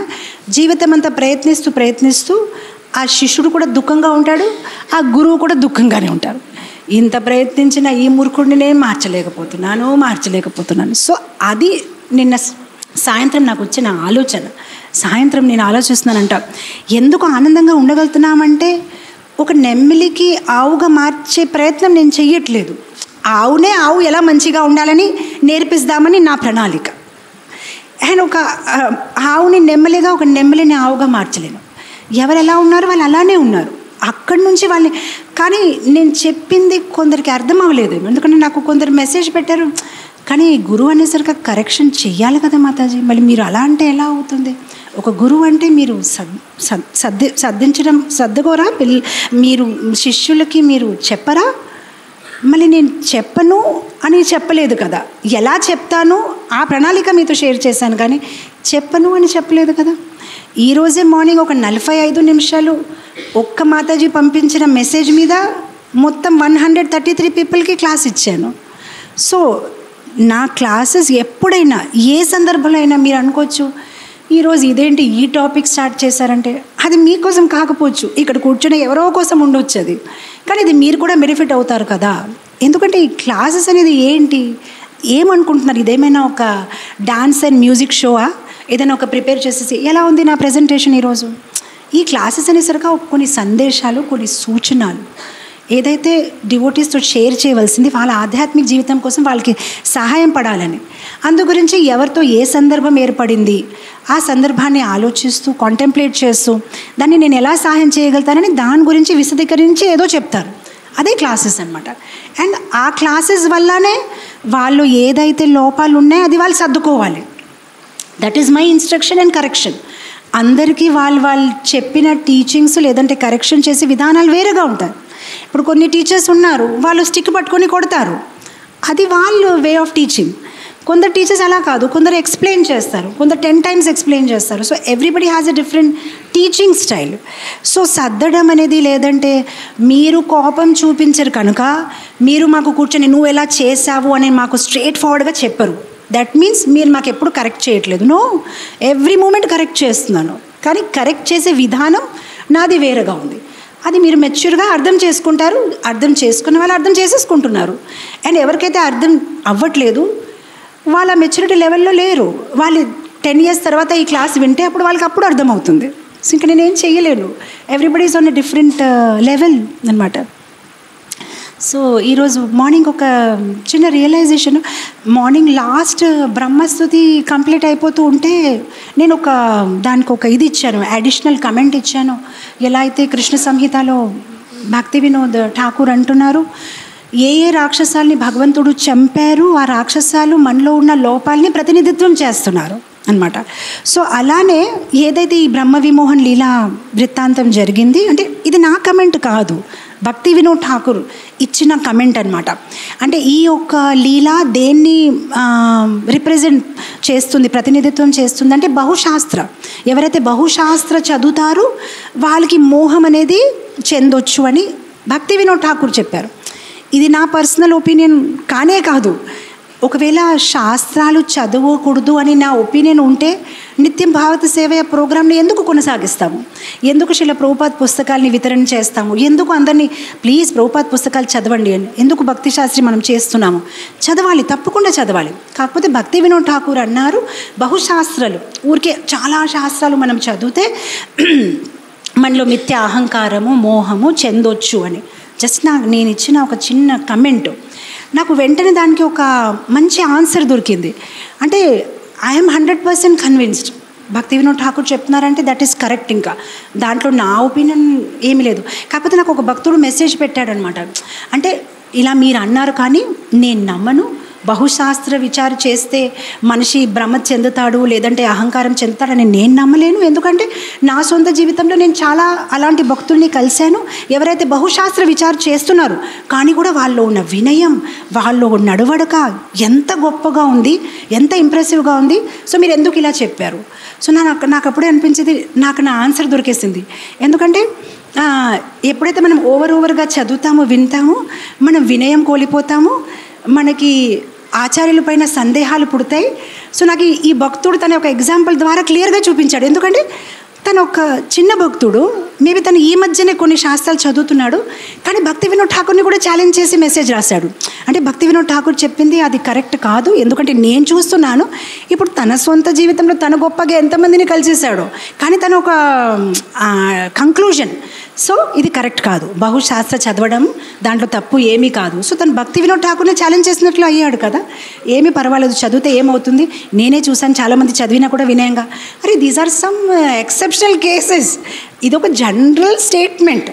S1: జీవితం అంతా ప్రయత్నిస్తూ ఆ శిష్యుడు కూడా దుఃఖంగా ఉంటాడు, ఆ గురువు కూడా దుఃఖంగానే ఉంటారు. ఇంత ప్రయత్నించిన ఈ మూర్ఖుడిని నేను మార్చలేకపోతున్నాను. సో అది నిన్న సాయంత్రం నాకు వచ్చిన ఆలోచన. సాయంత్రం నేను ఆలోచిస్తున్నానంట, ఎందుకు ఆనందంగా ఉండగలుగుతున్నామంటే ఒక నెమ్మిలికి ఆవుగా మార్చే ప్రయత్నం నేను చెయ్యట్లేదు. ఆవు ఎలా మంచిగా ఉండాలని నేర్పిస్తామని నా ప్రణాళిక. అండ్ ఒక ఆవుని నెమ్మలిగా ఒక నెమ్మలిని ఆవుగా మార్చలేను. ఎవరు ఎలా ఉన్నారు వాళ్ళు అలానే ఉన్నారు. అక్కడి నుంచి వాళ్ళని, కానీ నేను చెప్పింది కొందరికి అర్థం అవ్వలేదు. ఎందుకంటే నాకు కొందరు మెసేజ్ పెట్టారు, కానీ గురువు అనేసరికి కరెక్షన్ చెయ్యాలి కదా మాతాజీ, మళ్ళీ మీరు అలా అంటే ఎలా అవుతుంది? ఒక గురువు అంటే మీరు సర్దించడం మీరు శిష్యులకి మీరు చెప్పరా? మళ్ళీ నేను చెప్పను అని చెప్పలేదు కదా, ఎలా చెప్తాను ఆ ప్రణాళిక మీతో షేర్ చేశాను, కానీ చెప్పను అని చెప్పలేదు కదా. ఈరోజే మార్నింగ్ ఒక 45 నిమిషాలు ఒక్క మాతాజీ పంపించిన మెసేజ్ మీద మొత్తం 133 పీపుల్కి క్లాస్ ఇచ్చాను. సో నా క్లాసెస్ ఎప్పుడైనా ఏ సందర్భంలో అయినా మీరు అనుకోవచ్చు ఈరోజు ఇదేంటి ఈ టాపిక్ స్టార్ట్ చేశారంటే, అది మీకోసం కాకపోవచ్చు, ఇక్కడ కూర్చొని ఎవరో కోసం ఉండొచ్చు అది, కానీ ఇది మీరు కూడా బెనిఫిట్ అవుతారు కదా. ఎందుకంటే ఈ క్లాసెస్ అనేది ఏమనుకుంటున్నారు, ఇదేమైనా ఒక డాన్స్ అండ్ మ్యూజిక్ షోవా? ఏదైనా ఒక ప్రిపేర్ చేసేసి ఎలా ఉంది నా ప్రజెంటేషన్ ఈరోజు? ఈ క్లాసెస్ అనేసరిగా కొన్ని సందేశాలు, కొన్ని సూచనలు ఏదైతే డివోటీస్తో షేర్ చేయవలసింది వాళ్ళ ఆధ్యాత్మిక జీవితం కోసం వాళ్ళకి సహాయం పడాలని. అందు గురించి ఎవరితో ఏ సందర్భం ఏర్పడింది ఆ సందర్భాన్ని ఆలోచిస్తూ కాంటెంప్లేట్ చేస్తూ దాన్ని నేను ఎలా సహాయం చేయగలుగుతానని దాని గురించి విశదీకరించి ఏదో చెప్తారు. అదే క్లాసెస్ అనమాట. అండ్ ఆ క్లాసెస్ వల్లనే వాళ్ళు ఏదైతే లోపాలు ఉన్నాయో అది వాళ్ళు సర్దుకోవాలి. That is my instruction and correction. అందరికీ వాళ్ళు చెప్పిన టీచింగ్స్ లేదంటే కరెక్షన్ చేసే విధానాలు వేరేగా ఉంటాయి. ఇప్పుడు కొన్ని టీచర్స్ ఉన్నారు, వాళ్ళు స్టిక్ పట్టుకొని కొడతారు, అది వాళ్ళు వే ఆఫ్ టీచింగ్. కొందరు టీచర్స్ అలా కాదు, కొందరు ఎక్స్ప్లెయిన్ చేస్తారు, కొందరు 10 times ఎక్స్ప్లెయిన్ చేస్తారు. So everybody has a different teaching style. So సర్దడం అనేది లేదంటే మీరు కోపం చూపించరు కనుక మీరు మాకు కూర్చొని నువ్వు ఎలా చేసావు అని మాకు స్ట్రేట్ ఫార్వర్డ్గా చెప్పరు. దట్ మీన్స్ మీరు మాకు ఎప్పుడు కరెక్ట్ చేయట్లేదు. నో, ఎవ్రీ మూమెంట్ కరెక్ట్ చేస్తున్నాను, కానీ కరెక్ట్ చేసే విధానం నాది వేరేగా ఉంది. అది మీరు మెచ్యూర్గా అర్థం చేసుకుంటారు, అర్థం చేసుకున్న వాళ్ళు అర్థం చేసేసుకుంటున్నారు. అండ్ ఎవరికైతే అర్థం అవ్వట్లేదు వాళ్ళ మెచ్యూరిటీ లెవెల్లో లేరు, వాళ్ళు 10 years తర్వాత ఈ క్లాస్ వింటే అప్పుడు వాళ్ళకి అప్పుడు అర్థమవుతుంది. సో ఇంకా నేనేం చేయలేను, everybody is on a different level అనమాట. సో ఈరోజు మార్నింగ్ ఒక చిన్న రియలైజేషన్, మార్నింగ్ లాస్ట్ బ్రహ్మస్తుతి కంప్లీట్ అయిపోతూ ఉంటే నేను దానికి ఒక ఇది ఇచ్చాను, అడిషనల్ కమెంట్ ఇచ్చాను. ఎలా అయితే కృష్ణ సంహితలో భక్తి వినోద్ ఠాకూర్ అంటున్నారు, ఏ రాక్షసాల్ని భగవంతుడు చంపారు, ఆ రాక్షసాలు మనలో ఉన్న లోపాలని ప్రతినిధిత్వం చేస్తున్నారు అన్నమాట. సో అలానే ఏదైతే ఈ బ్రహ్మ విమోహన్ లీలా వృత్తాంతం జరిగింది అంటే ఇది నా కమెంట్ కాదు, భక్తి వినోద్ ఠాకూర్ ఇచ్చిన కమెంట్ అనమాట. అంటే ఈ యొక్క లీల దేన్ని రిప్రజెంట్ చేస్తుంది, ప్రతినిధిత్వం చేస్తుంది అంటే బహుశాస్త్ర. ఎవరైతే బహుశాస్త్ర చదువుతారో వాళ్ళకి మోహం అనేది చెందొచ్చు అని భక్తి వినోద్ ఠాకూర్ చెప్పారు. ఇది నా పర్సనల్ ఒపీనియన్ కానే కాదు. ఒకవేళ శాస్త్రాలు చదవకూడదు అని నా ఒపీనియన్ ఉంటే నిత్యం భారత సేవ ప్రోగ్రామ్ని ఎందుకు కొనసాగిస్తాము? ఎందుకు శిల ప్రభుపాద్ పుస్తకాలని వితరణ చేస్తాము? ఎందుకు అందరినీ ప్లీజ్ ప్రభుపాద్ పుస్తకాలు చదవండి అని ఎందుకు భక్తి శాస్త్రి మనం చేస్తున్నాము? చదవాలి, తప్పకుండా చదవాలి. కాకపోతే భక్తి వినోద్ ఠాకూర్ అన్నారు బహుశాస్త్రాలు ఊరికే చాలా శాస్త్రాలు మనం చదివితే మనలో మిథ్య అహంకారము మోహము చెందొచ్చు అని. జస్ట్ నేను ఇచ్చిన ఒక చిన్న కమెంటు నాకు వెంటనే దానికి ఒక మంచి ఆన్సర్ దొరికింది. అంటే ఐఎమ్ 100% కన్విన్స్డ్ భక్తి వినోద్ ఠాకూర్ చెప్తున్నారంటే దట్ ఈస్ కరెక్ట్. ఇంకా దాంట్లో నా ఒపీనియన్ ఏమీ లేదు. కాకపోతే నాకు ఒక భక్తుడు మెసేజ్ పెట్టాడనమాట. అంటే ఇలా మీరు అన్నారు కానీ నేను నమ్మను, బహుశాస్త్ర విచారం చేస్తే మనిషి భ్రమ చెందుతాడు లేదంటే అహంకారం చెందుతాడని నేను నమ్మలేను. ఎందుకంటే నా సొంత జీవితంలో నేను చాలా అలాంటి భక్తుల్ని కలిశాను ఎవరైతే బహుశాస్త్ర విచారం చేస్తున్నారు కానీ కూడా వాళ్ళు ఉన్న వినయం, వాళ్ళు నడవడక ఎంత గొప్పగా ఉంది, ఎంత ఇంప్రెసివ్గా ఉంది. సో మీరు ఎందుకు ఇలా చెప్పారు? సో నాకు అప్పుడే అనిపించేది, నాకు నా ఆన్సర్ దొరికేసింది. ఎందుకంటే ఎప్పుడైతే మనం ఓవర్గా చదువుతామో వింటామో మనం వినయం కోల్పోతాము, మనకి ఆచార్యుల పైన సందేహాలు పుడతాయి. సో నాకు ఈ భక్తుడు తన ఒక ఎగ్జాంపుల్ ద్వారా క్లియర్గా చూపించాడు. ఎందుకంటే తను ఒక చిన్న భక్తుడు, మేబీ తను ఈ మధ్యనే కొన్ని శాస్త్రాలు చదువుతున్నాడు కానీ భక్తి వినోద్ ఠాకూర్ని కూడా ఛాలెంజ్ చేసి మెసేజ్ రాశాడు. అంటే భక్తి వినోద్ ఠాకూర్ చెప్పింది అది కరెక్ట్ కాదు, ఎందుకంటే నేను చూస్తున్నాను ఇప్పుడు తన సొంత జీవితంలో తన గొప్పగా ఎంతమందిని కలిసేశాడు కానీ తను ఒక కంక్లూజన్, సో ఇది కరెక్ట్ కాదు, బహుశాస్త్ర చదవడం దాంట్లో తప్పు ఏమీ కాదు. సో తను భక్తి వినోద్ ఠాకూర్ని ఛాలెంజ్ చేసినట్లు అయ్యాడు కదా, ఏమీ పర్వాలేదు చదివితే ఏమవుతుంది, నేనే చూసాను చాలామంది చదివినా కూడా వినయంగా. అరే these are some exceptional cases, ఇదొక జనరల్ స్టేట్మెంట్.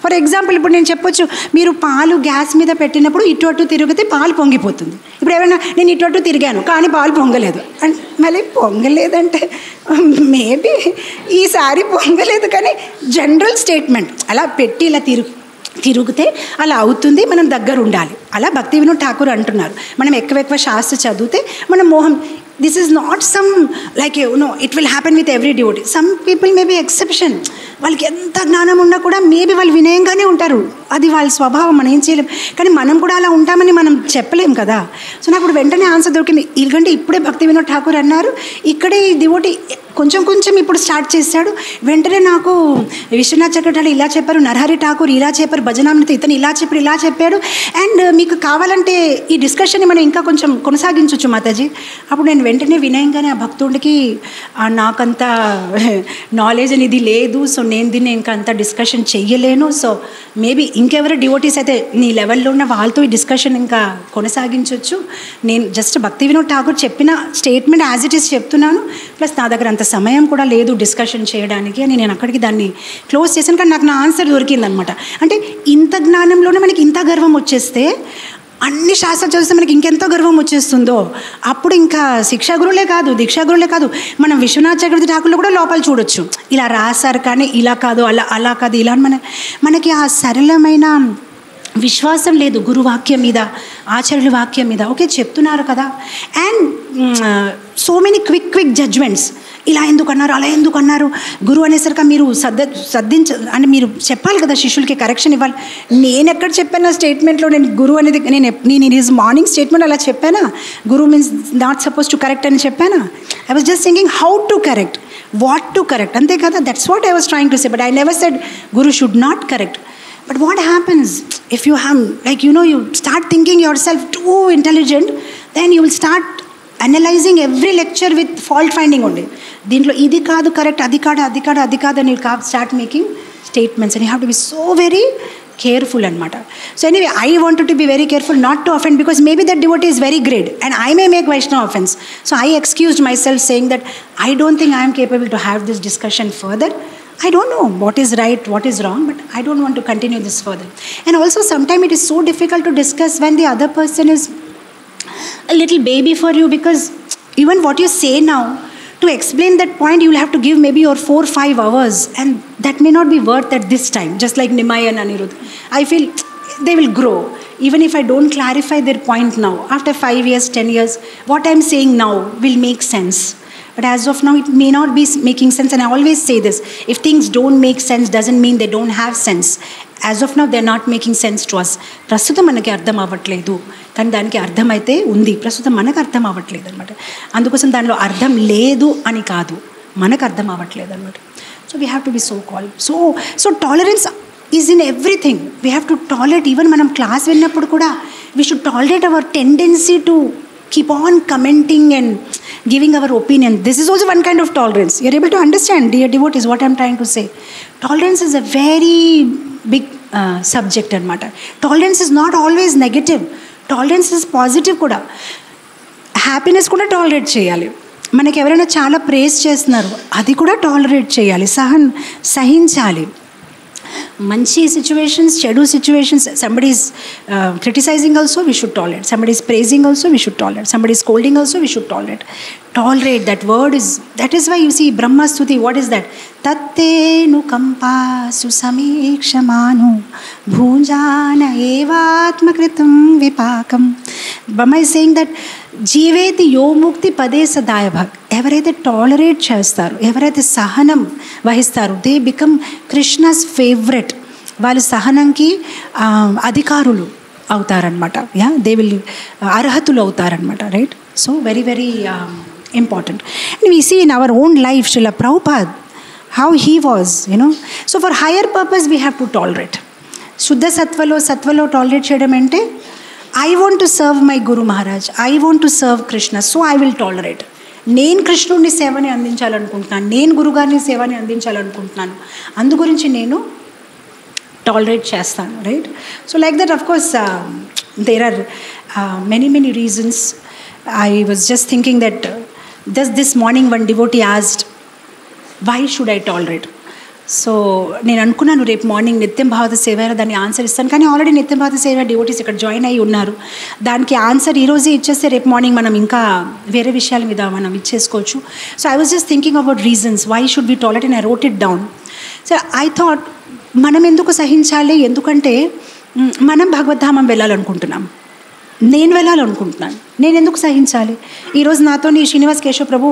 S1: ఫర్ ఎగ్జాంపుల్ ఇప్పుడు నేను చెప్పొచ్చు, మీరు పాలు గ్యాస్ మీద పెట్టినప్పుడు ఇటు అటు తిరిగితే పాలు పొంగిపోతుంది. ఇప్పుడు ఏమైనా నేను ఇటు అటు తిరిగాను కానీ పాలు పొంగలేదు అంటే మళ్ళీ పొంగలేదంటే మేబీ ఈసారి పొంగలేదు కానీ జనరల్ స్టేట్మెంట్ అలా పెట్టి ఇలా తిరిగితే అలా అవుతుంది, మనం దగ్గర ఉండాలి. అలా భక్తి వినోద్ ఠాకూర్ అంటున్నారు మనం ఎక్కువ శాస్త్ర చదివితే మన మోహం, this is not some like it will happen with every devotee. Some people maybe exception, వాళ్ళకి ఎంత జ్ఞానం ఉన్నా కూడా మేబీ వాళ్ళు వినయంగానే ఉంటారు, అది వాళ్ళ స్వభావం, మనం ఏం చేయలేం. కానీ మనం కూడా అలా ఉంటామని మనం చెప్పలేం కదా. సో నాకు ఇప్పుడు వెంటనే ఆన్సర్ దొరికింది. ఎందుకంటే ఇప్పుడే భక్తి వినోద్ ఠాకూర్ అన్నారు, ఇక్కడే ఈ డివోటీ కొంచెం ఇప్పుడు స్టార్ట్ చేశాడు. వెంటనే నాకు విశ్వనాథ్ చక్రవర్తి ఇలా చెప్పారు, నరహరి ఠాకూర్ ఇలా చెప్పారు, భజనామృత ఇతను ఇలా చెప్పాడు. అండ్ మీకు కావాలంటే ఈ డిస్కషన్ని మనం ఇంకా కొంచెం కొనసాగించవచ్చు మాతాజీ. అప్పుడు నేను వెంటనే వినయంగానే ఆ భక్తుడికి నాకంత నాలెడ్జ్ అనేది లేదు, సో నేను దీన్ని ఇంకా అంత డిస్కషన్ చెయ్యలేను, సో మేబీ ఇంకెవరు డివోటీస్ అయితే నీ లెవెల్లో ఉన్న వాళ్ళతో ఈ డిస్కషన్ ఇంకా కొనసాగించవచ్చు. నేను జస్ట్ భక్తి వినోద్ ఠాకూర్ చెప్పిన స్టేట్మెంట్ యాజ్ ఇట్ ఈస్ చెప్తున్నాను, ప్లస్ నా దగ్గర అంత సమయం కూడా లేదు డిస్కషన్ చేయడానికి అని నేను అక్కడికి దాన్ని క్లోజ్ చేశాను. కానీ నాకు నా ఆన్సర్ దొరికిందనమాట. అంటే ఇంత జ్ఞానంలోనే మనకి ఇంత గర్వం వచ్చేస్తే అన్ని శాస్త్రాలు చదివిస్తే మనకి ఇంకెంతో గర్వం వచ్చేస్తుందో అప్పుడు ఇంకా శిక్షాగురులే కాదు దీక్షాగురులే కాదు మనం విశ్వనాథ్ చక్రవర్తి ఠాకూర్లో కూడా లోపాలు చూడొచ్చు. ఇలా రాశారు కానీ ఇలా కాదు అలా కాదు ఇలా మనకి ఆ సరళమైన విశ్వాసం లేదు గురువాక్యం మీద, ఆచార్యుల వాక్యం మీద. ఓకే చెప్తున్నారు కదా, and so many quick judgements, ఇలా ఎందుకు అన్నారు అలా ఎందుకు అన్నారు, గురువు అనేసరికి మీరు అంటే మీరు చెప్పాలి కదా శిష్యులకి, కరెక్షన్ ఇవ్వాలి. నేను ఎక్కడ చెప్పాను స్టేట్మెంట్లో, నేను గురువు అనేది నేను ఈజ్ మార్నింగ్ స్టేట్మెంట్ అలా చెప్పానా, గురువు means not suppose to correct అని చెప్పానా? I was just thinking how to correct, what to correct, అంతే కదా. That's what I was trying to say, but I never said Guru should not correct. But what happens if you have, like, you start thinking yourself too intelligent, then you will start analyzing every lecture with fault finding only. Dintlo idi kaadu correct, adi kaadu and you start making statements, and you have to be so very careful అనమాట. So anyway I wanted to be very careful not to offend because maybe that devotee is very great and I may make Vaishnav offence. So I excused myself saying that I don't think I'm capable to have this discussion further. I don't know what is right, what is wrong, but I don't want to continue this further. And also sometimes it is so difficult to discuss when the other person is a little baby for you, because even what you say now, to explain that point you will have to give maybe your 4-5 hours, and that may not be worth at this time. Just like Nimai and Anirudh, I feel they will grow. Even if I don't clarify their point now, after 5 years, 10 years, what I'm saying now will make sense. But as of now, it may not be making sense. And I always say this, if things don't make sense, doesn't mean they don't have sense. As of now, they're not making sense to us. ప్రస్తుతం మనకి అర్థం అవ్వట్లేదు, కానీ దానికి అర్థమైతే ఉంది. ప్రస్తుతం మనకు అర్థం అవ్వట్లేదు అనమాట. అందుకోసం దానిలో అర్థం లేదు అని కాదు, మనకు అర్థం అవ్వట్లేదు అనమాట. So we have to be so called. So tolerance is in everything. We have to tolerate. Even మనం క్లాస్ విన్నప్పుడు కూడా we should tolerate our tendency to keep on commenting and giving our opinion. This is also one kind of tolerance. You're able to understand, dear devotees, what I'm trying to say. Tolerance is a very big subject anamata. Tolerance is not always negative. Tolerance is positive kuda. Happiness kuda tolerate cheyali. మనకి ఎవరైనా చాలా ప్రేజ్ చేస్తున్నారు, అది కూడా టాలరేట్ చేయాలి, సహించాలి. మంచి సిచ్యువేషన్స్, చెడు situations, somebody is criticizing also, we should tolerate. Somebody is praising also, we should tolerate. Somebody is scolding also, we should tolerate. Tolerate, that word is, that is why you see Brahma Stuti, what is that? Tattenu kampa susamekshamanu bhunjana evatmakritam vipakam. Brahma is saying that జీవేతి యోముక్తి పదే సదాయ భక్. ఎవరైతే టాలరేట్ చేస్తారో, ఎవరైతే సహనం వహిస్తారో, దే బికమ్ కృష్ణస్ ఫేవరెట్. వాళ్ళు సహనంకి అధికారులు అవుతారనమాట. దే విల్ అర్హతులు అవుతారనమాట. Right. So very very important. And we see in our own life Srila Prabhupad how he was, so for higher purpose we have to tolerate. శుద్ధ సత్వలో టాలరేట్ చేయడం అంటే I want to serve my Guru Maharaj, I want to serve Krishna, so I will tolerate. నేను కృష్ణుడిని సేవని అందించాలనుకుంటున్నాను, నేను గురుగారిని సేవని అందించాలనుకుంటున్నాను, అందు గురించి నేను టాలరేట్ చేస్తాను. Right. So like that of course there are many reasons. I was just thinking that just this morning one devotee asked, why should I tolerate? So నేను అనుకున్నాను రేపు మార్నింగ్ నిత్యం భారత సేవలో దాన్ని ఆన్సర్ ఇస్తాను, కానీ ఆల్రెడీ నిత్యం భారత సేవ డివోటీస్ ఇక్కడ జాయిన్ అయ్యి ఉన్నారు. దానికి ఆన్సర్ ఈరోజే ఇచ్చేస్తే రేపు మార్నింగ్ మనం ఇంకా వేరే విషయాల మీద మనం ఇచ్చేసుకోవచ్చు. So I was just thinking about reasons why should be tolerate and I wrote it down. So I thought మనం ఎందుకు సహించాలి, ఎందుకంటే మనం భగవద్ధామం వెళ్ళాలనుకుంటున్నాం, నేను వెళ్ళాలనుకుంటున్నాను, నేను ఎందుకు సహించాలి? ఈరోజు నాతో శ్రీనివాస్ కేశవ ప్రభు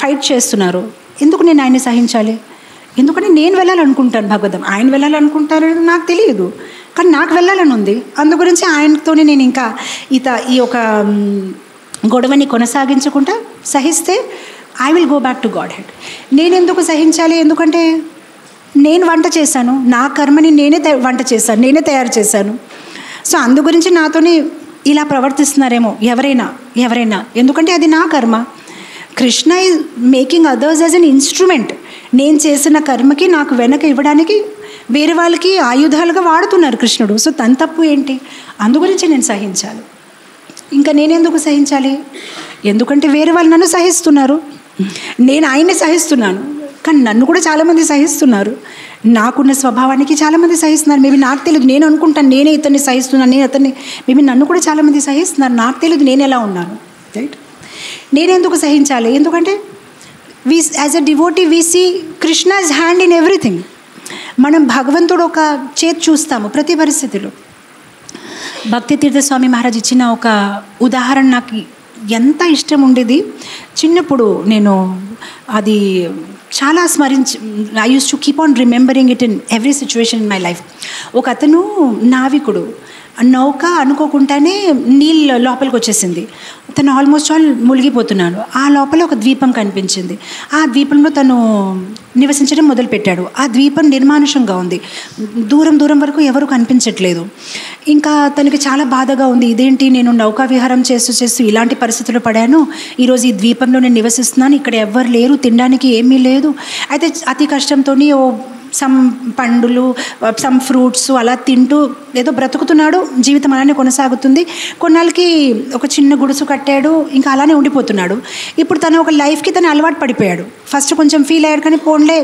S1: ఫైట్ చేస్తున్నారు, ఎందుకు నేను ఆయన్ని సహించాలి? ఎందుకంటే నేను వెళ్ళాలనుకుంటాను భగవద్ధాం, ఆయన వెళ్ళాలనుకుంటారు నాకు తెలియదు, కానీ నాకు వెళ్ళాలని ఉంది. అందు గురించి ఆయనతోనే నేను ఇంకా ఈ ఒక గొడవని కొనసాగించకుండా సహిస్తే I will go back to Godhead. నేను ఎందుకు సహించాలి? ఎందుకంటే నేను వంట చేశాను, నా కర్మని నేనే వంట చేశాను, నేనే తయారు చేశాను. సో అందు గురించి నాతోనే ఇలా ప్రవర్తిస్తున్నారేమో ఎవరైనా, ఎందుకంటే అది నా కర్మ. Krishna is making others as an instrument. నేను చేసిన కర్మకి నాకు వెనక ఇవ్వడానికి వేరే వాళ్ళకి ఆయుధాలుగా వాడుతున్నారు కృష్ణుడు. సో తన తప్పు ఏంటి? అందు గురించి నేను సహించాలి. ఇంకా నేనెందుకు సహించాలి? ఎందుకంటే వేరే వాళ్ళు నన్ను సహిస్తున్నారు, నేను ఆయన్ని సహిస్తున్నాను, కానీ నన్ను కూడా చాలామంది సహిస్తున్నారు. నాకున్న స్వభావానికి చాలామంది సహిస్తున్నారు. మేబీ నాకు తెలియదు, నేను అనుకుంటాను నేనే ఇతన్ని సహిస్తున్నాను, నేను అతన్ని, మేబీ నన్ను కూడా చాలామంది సహిస్తున్నారు, నాకు తెలియదు నేను ఎలా ఉన్నాను. రైట్. నేనెందుకు సహించాలి? ఎందుకంటే as a devotee we see Krishna's hand in everything. మనం భగవంతుడు ఒక చేతి చూస్తాము ప్రతి పరిస్థితిలో. భక్తి తీర్థస్వామి మహారాజ్ ఇచ్చిన ఒక ఉదాహరణ నాకు ఎంత ఇష్టం ఉండేది. చిన్నప్పుడు నేను అది చాలా I use to keep on remembering it in every situation in my life. ఒక అతను నావికుడు, నౌక అనుకోకుండానే నీళ్ళ లోపలికి వచ్చేసింది. తను ఆల్మోస్ట్ మునిగిపోతున్నాడు. ఆ లోపల ఒక ద్వీపం కనిపించింది. ఆ ద్వీపంలో తను నివసించడం మొదలుపెట్టాడు. ఆ ద్వీపం నిర్మానుషంగా ఉంది, దూరం వరకు ఎవరు కనిపించట్లేదు. ఇంకా తనకి చాలా బాధగా ఉంది, ఇదేంటి నేను నౌకా విహారం చేస్తూ ఇలాంటి పరిస్థితుల్లో పడాను, ఈరోజు ఈ ద్వీపంలో నేను నివసిస్తున్నాను, ఇక్కడ ఎవ్వరు లేరు, తినడానికి ఏమీ లేదు. అయితే అతి కష్టంతో ఓ సమ్ పండులు, సమ్ ఫ్రూట్స్ అలా తింటూ ఏదో బ్రతుకుతున్నాడు. జీవితం అలానే కొనసాగుతుంది. కొన్నాళ్ళకి ఒక చిన్న గుడుసు కట్టాడు, ఇంకా అలానే ఉండిపోతున్నాడు. ఇప్పుడు తను ఒక లైఫ్కి తను అలవాటు పడిపోయాడు. ఫస్ట్ కొంచెం ఫీల్ అయ్యాడు, కానీ పోన్లే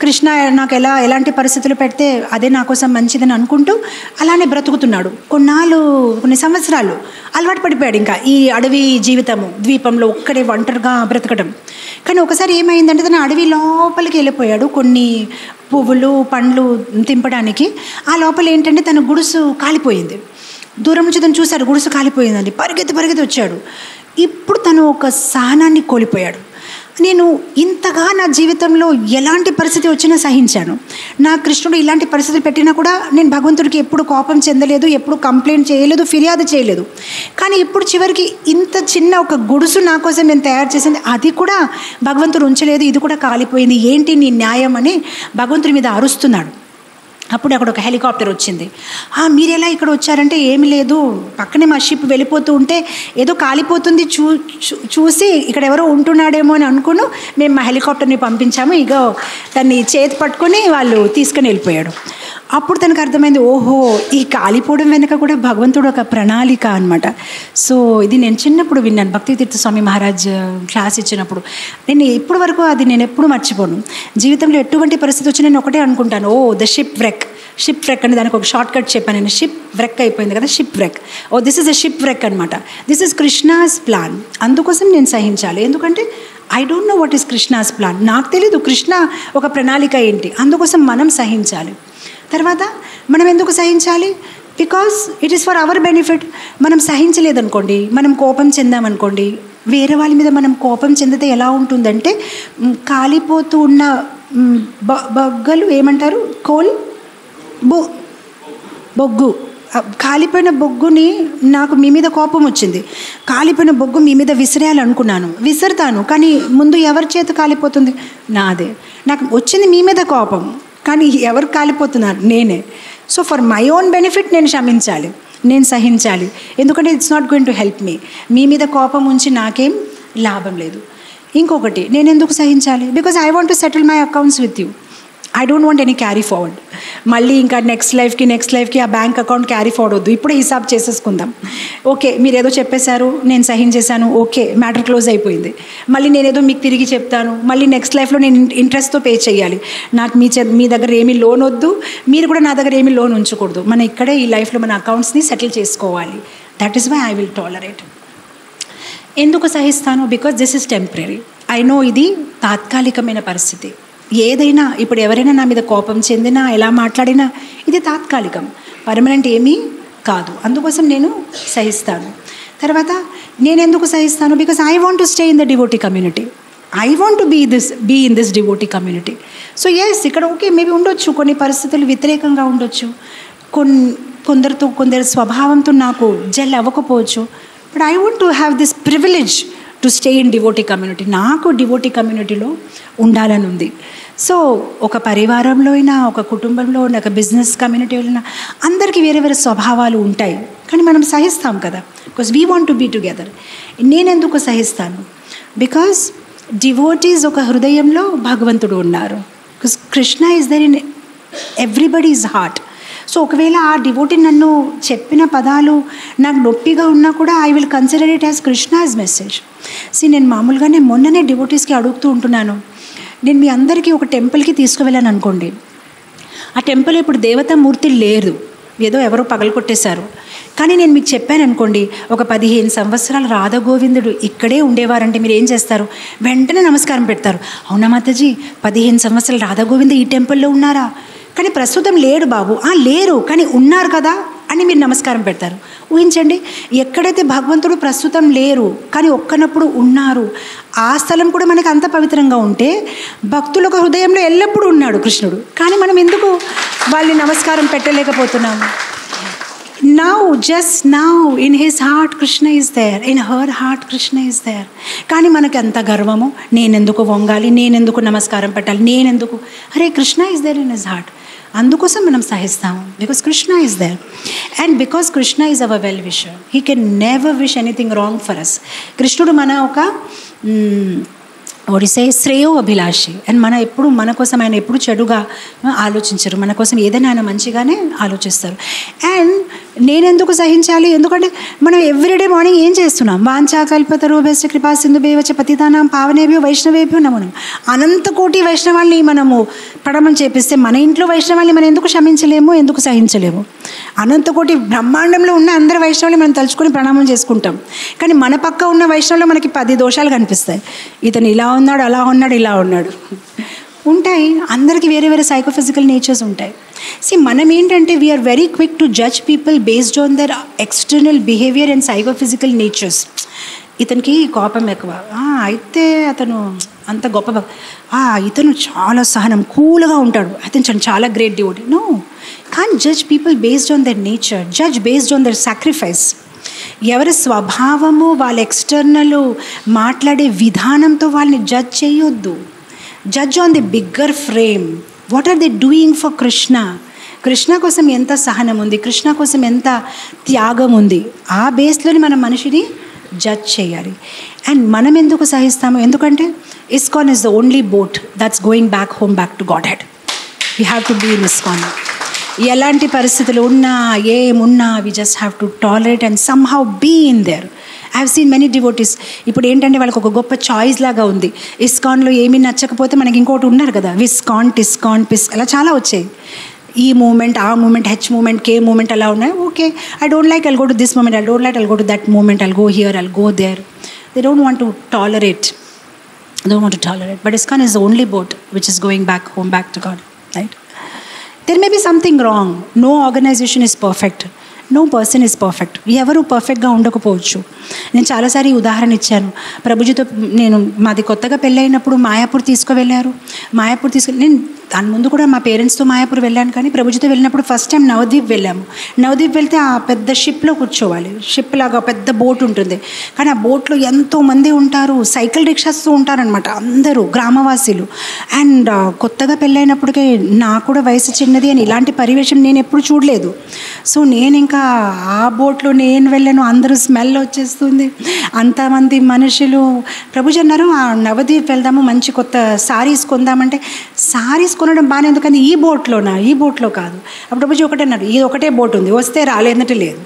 S1: కృష్ణ నాకు ఎలాంటి పరిస్థితులు పెడితే అదే నా కోసం మంచిదని అనుకుంటూ అలానే బ్రతుకుతున్నాడు. కొన్ని సంవత్సరాలు అలవాటు పడిపోయాడు ఇంకా ఈ అడవి జీవితము, ద్వీపంలో ఒక్కడే ఒంటరిగా బ్రతకడం. కానీ ఒకసారి ఏమైందంటే తను అడవి లోపలికి వెళ్ళిపోయాడు కొన్ని పువ్వులు పండ్లు తింపడానికి. ఆ లోపల ఏంటంటే తన గుడుసు కాలిపోయింది. దూరం నుంచి తను చూశాడు, గుడుసు కాలిపోయిందండి. పరిగెత్తి వచ్చాడు. ఇప్పుడు తను ఒక సహనాన్ని కోల్పోయాడు. నేను ఇంతగా నా జీవితంలో ఎలాంటి పరిస్థితి వచ్చినా సహించాను. నా కృష్ణుడు ఇలాంటి పరిస్థితులు పెట్టినా కూడా నేను భగవంతుడికి ఎప్పుడు కోపం చెందలేదు, ఎప్పుడు కంప్లైంట్ చేయలేదు, ఫిర్యాదు చేయలేదు. కానీ ఇప్పుడు చివరికి ఇంత చిన్న ఒక గుడుసు నా కోసం నేను తయారు చేసింది, అది కూడా భగవంతుడు ఉంచలేదు, ఇది కూడా కాలిపోయింది, ఏంటి నీ న్యాయం అని భగవంతుడి మీద అరుస్తున్నాడు. అప్పుడు అక్కడ ఒక హెలికాప్టర్ వచ్చింది. మీరు ఎలా ఇక్కడ వచ్చారంటే, ఏమి లేదు, పక్కనే మా షిప్ వెళ్ళిపోతూ ఉంటే ఏదో కాలిపోతుంది చూసి ఇక్కడ ఎవరో ఉంటున్నాడేమో అని అనుకుని మేము మా హెలికాప్టర్ని పంపించాము. ఇక దాన్ని చేతి పట్టుకొని వాళ్ళు తీసుకొని వెళ్ళిపోయాడు. అప్పుడు తనకు అర్థమైంది, ఓహో ఈ కాలిపోవడం వెనుక కూడా భగవంతుడు ఒక ప్రణాళిక అనమాట. సో ఇది నేను చిన్నప్పుడు విన్నాను, భక్తి తీర్థ స్వామి మహారాజ్ క్లాస్ ఇచ్చినప్పుడు. నేను ఇప్పటి వరకు అది నేను ఎప్పుడు మర్చిపోను. జీవితంలో ఎటువంటి పరిస్థితి వచ్చి నేను ఒకటే అనుకుంటాను, ద షిప్ వ్రెక్ అని దానికి ఒక షార్ట్ కట్ చెప్పాను నేను. షిప్ వ్రెక్ అయిపోయింది కదా, shipwreck. This is a shipwreck అనమాట. This is Krishna's plan. అందుకోసం నేను సహించాలి. ఎందుకంటే I don't know what is Krishna's plan. నాకు తెలీదు కృష్ణ ఒక ప్రణాళిక ఏంటి. అందుకోసం మనం సహించాలి. తర్వాత మనం ఎందుకు సహించాలి? Because it is for our benefit. మనం సహించలేదనుకోండి, మనం కోపం చెందామనుకోండి, వేరే వాళ్ళ మీద మనం కోపం చెందితే ఎలా ఉంటుందంటే, కాలిపోతూ ఉన్న బొగ్గలు ఏమంటారు, బొగ్గు, కాలిపోయిన బొగ్గుని నాకు మీ మీద కోపం వచ్చింది, కాలిపోయిన బొగ్గు మీ మీద విసిరేయాలనుకున్నాను, విసురుతాను. కానీ ముందు ఎవరి చేతి కాలిపోతుంది? నాదే. నాకు వచ్చింది మీ మీద కోపం, కానీ ఎవరు కాలిపోతున్నారు? నేనే. So for my own benefit నేను క్షమించాలి, నేను సహించాలి. ఎందుకంటే it's not going to help మీ మీద కోపం ఉంచి నాకేం లాభం లేదు. ఇంకొకటి, నేను ఎందుకు సహించాలి? Because I want to settle my accounts with you. I don't want any carry forward. మళ్ళీ ఇంకా నెక్స్ట్ లైఫ్కి ఆ బ్యాంక్ అకౌంట్ క్యారీ ఫార్వర్డ్ వద్దు. ఇప్పుడే హిసాబ్ చేసేసుకుందాం. ఓకే, మీరు ఏదో చెప్పేశారు, నేను సహించేశాను, ఓకే మ్యాటర్ క్లోజ్ అయిపోయింది. మళ్ళీ నేనేదో మీకు తిరిగి చెప్తాను, మళ్ళీ నెక్స్ట్ లైఫ్లో నేను ఇంట్రెస్ట్తో పే చేయాలి. నాకు మీ దగ్గర ఏమీ లోన్ వద్దు, మీరు కూడా నా దగ్గర ఏమీ లోన్ ఉంచకూడదు. మనం ఇక్కడే ఈ లైఫ్లో మన అకౌంట్స్ని సెటిల్ చేసుకోవాలి. That is why I will tolerate. ఎందుకు సహిస్తాను? Because this is temporary. I know ఇది తాత్కాలికమైన పరిస్థితి. ఏదైనా ఇప్పుడు ఎవరైనా నా మీద కోపం చెందినా, ఎలా మాట్లాడినా ఇది తాత్కాలికం, పర్మనెంట్ ఏమీ కాదు. అందుకోసం నేను సహిస్తాను. తర్వాత నేను ఎందుకు సహిస్తాను? Because I want to stay in the devotee community. I want to be in this devotee community. So yes, ఇక్కడ ఓకే మేబీ ఉండొచ్చు, కొన్ని పరిస్థితులు వ్యతిరేకంగా ఉండొచ్చు, కొందరి స్వభావంతో నాకు జెల్ అవ్వకపోవచ్చు. But I want to have this privilege to stay in devotee community. నాకు డివోటీ కమ్యూనిటీలో ఉండాలని ఉంది. సో ఒక పరివారంలో అయినా, ఒక కుటుంబంలో అయినా, ఒక బిజినెస్ కమ్యూనిటీలో అయినా అందరికీ వేరే వేరే స్వభావాలు ఉంటాయి. కానీ మనం సహిస్తాం కదా, because we want to be together. నేనెందుకు సహిస్తాను? బికాస్ డివోటీస్ ఒక హృదయంలో భగవంతుడు ఉన్నారు. Because Krishna is there in everybody's heart. So ఒకవేళ ఆ డివోటీ నన్ను చెప్పిన పదాలు నాకు నొప్పిగా ఉన్నా కూడా I will consider it as Krishna's message. నేను మామూలుగానే మొన్ననే డివోటీస్కి అడుగుతూ ఉంటున్నాను, నేను మీ అందరికీ ఒక టెంపుల్కి తీసుకువెళ్ళాను అనుకోండి, ఆ టెంపుల్ ఇప్పుడు దేవతామూర్తి లేరు, ఏదో ఎవరో పగలగొట్టేశారు. కానీ నేను మీకు చెప్పాను అనుకోండి, ఒక 15 సంవత్సరాలు రాధాగోవిందుడు ఇక్కడే ఉండేవారంటే మీరు ఏం చేస్తారు? వెంటనే నమస్కారం పెడతారు. అవునా మాతాజీ, 15 సంవత్సరాలు రాధాగోవింద ఈ టెంపుల్లో ఉన్నారా? కానీ ప్రస్తుతం లేడు బాబు. లేరు, కానీ ఉన్నారు కదా అని మీరు నమస్కారం పెడతారు. ఊహించండి, ఎక్కడైతే భగవంతుడు ప్రస్తుతం లేరు కానీ ఒక్కనప్పుడు ఉన్నారు, ఆ స్థలం కూడా మనకి అంత పవిత్రంగా ఉంటే భక్తుల ఒక హృదయంలో ఎల్లప్పుడూ ఉన్నాడు కృష్ణుడు. కానీ మనం ఎందుకు వాళ్ళని నమస్కారం పెట్టలేకపోతున్నాము? Just now in his heart Krishna is there, in her heart Krishna is there. కానీ మనకి అంత గర్వము, నేనెందుకు వంగాలి, నేనెందుకు నమస్కారం పెట్టాలి, నేనెందుకు? అరే Krishna is there in his heart. అందుకోసం మనం సహిస్తాము, because Krishna is there. And because Krishna is our well wisher, he can never wish anything wrong for us. కృష్ణుడు మన ఒక ఒడిసే శ్రేయో అభిలాషి. అండ్ ఎప్పుడు మన కోసం ఆయన ఎప్పుడు చెడుగా ఆలోచించరు, మన కోసం ఏదైనా ఆయన మంచిగానే ఆలోచిస్తారు. అండ్ నేనెందుకు సహించాలి? ఎందుకంటే మనం ఎవ్రీడే మార్నింగ్ ఏం చేస్తున్నాం? వాంఛాకల్పతరుభ్యశ్చ కృపా సింధుభ్యశ్చ పతితానాం పావనేభ్యో వైష్ణవేభ్యో నమో నమః. అనంత కోటి వైష్ణవాల్ని మనము ప్రణామం చేపిస్తే మన ఇంట్లో వైష్ణవాల్ని మనం ఎందుకు క్షమించలేము, ఎందుకు సహించలేము? అనంత కోటి బ్రహ్మాండంలో ఉన్న అందరి వైష్ణవుల్ని మనం తలుచుకొని ప్రణామం చేసుకుంటాం. కానీ మన పక్క ఉన్న వైష్ణవుల్లో మనకి 10 దోషాలు కనిపిస్తాయి. ఇతను ఇలా ఉన్నాడు, అలా ఉన్నాడు, ఇలా ఉన్నాడు ఉంటాయి. అందరికీ వేరే వేరే సైకోఫిజికల్ నేచర్స్ ఉంటాయి. మనం ఏంటంటే we are very quick to judge people based on their external behaviour and psychophysical natures. ఇతనికి కోపం ఎక్కువ, అయితే అతను అంత గొప్ప, ఇతను చాలా సహనం, కూల్గా ఉంటాడు, అతను చాలా great devotee. No, can't judge people based on their nature, judge based on their sacrifice. ఎవరి స్వభావము, వాళ్ళ ఎక్స్టర్నల్ మాట్లాడే విధానంతో వాళ్ళని జడ్జ్ చేయొద్దు. Judge on the bigger frame. What are they doing for Krishna? Krishna కోసం ఎంత సహనం ఉంది, కృష్ణ కోసం ఎంత త్యాగం ఉంది, ఆ బేస్లోని మనం మనిషిని జడ్జ్ చేయాలి. అండ్ మనం ఎందుకు సహిస్తాము? ఎందుకంటే ISKCON is the only boat that's going back home, back to Godhead. We have to be in ISKCON. ఎలాంటి పరిస్థితులు ఉన్నా, ఏమున్నా, we just have to tolerate and somehow be in there. I have seen many devotees. ఇప్పుడు ఏంటంటే వాళ్ళకి ఒక గొప్ప చాయిస్ లాగా ఉంది. ఇస్కాన్లో ఏమీ నచ్చకపోతే మనకి ఇంకోటి ఉన్నారు కదా, విస్కాన్, టిస్కాన్, అలా చాలా వచ్చాయి. ఈ మూమెంట్, ఆ movement, H movement, K movement అలా ఉన్నాయి. Okay, I don't like, I'll go to this movement, I don't like, I'll go to that movement, I'll go here, I'll go there. They don't want to tolerate. But ISKCON is the only boat which is going back home, back to God, right? There may be something wrong. No organization is perfect. No person is perfect. ఎవరు పర్ఫెక్ట్గా ఉండకపోవచ్చు. నేను చాలాసారి ఉదాహరణ ఇచ్చాను. ప్రభుజీతో నేను, మాది కొత్తగా పెళ్ళైనప్పుడు మాయాపూర్ తీసుకువెళ్ళారు. నేను దాని ముందు కూడా మా పేరెంట్స్తో మాయాపూర్ వెళ్ళాను. కానీ ప్రభుజీతో వెళ్ళినప్పుడు ఫస్ట్ టైం నవదీప్ వెళ్ళాము. నవదీప్ వెళ్తే ఆ పెద్ద షిప్లో కూర్చోవాలి. షిప్ లాగా పెద్ద బోట్ ఉంటుంది. కానీ ఆ బోట్లో ఎంతోమంది ఉంటారు, సైకిల్ రిక్షాస్తో ఉంటారనమాట, అందరూ గ్రామవాసీలు. అండ్ కొత్తగా పెళ్ళైనప్పటికే నాకు కూడా వయసు చిన్నది అని ఇలాంటి పరివేషం నేను ఎప్పుడు చూడలేదు. సో నేను ఇంకా ఆ బోట్లో నేను వెళ్ళాను. అందరూ స్మెల్ వచ్చేస్తుంది, అంతమంది మనుషులు. ప్రభుజీ అన్నారు, ఆ నవదీప్ వెళ్దాము, మంచి కొత్త సారీస్ కొందామంటే, సారీస్ కొనడం బాగానే ఉంది కానీ ఈ బోట్లో కాదు. అప్పుడు ప్రభుజీ ఒకటే అన్నారు, ఇది ఒకటే బోట్ ఉంది, వస్తే రాలేదంటే లేదు.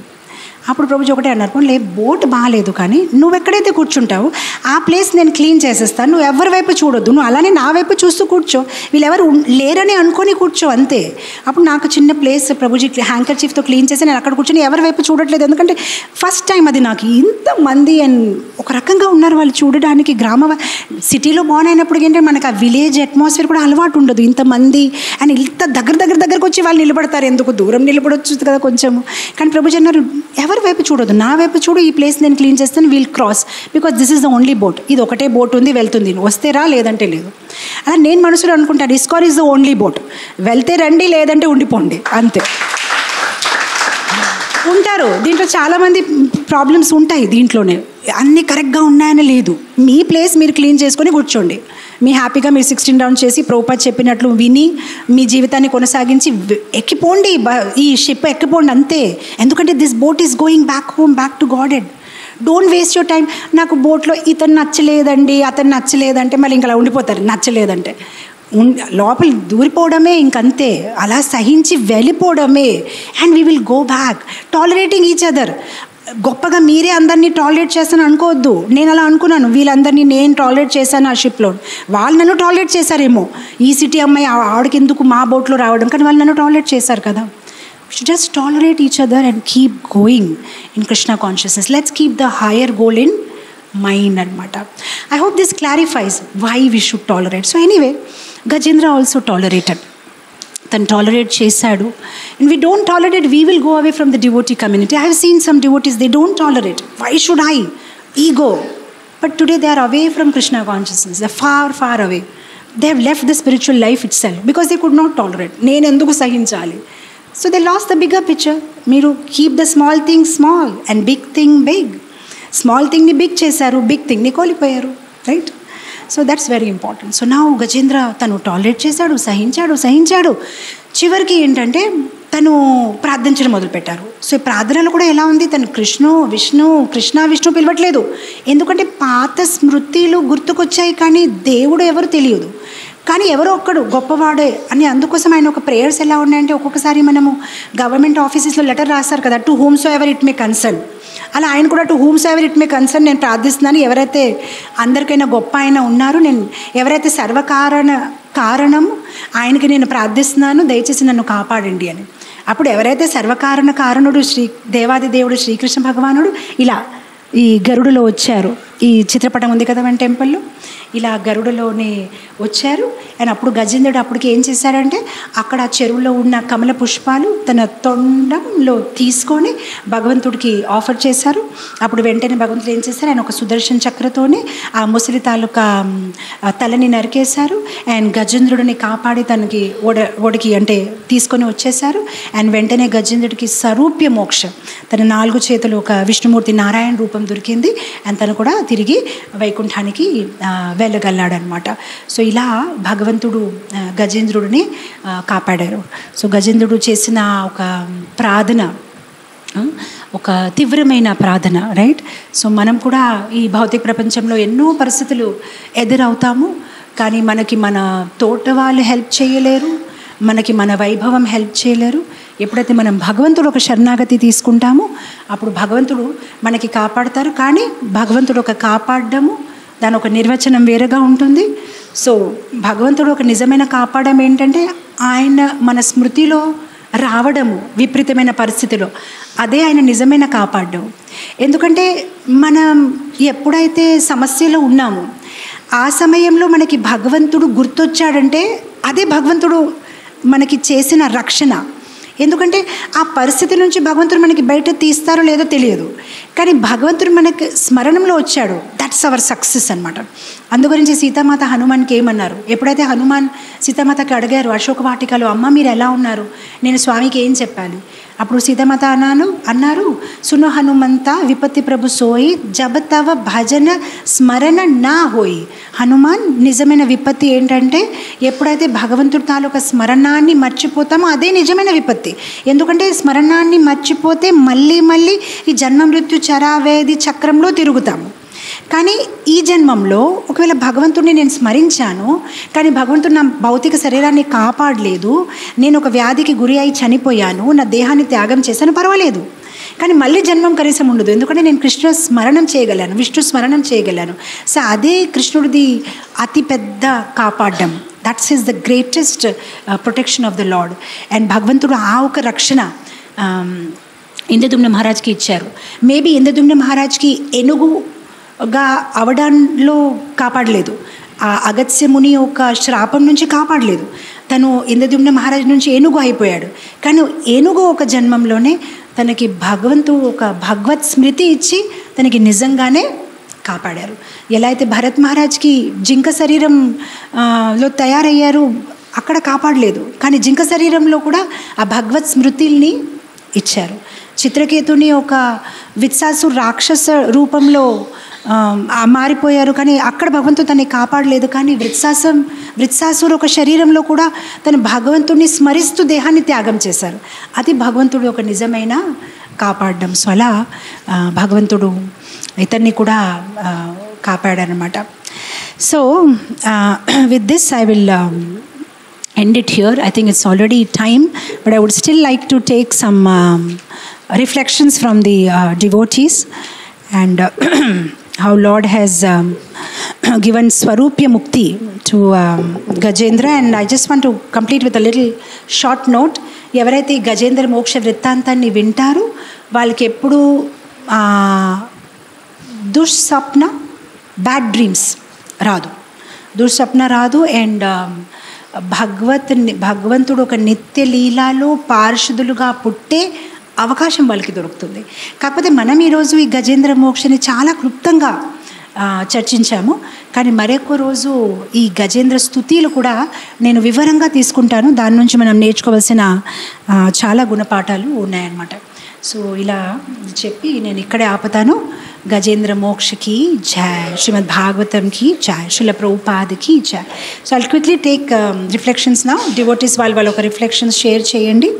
S1: అప్పుడు ప్రభుజీ ఒకటే అన్నారు, లే బోట్ బాగాలేదు కానీ నువ్వు ఎక్కడైతే కూర్చుంటావు ఆ ప్లేస్ నేను క్లీన్ చేసేస్తాను, నువ్వు ఎవరి వైపు చూడొద్దు, నువ్వు అలానే నా వైపు చూస్తూ కూర్చో, వీళ్ళెవరు లేరని అనుకొని కూర్చో అంతే. అప్పుడు నాకు చిన్న ప్లేస్ ప్రభుజీ హ్యాంకర్ చీఫ్తో క్లీన్ చేసి నేను అక్కడ కూర్చొని ఎవరి వైపు చూడట్లేదు. ఎందుకంటే ఫస్ట్ టైం అది నాకు. ఇంతమంది అండ్ ఒక రకంగా ఉన్నారు వాళ్ళు చూడడానికి. సిటీలో బాన్ అయినప్పుడు ఏంటంటే మనకు ఆ విలేజ్ అట్మాస్ఫియర్ కూడా అలవాటు ఉండదు. ఇంతమంది అండ్ ఇంత దగ్గరకు వచ్చి వాళ్ళు నిలబడతారు. ఎందుకు దూరం నిలబడవచ్చు కదా కొంచెము. కానీ ప్రభుజీ అన్నారు, ఎవరి వైపు చూడొద్దు, నా వైపు చూడు, ఈ ప్లేస్ నేను క్లీన్ చేస్తాను, we'll cross, because this is the only boat. ఇది ఒకటే బోట్ ఉంది, వెళ్తుంది, వస్తే రా లేదంటే లేదు. అలా నేను మనసులో అనుకుంటాను, ISKCON is the only boat, వెళ్తే రండి లేదంటే ఉండిపోండి అంతే. ఉంటారు దీంట్లో చాలామంది ప్రాబ్లమ్స్ ఉంటాయి. దీంట్లోనే అన్నీ కరెక్ట్గా ఉన్నాయని లేదు. మీ ప్లేస్ మీరు క్లీన్ చేసుకొని కూర్చోండి. మీ హ్యాపీగా మీరు 16 రౌండ్స్ చేసి ప్రభుపాద చెప్పినట్లు విని మీ జీవితాన్ని కొనసాగించి ఎక్కిపోండి, ఈ షిప్ ఎక్కిపోండి అంతే. ఎందుకంటే this boat is going back home, back to God head. Don't waste your time. నాకు బోట్లో ఇతను నచ్చలేదండి, అతను నచ్చలేదంటే మళ్ళీ ఇంకా అలా ఉండిపోతారు. నచ్చలేదంటే లోపల దూరిపోవడమే, ఇంకంతే. అలా సహించి వెళ్ళిపోవడమే. And we will go back tolerating each other. గొప్పగా మీరే అందరినీ టాలరేట్ చేస్తాను అనుకోవద్దు. నేను అలా అనుకున్నాను, వీళ్ళందరినీ నేను టాలరేట్ చేశాను ఆ షిప్లో. వాళ్ళు నన్ను టాలరేట్ చేశారేమో, ఈ సిటీ అమ్మాయి ఆవిడకి ఎందుకు మా బోట్లో రావడం, కానీ వాళ్ళు నన్ను టాలరేట్ చేశారు కదా. Just tolerate each other and keep going in Krishna consciousness. Let's keep the higher goal in mind అనమాట. I hope this clarifies why we should tolerate. So anyway, Gajendra also tolerated. తను టాలరేట్ చేశాడు. And we don't tolerate, we will go away from the devotee community. I have seen some devotees, they don't tolerate. Why should I? Ego. But today they are away from Krishna consciousness. They far far away. They have left the spiritual life itself because they could not tolerate. నేను ఎందుకు సహించాలి? So they lost the bigger picture. మీరు keep the small thing small and big thing big. Small థింగ్ని బిగ్ చేశారు, బిగ్ థింగ్ని కోల్పోయారు, right? So that's very important. So నా గజేంద్ర తను టాలరేట్ చేశాడు, సహించాడు. చివరికి ఏంటంటే తను ప్రార్థించడం మొదలుపెట్టారు. సో ఈ ప్రార్థనలో కూడా ఎలా ఉంది, తను కృష్ణ విష్ణు పిలవట్లేదు. ఎందుకంటే పాత స్మృతిలు గుర్తుకొచ్చాయి, కానీ దేవుడు ఎవరు తెలియదు, కానీ ఎవరో ఒక్కడు గొప్పవాడే అని. అందుకోసం ఆయన ఒక ప్రేయర్స్ ఎలా ఉన్నాయంటే, ఒక్కొక్కసారి మనము గవర్నమెంట్ ఆఫీసెస్లో లెటర్ రాస్తారు కదా, to whom so ever it may concern, అలా ఆయన కూడా to whom so ever it may concern, నేను ప్రార్థిస్తున్నాను, ఎవరైతే అందరికైనా గొప్ప ఆయన ఉన్నారు, నేను ఎవరైతే కారణం ఆయనకి నేను ప్రార్థిస్తున్నాను, దయచేసి నన్ను కాపాడండి అని. అప్పుడు ఎవరైతే కారణుడు దేవాది దేవుడు శ్రీకృష్ణ భగవానుడు ఇలా ఈ గరుడులో వచ్చారు. ఈ చిత్రపటం ఉంది కదా మన టెంపుల్లో, ఇలా గరుడులోనే వచ్చారు. అండ్ అప్పుడు గజేంద్రుడు అప్పటికి ఏం చేశారంటే, అక్కడ చెరువులో ఉన్న కమల పుష్పాలు తన తొండంలో తీసుకొని భగవంతుడికి ఆఫర్ చేశారు. అప్పుడు వెంటనే భగవంతుడు ఏం చేశారు, ఆయన ఒక సుదర్శన చక్రతోనే ఆ ముసలి తాలూకా తలని నరికేశారు. అండ్ గజేంద్రుడిని కాపాడి తనకి ఓడికి అంటే తీసుకొని వచ్చేశారు. అండ్ వెంటనే గజేంద్రుడికి స్వరూప్య మోక్షం, తన 4 చేతులు ఒక విష్ణుమూర్తి నారాయణ రూపం దొరికింది. అండ్ తను కూడా తిరిగి వైకుంఠానికి వెళ్ళగలడనమాట. సో ఇలా భగవంతుడు గజేంద్రుడిని కాపాడారు. సో గజేంద్రుడు చేసిన ఒక ప్రార్థన, ఒక తీవ్రమైన ప్రార్థన, రైట్? సో మనం కూడా ఈ భౌతిక ప్రపంచంలో ఎన్నో పరిస్థితులు ఎదురవుతాము, కానీ మనకి మన తోట వాళ్ళు హెల్ప్ చేయలేరు, మనకి మన వైభవం హెల్ప్ చేయలేరు. ఎప్పుడైతే మనం భగవంతుడు ఒక శరణాగతి తీసుకుంటామో అప్పుడు భగవంతుడు మనకి కాపాడతారు. కానీ భగవంతుడు ఒక కాపాడము, దాని ఒక నిర్వచనం వేరేగా ఉంటుంది. సో భగవంతుడు ఒక నిజమైన కాపాడడం ఏంటంటే, ఆయన మన స్మృతిలో రావడము విపరీతమైన పరిస్థితిలో, అదే ఆయన నిజమైన కాపాడడం. ఎందుకంటే మనం ఎప్పుడైతే సమస్యలో ఉన్నామో ఆ సమయంలో మనకి భగవంతుడు గుర్తొచ్చాడంటే అదే భగవంతుడు మనకి చేసిన రక్షణ. ఎందుకంటే ఆ పరిస్థితి నుంచి భగవంతుడు మనకి బయట తీస్తారో లేదో తెలియదు, కానీ భగవంతుడు మనకి స్మరణంలో వచ్చాడు, దట్స్ అవర్ సక్సెస్ అనమాట. అందుగురించి సీతామాత హనుమాన్కి ఏమన్నారు, ఎప్పుడైతే హనుమాన్ సీతామాతకి అడిగారు అశోక వాటికలో, అమ్మ మీరు ఎలా ఉన్నారు, నేను స్వామికి ఏం చెప్పాలి? అప్పుడు సీతామాత అన్నారు, సును హనుమంత విపత్తి ప్రభు సోయి జబ తవ భజన స్మరణ నా హోయి. హనుమాన్, నిజమైన విపత్తి ఏంటంటే ఎప్పుడైతే భగవంతుడి తాలూకా స్మరణాన్ని మర్చిపోతామో అదే నిజమైన విపత్తి. ఎందుకంటే స్మరణాన్ని మర్చిపోతే మళ్ళీ ఈ జన్మ మృత్యు చరావేది చక్రంలో తిరుగుతాము. కానీ ఈ జన్మంలో ఒకవేళ భగవంతుడిని నేను స్మరించాను, కానీ భగవంతుడు నా భౌతిక శరీరాన్ని కాపాడలేదు, నేను ఒక వ్యాధికి గురి అయి చనిపోయాను, నా దేహాన్ని త్యాగం చేశాను, పర్వాలేదు, కానీ మళ్ళీ జన్మం కనీసం ఉండదు. ఎందుకంటే నేను కృష్ణ స్మరణం చేయగలను, విష్ణు స్మరణం చేయగలను. సో అదే కృష్ణుడిది అతి పెద్ద కాపాడడం. That's is the greatest protection of the lord. And భగవంతుడు ఆ ఒక రక్షణ ఇంద్రదుమ్న మహారాజ్కి ఇచ్చారు. మేబీ ఇంద్రదుమ్న మహారాజ్కి ఏనుగుగా అవడంలో కాపాడలేదు, ఆ అగత్స్యముని ఒక శ్రాపం నుంచి కాపాడలేదు, తను ఇంద్రదుమ్న మహారాజ్ నుంచి ఏనుగు అయిపోయాడు. కానీ ఏనుగు ఒక జన్మంలోనే తనకి భగవంతుడు ఒక భగవత్ స్మృతి ఇచ్చి తనకి నిజంగానే కాపాడారు. ఎలా అయితే భరత్ మహారాజ్కి జింక శరీరంలో తయారయ్యారు, అక్కడ కాపాడలేదు, కానీ జింక శరీరంలో కూడా ఆ భగవత్ స్మృతిని ఇచ్చారు. చిత్రకేతుని ఒక విత్సాసురు రాక్షస రూపంలో మారిపోయారు, కానీ అక్కడ భగవంతుడు తనని కాపాడలేదు. కానీ వృత్సాసురు ఒక శరీరంలో కూడా తను భగవంతుడిని స్మరిస్తూ దేహాన్ని త్యాగం చేశారు. అది భగవంతుడు ఒక నిజమైన కాపాడడం. సో అలా భగవంతుడు ఇతన్ని కూడా కాపాడారనమాట. So with this I will end it here. I think it's already time, but I would still like to take some reflections from the devotees and how Lord has given Swarupya Mukti to Gajendra. And I just want to complete with a little short note. ఎవరైతే గజేంద్ర మోక్ష వృత్తాంతాన్ని వింటారో వాళ్ళకి ఎప్పుడు దుస్వప్న, బ్యాడ్ డ్రీమ్స్ రాదు, దుస్వప్న రాదు. అండ్ భగవంతుడు ఒక నిత్య లీలాలో పార్షదులుగా పుట్టే అవకాశం వాళ్ళకి దొరుకుతుంది. కాకపోతే మనం ఈరోజు ఈ గజేంద్ర మోక్షని చాలా క్లుప్తంగా చర్చించాము, కానీ మరొక రోజు ఈ గజేంద్ర స్తుతిలు కూడా నేను వివరంగా తీసుకుంటాను. దాని నుంచి మనం నేర్చుకోవాల్సిన చాలా గుణపాఠాలు ఉన్నాయన్నమాట. సో ఇలా చెప్పి నేను ఇక్కడే ఆపుతాను. గజేంద్ర మోక్షకి జయ, శ్రీమద్ భాగవతంకి జయ, శ్రీల ప్రభుపాదకి జయ. So I'll quickly take reflections నా. డివోటీస్ వాళ్ళు ఒక రిఫ్లెక్షన్స్ షేర్ చేయండి.